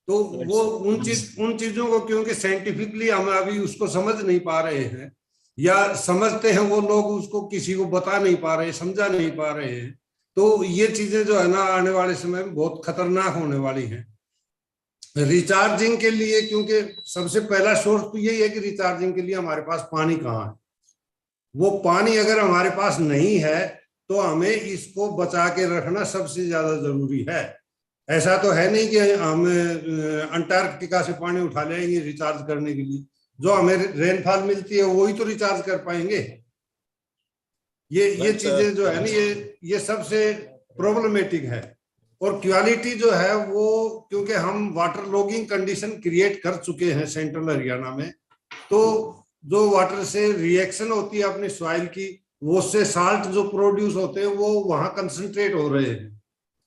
तो वो उन चीजों को क्योंकि साइंटिफिकली हम अभी उसको समझ नहीं पा रहे हैं, या समझते हैं वो लोग उसको किसी को बता नहीं पा रहे, समझा नहीं पा रहे हैं. तो ये चीजें जो है ना आने वाले समय में बहुत खतरनाक होने वाली हैं. रिचार्जिंग के लिए, क्योंकि सबसे पहला सोर्स तो यही है कि रिचार्जिंग के लिए हमारे पास पानी कहाँ है. वो पानी अगर हमारे पास नहीं है तो हमें इसको बचा के रखना सबसे ज्यादा जरूरी है. ऐसा तो है नहीं कि हम अंटार्कटिका से पानी उठा लेंगे रिचार्ज करने के लिए. जो हमें रेनफॉल मिलती है वही तो रिचार्ज कर पाएंगे। ये चीजें जो है ना ये सबसे प्रॉब्लमेटिक है। और क्वालिटी जो है वो, क्योंकि हम वाटर लॉगिंग कंडीशन क्रिएट कर चुके हैं सेंट्रल हरियाणा में, तो जो वाटर से रिएक्शन होती है अपनी सॉइल की, वो से साल्ट जो प्रोड्यूस होते हैं वो वहां कंसंट्रेट हो रहे हैं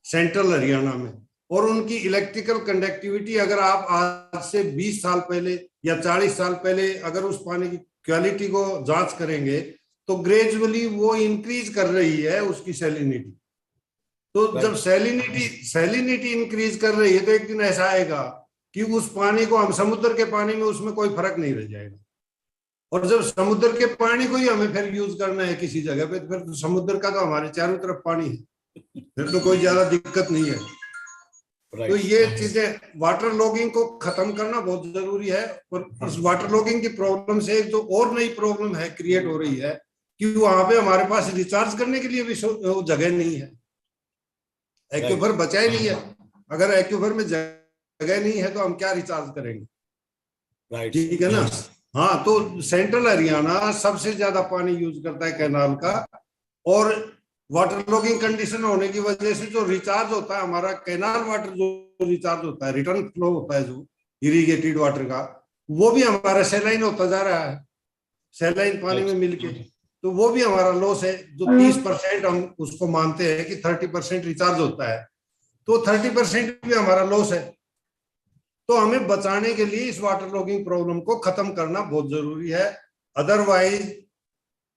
सेंट्रल हरियाणा में। और उनकी इलेक्ट्रिकल कंडक्टिविटी अगर आप आज से 20 साल पहले या 40 साल पहले अगर उस पानी की क्वालिटी को जांच करेंगे तो ग्रेजुअली वो इंक्रीज कर रही है उसकी सैलिनिटी। तो जब सैलिनिटी इंक्रीज कर रही है तो एक दिन ऐसा आएगा कि उस पानी को हम समुद्र के पानी में उसमें कोई फर्क नहीं रह जाएगा। और जब समुद्र के पानी को ही हमें फिर यूज करना है किसी जगह पे, तो फिर तो समुद्र का तो हमारे चारों तरफ पानी है, फिर तो कोई ज्यादा दिक्कत नहीं है। तो ये चीजें वाटर लॉगिंग को खत्म करना बहुत जरूरी है। और इस वाटर लॉगिंग की प्रॉब्लम से एक जो और नई प्रॉब्लम है क्रिएट हो रही है कि वहां पे हमारे पास रिचार्ज करने के लिए भी जगह नहीं है, एक्यूफर बचा ही नहीं है। अगर एक्यूफर में जगह नहीं है तो हम क्या रिचार्ज करेंगे? ठीक है ना। हाँ, तो सेंट्रल हरियाणा सबसे ज्यादा पानी यूज करता है कैनाल का, और वाटर लॉगिंग कंडीशन होने की वजह से जो रिचार्ज होता है हमारा कैनाल वाटर, जो रिचार्ज होता है, रिटर्न फ्लो होता है जो इरिगेटेड वाटर का, वो भी हमारा सैलाइन होता जा रहा है, सैलाइन पानी में मिलके। तो वो भी हमारा लॉस है। जो 30% हम उसको मानते हैं कि 30% रिचार्ज होता है, तो 30% भी हमारा लॉस है। तो हमें बचाने के लिए इस वाटर लॉगिंग प्रॉब्लम को खत्म करना बहुत जरूरी है। अदरवाइज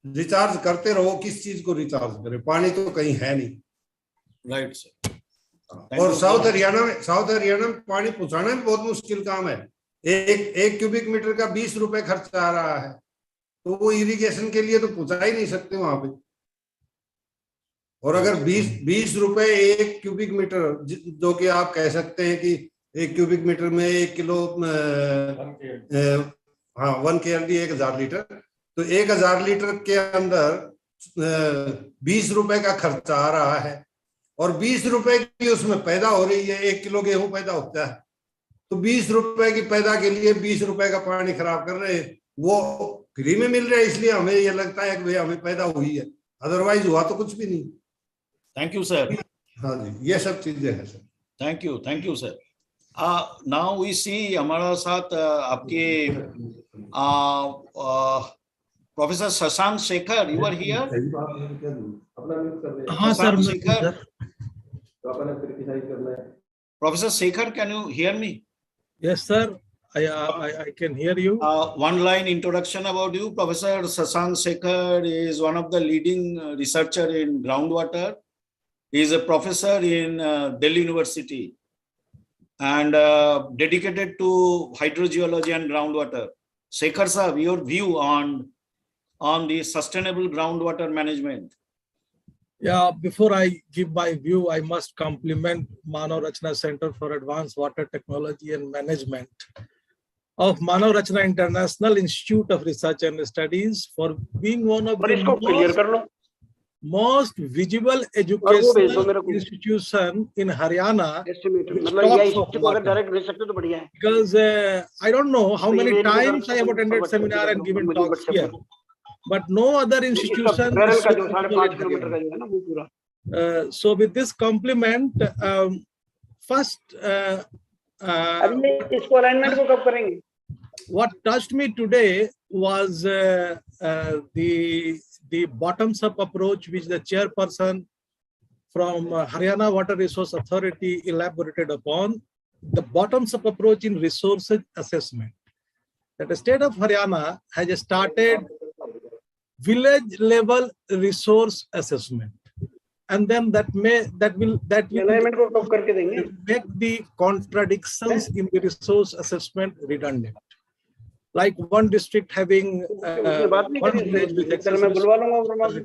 रिचार्ज करते रहो, किस चीज को रिचार्ज करें? पानी तो कहीं है नहीं। Right sir. और साउथ हरियाणा में पानी पहुंचाना भी बहुत मुश्किल काम है। एक क्यूबिक मीटर का 20 रुपए खर्चा आ रहा है, तो वो इरिगेशन के लिए तो पहुंचा ही नहीं सकते वहां पे। और अगर 20 रुपए एक क्यूबिक मीटर, जो कि आप कह सकते हैं कि एक क्यूबिक मीटर में 1 किलो, हाँ 1 KLD 1000 लीटर, तो 1000 लीटर के अंदर 20 रुपए का खर्चा आ रहा है, और 20 रुपए की उसमें पैदा हो रही है। 1 किलो गेहूं पैदा होता है, तो 20 रुपए की पैदा के लिए 20 रुपए का पानी खराब कर रहे हैं। वो फ्री में मिल रहा है, इसलिए हमें ये लगता है कि भाई हमें पैदा हुई है, अदरवाइज हुआ तो कुछ भी नहीं। Thank you sir. हाँ जी, ये सब चीजें हैं sir. Thank you sir. Now we see हमारा साथ आपके professor Shashank Shekhar, you are here? हाँ sir, professor Shekhar, can you hear me? Yes sir, I can hear you. One line introduction about you. Professor Shashank Shekhar is one of the leading researcher in groundwater. He is a professor in Delhi University and dedicated to hydrogeology and groundwater. Shekhar sir, your view on the sustainable groundwater management. Yeah, before I give my view, I must compliment Manav Rachna Centre for Advanced Water Technology and Management of Manav Rachna International Institute of Research and Studies for being one of the most visible educational institution in Haryana. Because I don't know how many times I have attended seminar and given talks here, but no other institution. So with this compliment, first, what touched me today was the bottoms-up approach which the chairperson from Haryana Water Resource Authority elaborated upon, the bottoms-up approach in resources assessment. That the state of Haryana has started village level resource assessment, and then that will make the contradictions in the resource assessment redundant. Like one district having one village with excess resource.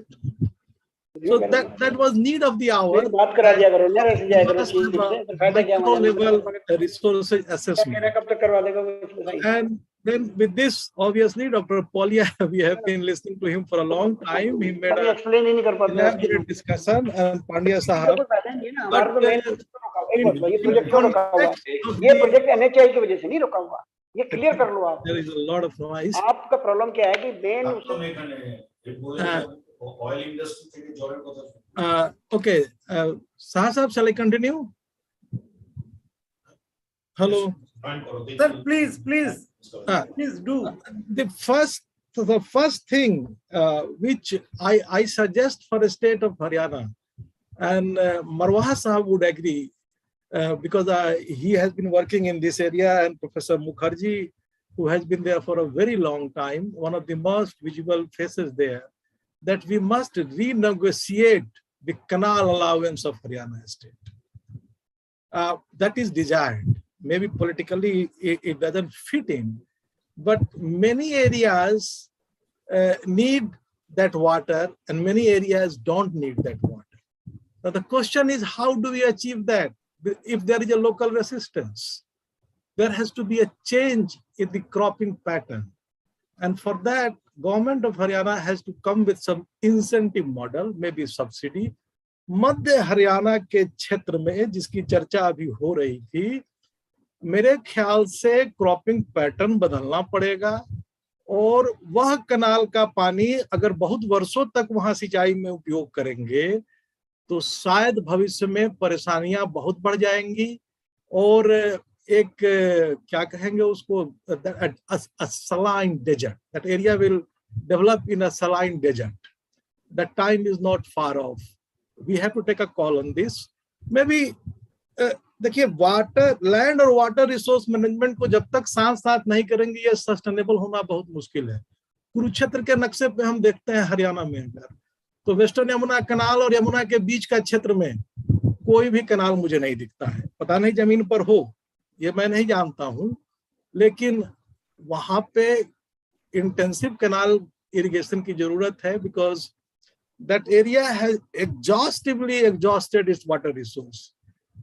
So that was need of the hour. Micro-level resources assessment. And then with this, obviously, Dr. Polya, we have been listening to him for a long time. He made a elaborate discussion, and Pandya Sahab. But ये clear कर लो आप। There is a lot of noise. आपका problem क्या है कि main oil industry Okay, Sahab, shall I continue? Hello. Sir, please do. The first thing which I suggest for the state of Haryana, and Marwaha Sahab would agree, because he has been working in this area, and Professor Mukherjee, who has been there for a very long time, one of the most visible faces there, that we must renegotiate the canal allowance of Haryana state. That is desired. Maybe politically it doesn't fit in, but many areas need that water and many areas don't need that water. Now the question is, how do we achieve that? If there is a local resistance, there has to be a change in the cropping pattern. And for that, government of Haryana has to come with some incentive model, maybe subsidy. मध्य हरियाणा के क्षेत्र में जिसकी चर्चा अभी हो रही थी, मेरे ख्याल से क्रॉपिंग पैटर्न बदलना पड़ेगा और वह कनाल का पानी अगर बहुत वर्षों तक वहां सिंचाई में उपयोग करेंगे तो शायद भविष्य में परेशानियां बहुत बढ़ जाएंगी और एक क्या कहेंगे उसको, a saline desert. That area will develop in a saline desert. That time is not far off. We have to take a call on this. Maybe देखिए, वाटर, लैंड और वाटर रिसोर्स मैनेजमेंट को जब तक साथ साथ नहीं करेंगे ये सस्टेनेबल होना बहुत मुश्किल है। कुरुक्षेत्र के नक्शे पे हम देखते हैं हरियाणा में अगर तो वेस्टर्न यमुना कनाल और यमुना के बीच का क्षेत्र में कोई भी कनाल मुझे नहीं दिखता है। पता नहीं जमीन पर हो, ये मैं नहीं जानता हूं, लेकिन वहां पे इंटेंसिव कनाल इरिगेशन की जरूरत है, because that area has exhaustively exhausted its water resource.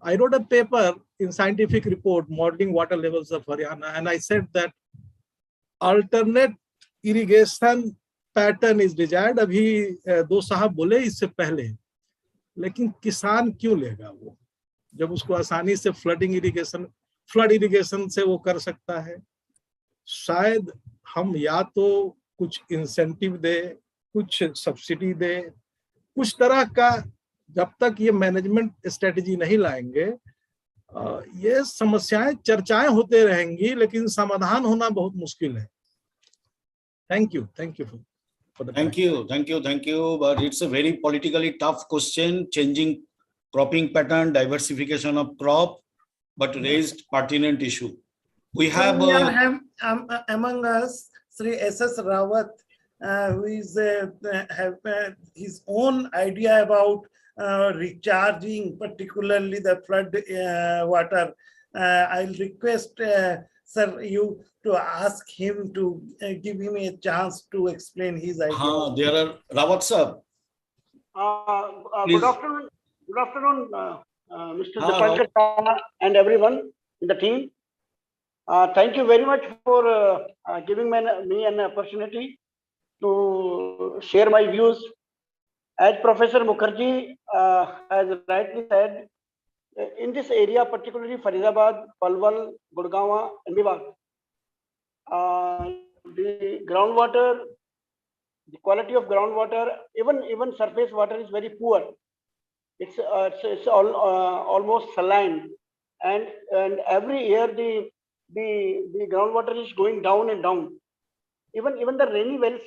I wrote a paper in scientific report modeling water levels of Haryana, and I said that alternate irrigation pattern is desired. अभी दो साहब बोले इससे पहले, लेकिन किसान क्यों लेगा वो, जब उसको आसानी से फ्लड इरिगेशन से वो कर सकता है। शायद हम या तो कुछ इंसेंटिव दे, कुछ सब्सिडी दे, कुछ तरह का, जब तक ये मैनेजमेंट स्ट्रेटेजी नहीं लाएंगे ये समस्याएं चर्चाएं होते रहेंगी, लेकिन समाधान होना बहुत मुश्किल है। Thank you for the thank you, but it's a very politically tough question, changing cropping pattern, diversification of crop, but raised pertinent issue. We have among us Sri S.S. Rawat, who is have his own idea about recharging, particularly the flood water. I'll request sir you to ask him to give him a chance to explain his idea. There are Rawat sir. Good afternoon, Mr. Dipankar and everyone in the team. Thank you very much for giving me an opportunity to share my views. As Professor Mukherjee has rightly said, in this area, particularly Faridabad, Palwal, Gurgaon, and Mewat, the groundwater, the quality of groundwater, even surface water is very poor. It's almost saline, and every year the groundwater is going down and down. Even the rainy wells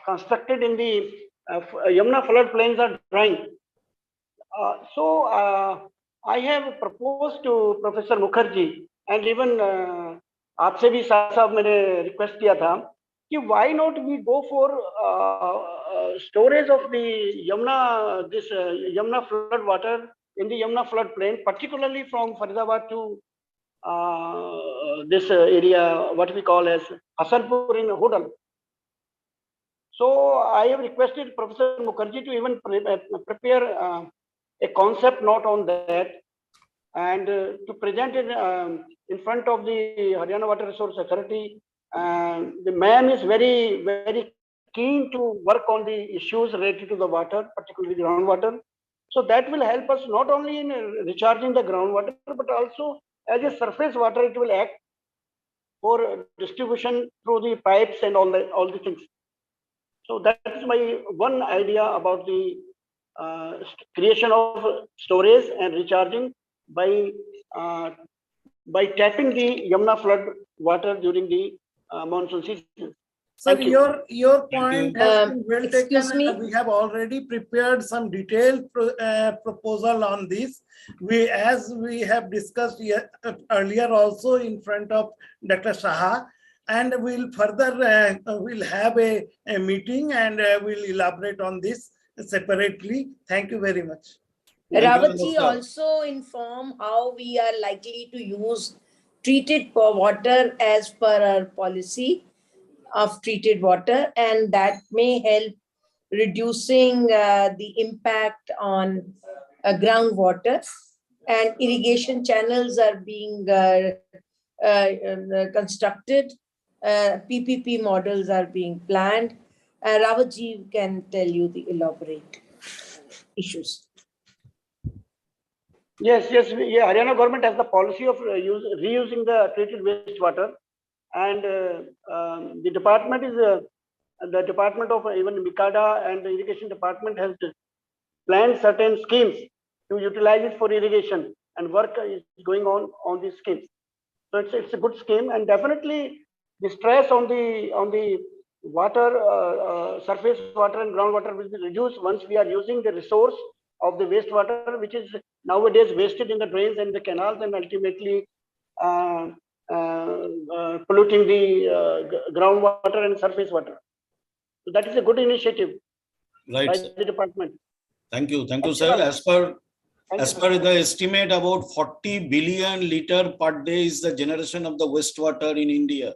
constructed in the Yamuna floodplains are drying. So I have proposed to Professor Mukherjee, and even आपसे भी साहब मैंने request किया था कि why not we go for storage of the Yamuna flood water in the Yamuna floodplain, particularly from Faridabad to this area, what we call as Hasanpur in Hodal. So I have requested Professor Mukherjee to even prepare a concept note on that and to present it in front of the Haryana Water Resource Authority. The man is very, very keen to work on the issues related to the water, particularly groundwater. So that will help us not only in recharging the groundwater, but also as a surface water, it will act for distribution through the pipes and all the things. So that is my one idea about the creation of storage and recharging by tapping the Yamuna flood water during the monsoon season. Sir, Thank you. your point has been well taken. Excuse me. We have already prepared some detailed proposal on this. As we have discussed earlier also in front of Dr. Saha, and we'll further we'll have a meeting and we'll elaborate on this separately. Thank you very much. Rawatji also inform how we are likely to use treated water as per our policy of treated water, and that may help reducing the impact on groundwater, and irrigation channels are being constructed. PPP models are being planned. Rawatji can tell you the elaborate issues. Yes, Haryana government has the policy of reusing the treated wastewater, and the department is the department of even MICADA and the irrigation department has planned certain schemes to utilize it for irrigation, and work is going on these schemes. So it's a good scheme, and definitely the stress on the water, surface water and groundwater will be reduced once we are using the resource of the wastewater, which is nowadays wasted in the drains and the canals, and ultimately polluting the groundwater and surface water. So that is a good initiative Right. by the department. Thank you, sir. As per the estimate, about 40 billion liter per day is the generation of the wastewater in India.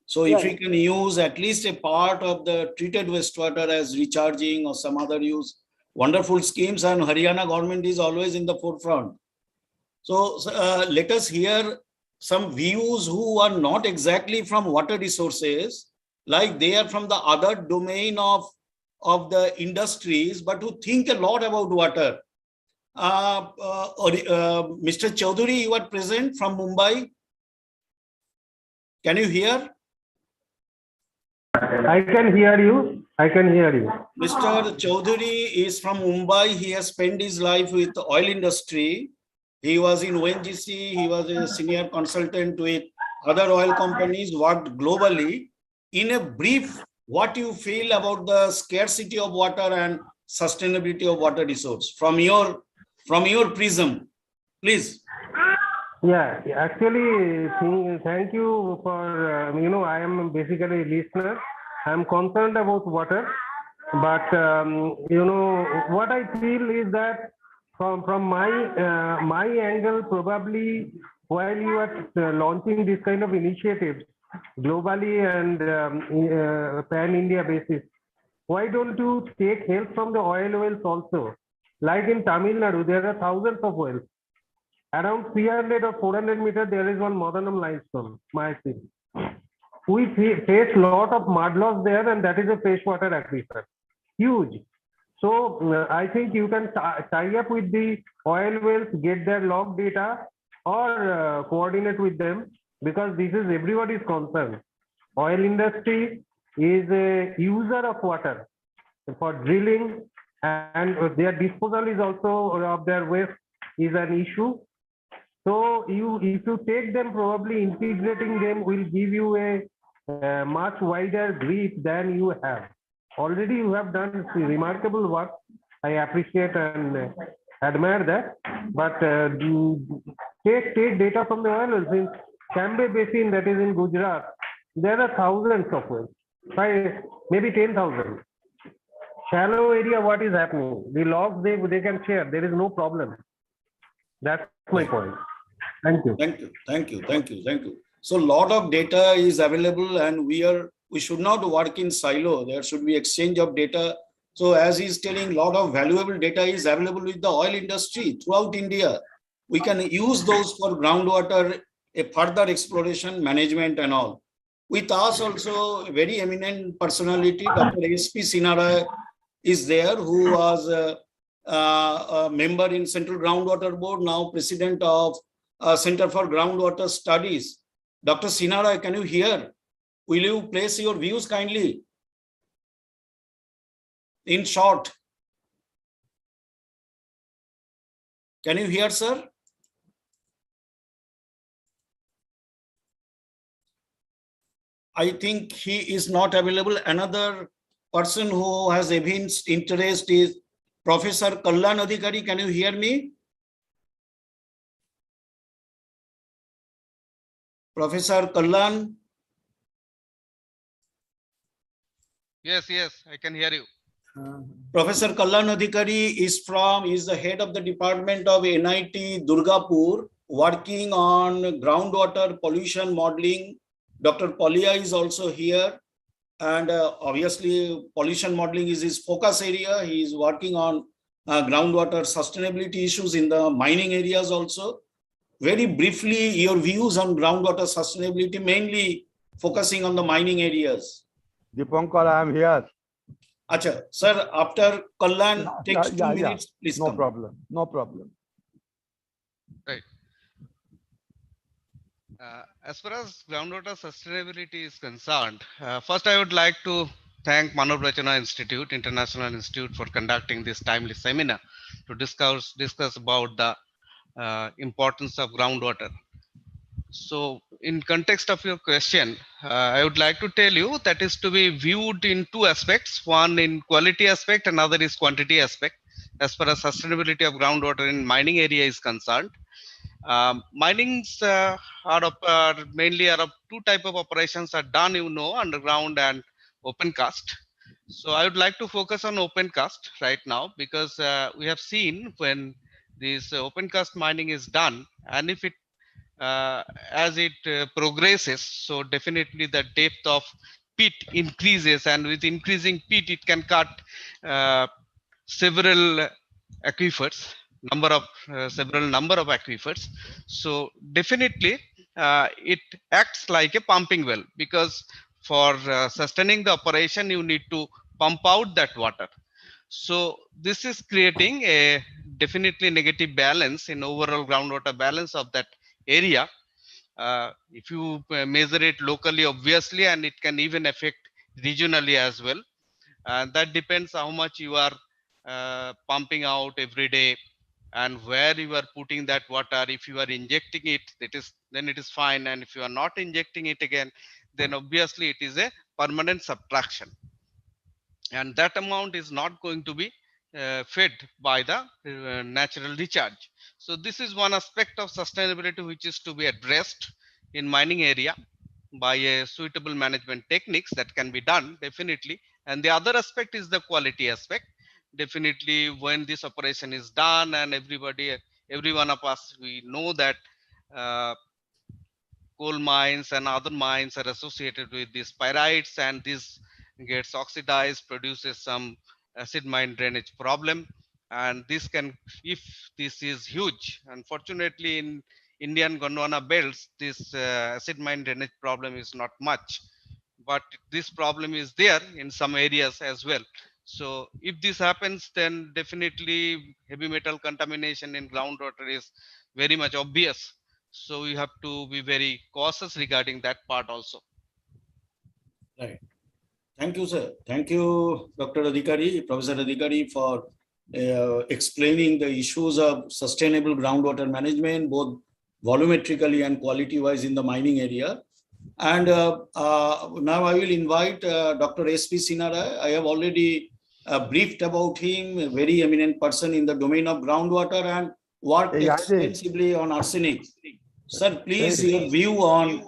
So if we can use at least a part of the treated wastewater as recharging or some other use, wonderful schemes, and Haryana government is always in the forefront. So let us hear some views who are not exactly from water resources, like they are from the other domain of the industries, but who think a lot about water. Mr. Chaudhary, you are present from Mumbai. Can you hear? I can hear you. Mr. Chaudhary is from Mumbai. He has spent his life with the oil industry. He was in ONGC. He was a senior consultant with other oil companies, worked globally. In a brief, what you feel about the scarcity of water and sustainability of water resource from your prism, please. Yeah, actually, thank you for, I am basically a listener. I am concerned about water, but, what I feel is that from my angle, probably while you are launching this kind of initiatives globally and pan-India basis, why don't you take help from the oil wells also? Like in Tamil Nadu, there are thousands of wells. Around 300 or 400 meters, there is one Madanam limestone, Mahasil. We face a lot of mud loss there, and that is a freshwater aquifer. Huge. So I think you can tie up with the oil wells, get their log data, or coordinate with them, because this is everybody's concern. Oil industry is a user of water for drilling, and their disposal is also of their waste is an issue. So if you take them, probably integrating them will give you a much wider grip than you have. Already you have done remarkable work. I appreciate and admire that. But take data from the oil wells. In Cambay Basin, that is in Gujarat, there are thousands of wells, maybe 10,000. Shallow area, what is happening? The logs they can share. There is no problem. That's my point. Thank you. So a lot of data is available, and we should not work in silo. There should be exchange of data. So as he's telling, a lot of valuable data is available with the oil industry throughout India. We can use those for groundwater, a further exploration, management and all. With us also, a very eminent personality, Dr. S.P. Sinara is there, who was a member in Central Groundwater Board, now president of Center for Groundwater Studies. Dr. Sinara, can you hear? Will you place your views kindly? In short. Can you hear, sir? I think he is not available. Another person who has evinced interest is Professor Kallan Adhikari. Can you hear me? Professor Kallan? Yes, I can hear you. Professor Kallan Adhikari is the head of the department of NIT Durgapur, working on groundwater pollution modeling. Dr. Polia is also here. And obviously, pollution modeling is his focus area. He is working on groundwater sustainability issues in the mining areas also. Very briefly, your views on groundwater sustainability, mainly focusing on the mining areas. Dipankar, I am here. Acha, sir, after Kallan takes 2 minutes, please no come. problem. No problem. Right. As far as groundwater sustainability is concerned, first I would like to thank Manav Rachna Institute, International Institute, for conducting this timely seminar to discuss about the importance of groundwater. So, in context of your question, I would like to tell you that is to be viewed in two aspects: one in quality aspect, another is quantity aspect. As far as sustainability of groundwater in mining area is concerned, minings are mainly of two type of operations are done, underground and open cast. So I would like to focus on open cast right now, because we have seen when this open cast mining is done, and if it as it progresses, so definitely the depth of pit increases, and with increasing pit it can cut several aquifers, several number of aquifers. So definitely it acts like a pumping well, because for sustaining the operation you need to pump out that water. So this is creating a definitely negative balance in overall groundwater balance of that area. If you measure it locally, obviously, and it can even affect regionally as well. That depends how much you are pumping out every day, and where you are putting that water. If you are injecting it, then it is fine, and if you are not injecting it again, then obviously it is a permanent subtraction, and that amount is not going to be fed by the natural recharge. So this is one aspect of sustainability which is to be addressed in mining area by a suitable management techniques that can be done, definitely. And the other aspect is the quality aspect. Definitely, when this operation is done, and every one of us, we know that coal mines and other mines are associated with these pyrites, and this gets oxidized, produces some acid mine drainage problem. And this can, if this is huge, unfortunately in Indian Gondwana belts, this acid mine drainage problem is not much, but this problem is there in some areas as well. So if this happens, then definitely heavy metal contamination in groundwater is very much obvious. So we have to be very cautious regarding that part also. Right. Thank you, sir. Thank you, Dr. Adhikari, Professor Adhikari, for explaining the issues of sustainable groundwater management, both volumetrically and quality-wise in the mining area. And now I will invite Dr. S.P. Sinara. I have already briefed about him, a very eminent person in the domain of groundwater and worked extensively on arsenic. Sir, please, your view on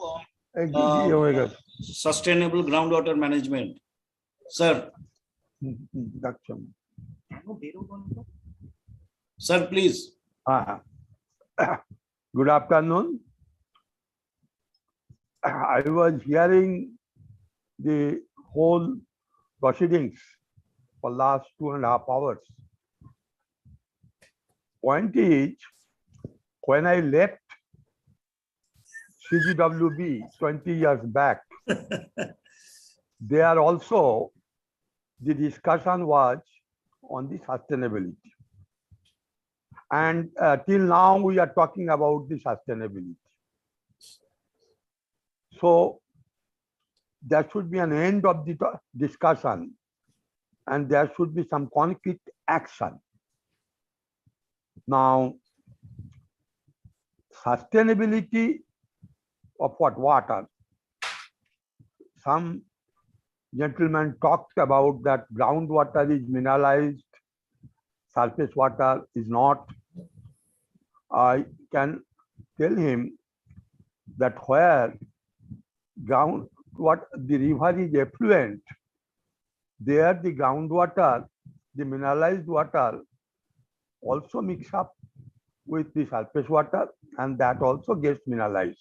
sustainable groundwater management. Sir. Sir, please. Good afternoon. I was hearing the whole proceedings for last 2.5 hours. Point is, when I left CGWB 20 years back, there also the discussion was on the sustainability. And till now we are talking about the sustainability. So there should be an end of the discussion and there should be some concrete action. Now, sustainability of what? Water. Some gentlemen talked about that groundwater is mineralized, surface water is not. I can tell him that where the river is effluent, there the groundwater, the mineralized water also mix up with the surface water and that also gets mineralized.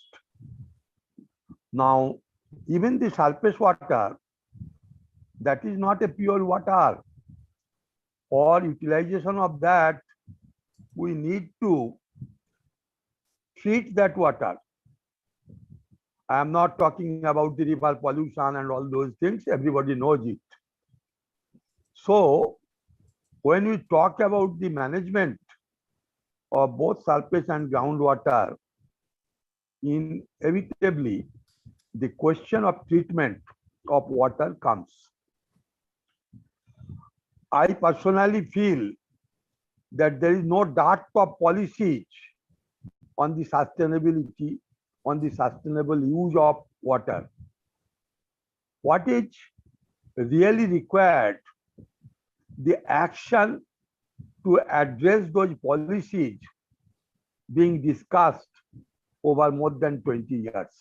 Now, even the surface water, that is not a pure water. For utilization of that, we need to treat that water. I am not talking about the river pollution and all those things, everybody knows it. So, when we talk about the management of both surface and groundwater, inevitably, the question of treatment of water comes. I personally feel that there is no dearth of policies on the sustainability, on the sustainable use of water. What is really required, the action to address those policies being discussed over more than 20 years.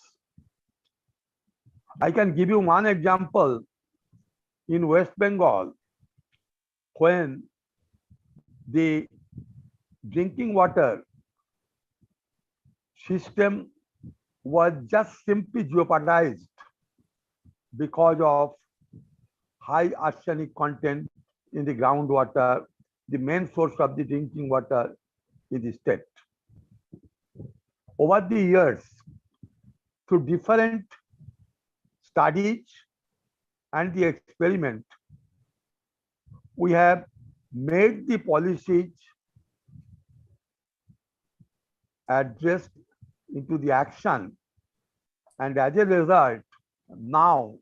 I can give you one example. In West Bengal, when the drinking water system was just simply jeopardized because of high arsenic content in the groundwater, the main source of the drinking water in the state. Over the years, through different studies and the experiment, we have made the policies addressed into the action, and as a result, now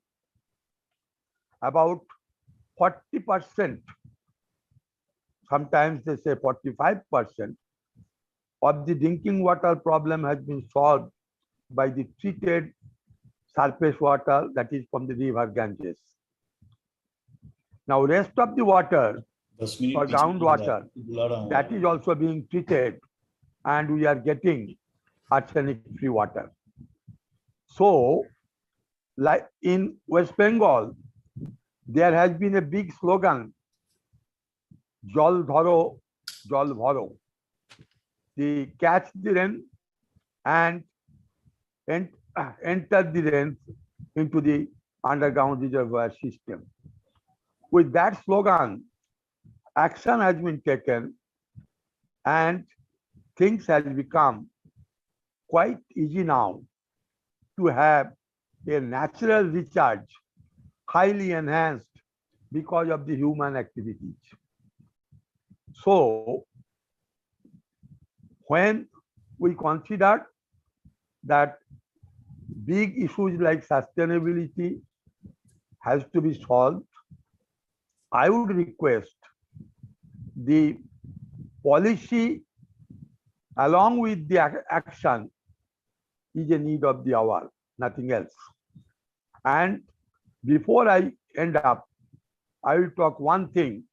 about 40%, sometimes they say 45%, of the drinking water problem has been solved by the treated surface water that is from the river Ganges. Now, rest of the water for groundwater, that is also being treated, and we are getting arsenic-free water. So, like in West Bengal, there has been a big slogan, Jal Dharo, Jal Bharo. The catch the rain and enter the rain into the underground reservoir system. With that slogan, action has been taken and things have become quite easy now to have a natural recharge, highly enhanced because of the human activities. So, when we consider that big issues like sustainability has to be solved, I would request the policy along with the action is a need of the hour, nothing else. And before I end up, I will talk one thing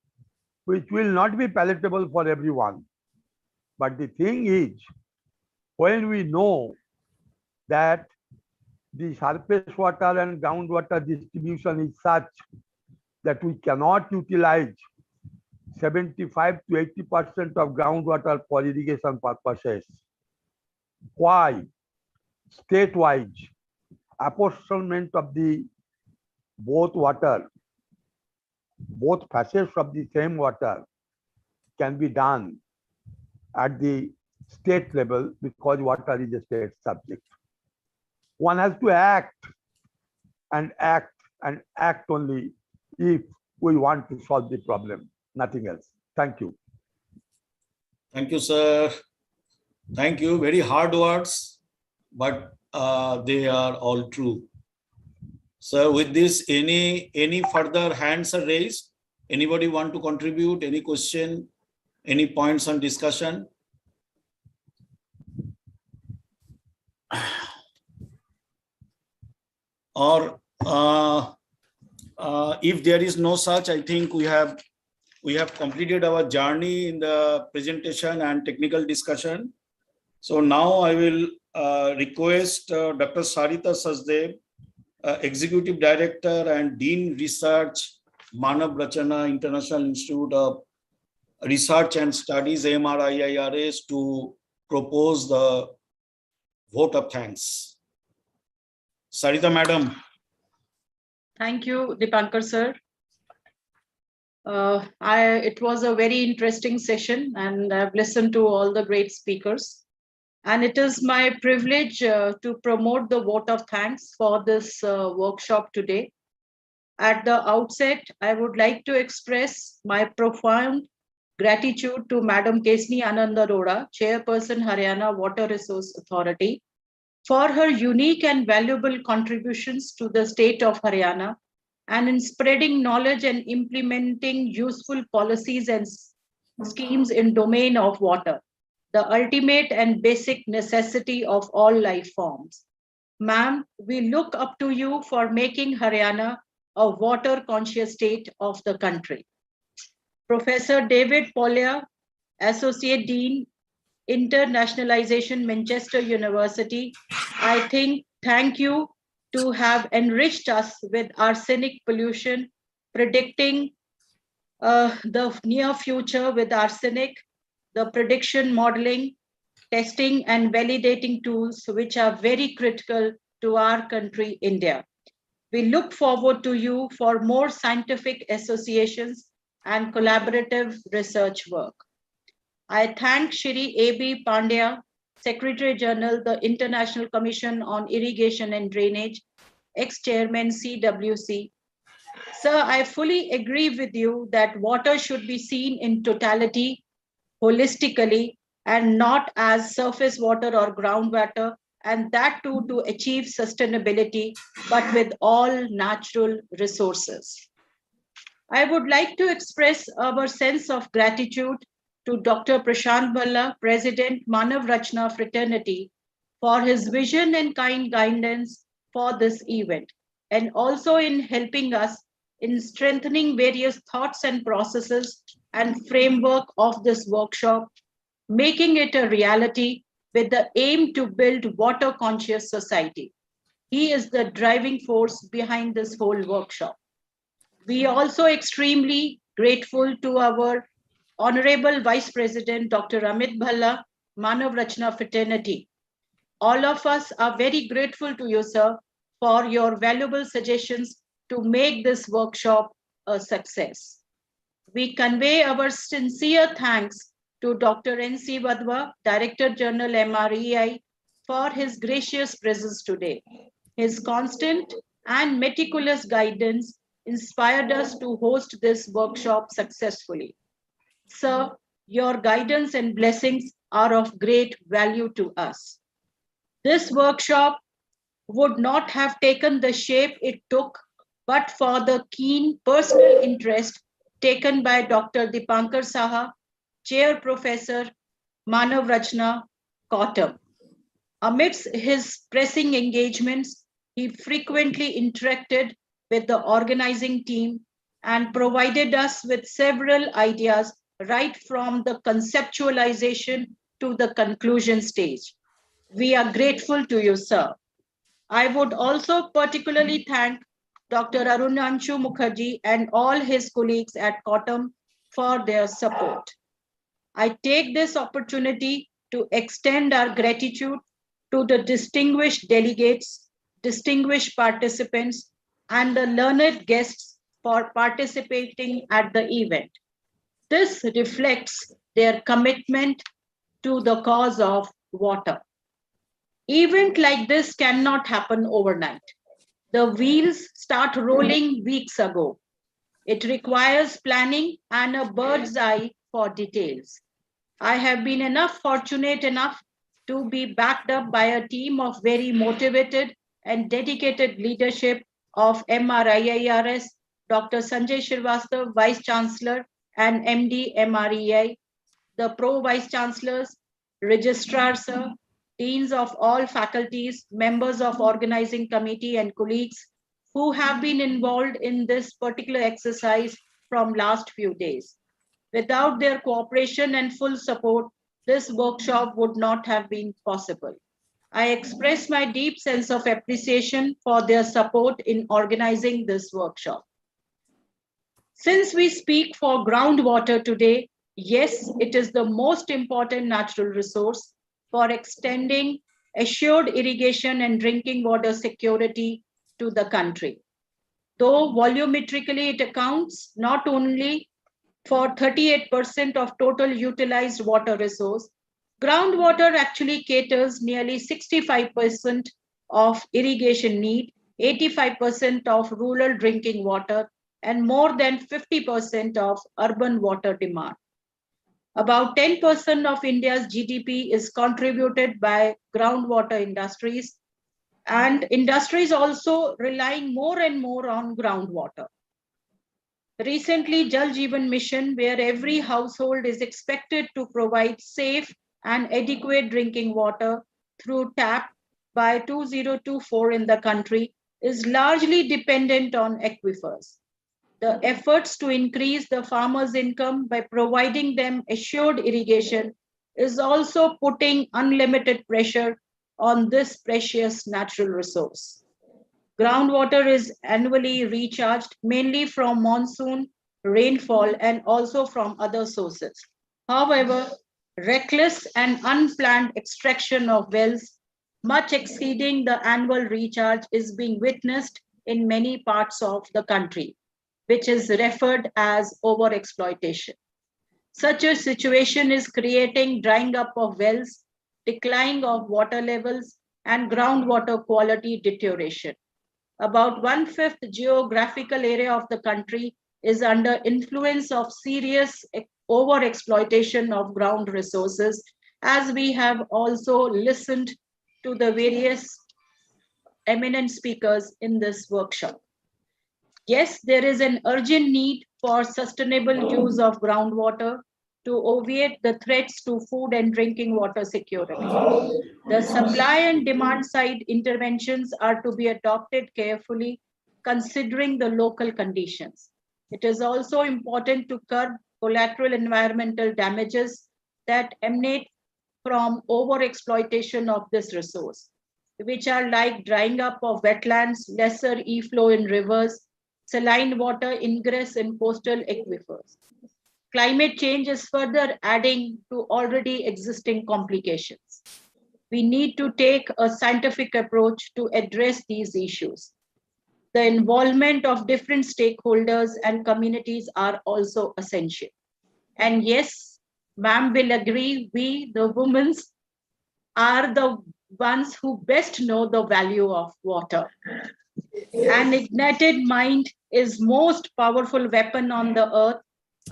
which will not be palatable for everyone. But the thing is, when we know that the surface water and groundwater distribution is such that we cannot utilize 75 to 80% of groundwater for irrigation purposes. Why? State-wise, apportionment of the both water, both facets of the same water can be done at the state level because water is a state subject. One has to act and act and act only if we want to solve the problem, nothing else. Thank you. Thank you, sir. Thank you. Very hard words, but they are all true. So with this, any further hands are raised? Anybody want to contribute? Any question? Any points on discussion? Or if there is no such, I think we have completed our journey in the presentation and technical discussion. So now I will request Dr. Sarita Sachdev, Executive Director and Dean Research, Manav Rachna International Institute of Research and Studies, MRCAWTM, to propose the vote of thanks. Sarita Madam. Thank you, Dipankar sir. It was a very interesting session, and I've listened to all the great speakers. And it is my privilege to promote the vote of thanks for this workshop today. At the outset, I would like to express my profound gratitude to Madam Kesni Anand Arora, Chairperson, Haryana Water Resource Authority, for her unique and valuable contributions to the state of Haryana and in spreading knowledge and implementing useful policies and schemes in domain of water, the ultimate and basic necessity of all life forms. Ma'am, we look up to you for making Haryana a water conscious state of the country. Professor David Polya, Associate Dean, Internationalization, Manchester University, thank you to have enriched us with arsenic pollution, predicting the near future with arsenic, the prediction modeling, testing and validating tools which are very critical to our country, India. We look forward to you for more scientific associations and collaborative research work. I thank Shri A.B. Pandya, Secretary General, the International Commission on Irrigation and Drainage, ex-chairman CWC. Sir, I fully agree with you that water should be seen in totality, holistically, and not as surface water or groundwater, and that too to achieve sustainability, but with all natural resources. I would like to express our sense of gratitude to Dr. Prashant Bhalla, President, Manav Rachna Fraternity, for his vision and kind guidance for this event, and also in helping us in strengthening various thoughts and processes and framework of this workshop, making it a reality with the aim to build water conscious society. He is the driving force behind this whole workshop. We are also extremely grateful to our Honorable Vice President, Dr. Amit Bhalla, Manav Rachna Fraternity. All of us are very grateful to you, sir, for your valuable suggestions to make this workshop a success. We convey our sincere thanks to Dr. N.C. Wadhwa, Director General MREI, for his gracious presence today. His constant and meticulous guidance inspired us to host this workshop successfully. Sir, your guidance and blessings are of great value to us. This workshop would not have taken the shape it took, but for the keen personal interest taken by Dr. Dipankar Saha, Chair Professor, Manav Rachna MRCAWTM. Amidst his pressing engagements, he frequently interacted with the organizing team and provided us with several ideas right from the conceptualization to the conclusion stage. We are grateful to you, sir. I would also particularly thank Dr. Arunanshu Mukherjee and all his colleagues at MRCAWTM for their support. I take this opportunity to extend our gratitude to the distinguished delegates, distinguished participants, and the learned guests for participating at the event. This reflects their commitment to the cause of water. Event like this cannot happen overnight. The wheels start rolling weeks ago. It requires planning and a bird's eye for details. I have been fortunate enough to be backed up by a team of very motivated and dedicated leadership of MRIIRS, Dr. Sanjay Srivastava, Vice Chancellor and MD MREI, the Pro Vice Chancellors, Registrars, Deans of all faculties, members of organizing committee and colleagues who have been involved in this particular exercise from last few days. Without their cooperation and full support, this workshop would not have been possible. I express my deep sense of appreciation for their support in organizing this workshop. Since we speak for groundwater today, yes, it is the most important natural resource for extending assured irrigation and drinking water security to the country. Though volumetrically it accounts not only for 38% of total utilized water resource, groundwater actually caters nearly 65% of irrigation need, 85% of rural drinking water, and more than 50% of urban water demand. About 10% of India's GDP is contributed by groundwater industries, and industries also relying more and more on groundwater. Recently, Jal Jeevan Mission, where every household is expected to provide safe and adequate drinking water through tap by 2024 in the country, is largely dependent on aquifers. The efforts to increase the farmers' income by providing them assured irrigation is also putting unlimited pressure on this precious natural resource. Groundwater is annually recharged mainly from monsoon, rainfall, and also from other sources. However, reckless and unplanned extraction of wells, much exceeding the annual recharge, is being witnessed in many parts of the country, which is referred as overexploitation. Such a situation is creating drying up of wells, decline of water levels, and groundwater quality deterioration. About 1/5 geographical area of the country is under influence of serious overexploitation of ground resources, as we have also listened to the various eminent speakers in this workshop. Yes, there is an urgent need for sustainable use of groundwater to obviate the threats to food and drinking water security. The supply and demand side interventions are to be adopted carefully, considering the local conditions. It is also important to curb collateral environmental damages that emanate from overexploitation of this resource, which are like drying up of wetlands, lesser e-flow in rivers, saline water ingress in coastal aquifers. Climate change is further adding to already existing complications. We need to take a scientific approach to address these issues. The involvement of different stakeholders and communities are also essential. And yes, ma'am will agree, we, the women, are the ones who best know the value of water. An ignited mind is most powerful weapon on the earth,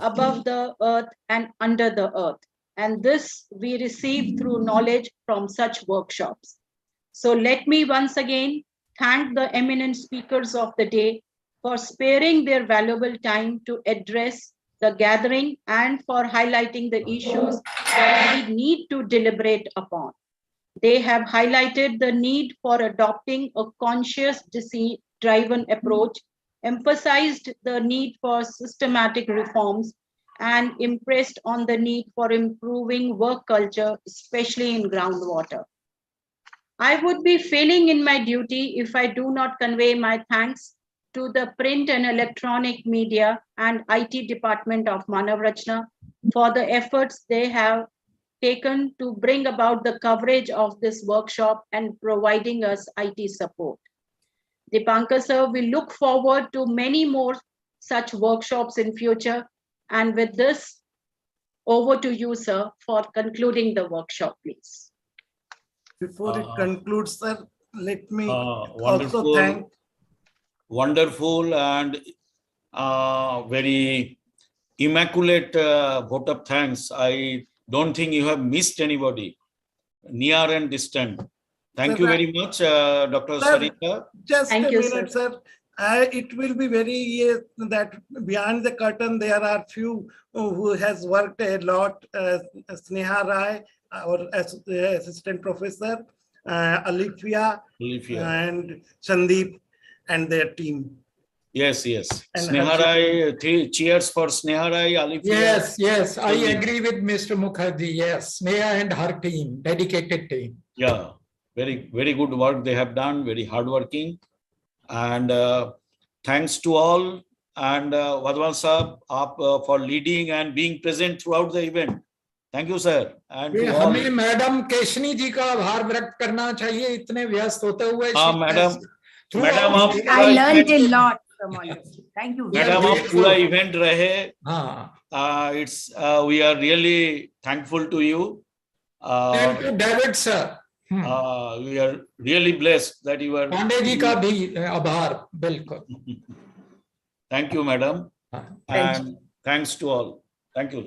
above the earth and under the earth. And this we receive through knowledge from such workshops. So let me once again thank the eminent speakers of the day for sparing their valuable time to address the gathering and for highlighting the issues that we need to deliberate upon. They have highlighted the need for adopting a conscious, disease-driven approach, emphasized the need for systematic reforms, and impressed on the need for improving work culture, especially in groundwater. I would be failing in my duty if I do not convey my thanks to the print and electronic media and IT department of Manav Rachna for the efforts they have taken to bring about the coverage of this workshop and providing us IT support. Dipankar sir, we look forward to many more such workshops in future. And with this, over to you, sir, for concluding the workshop, please. Before it concludes, sir, let me wonderful, also thank. Wonderful and very immaculate vote of thanks. I don't think you have missed anybody. near and distant. Thank Sir, you very much, Dr. Sir, Sarita. Just Thank a you, minute, sir. It will be very that behind the curtain there are few who has worked a lot. Sneha Rai, our assistant professor, Alifia, and Sandeep and their team. Yes, yes. And Sneha Rai, cheers for Sneha Rai, Alifia. Yes, yes, I agree with Mr. Mukherjee. Yes, Sneha and her team, dedicated team. Yeah, very, very good work they have done, very hardworking. And thanks to all. And Wadhwal Saab for leading and being present throughout the event. Thank you, sir. And to all. हमें madam Keshni जी का आभार व्यक्त करना चाहिए इतने व्यस्त होते हुए मैडम आप I learned a lot from all of you. Thank you. Madam आप पूरा इवेंट रहे. It's we are really thankful to you. Thank you, David sir. We are really blessed that you are. Pandey ji का भी आभार बिल्कुल. Thank you, madam. And thanks to all. Thank you.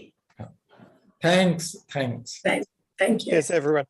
Thanks. Thank you. Yes, everyone.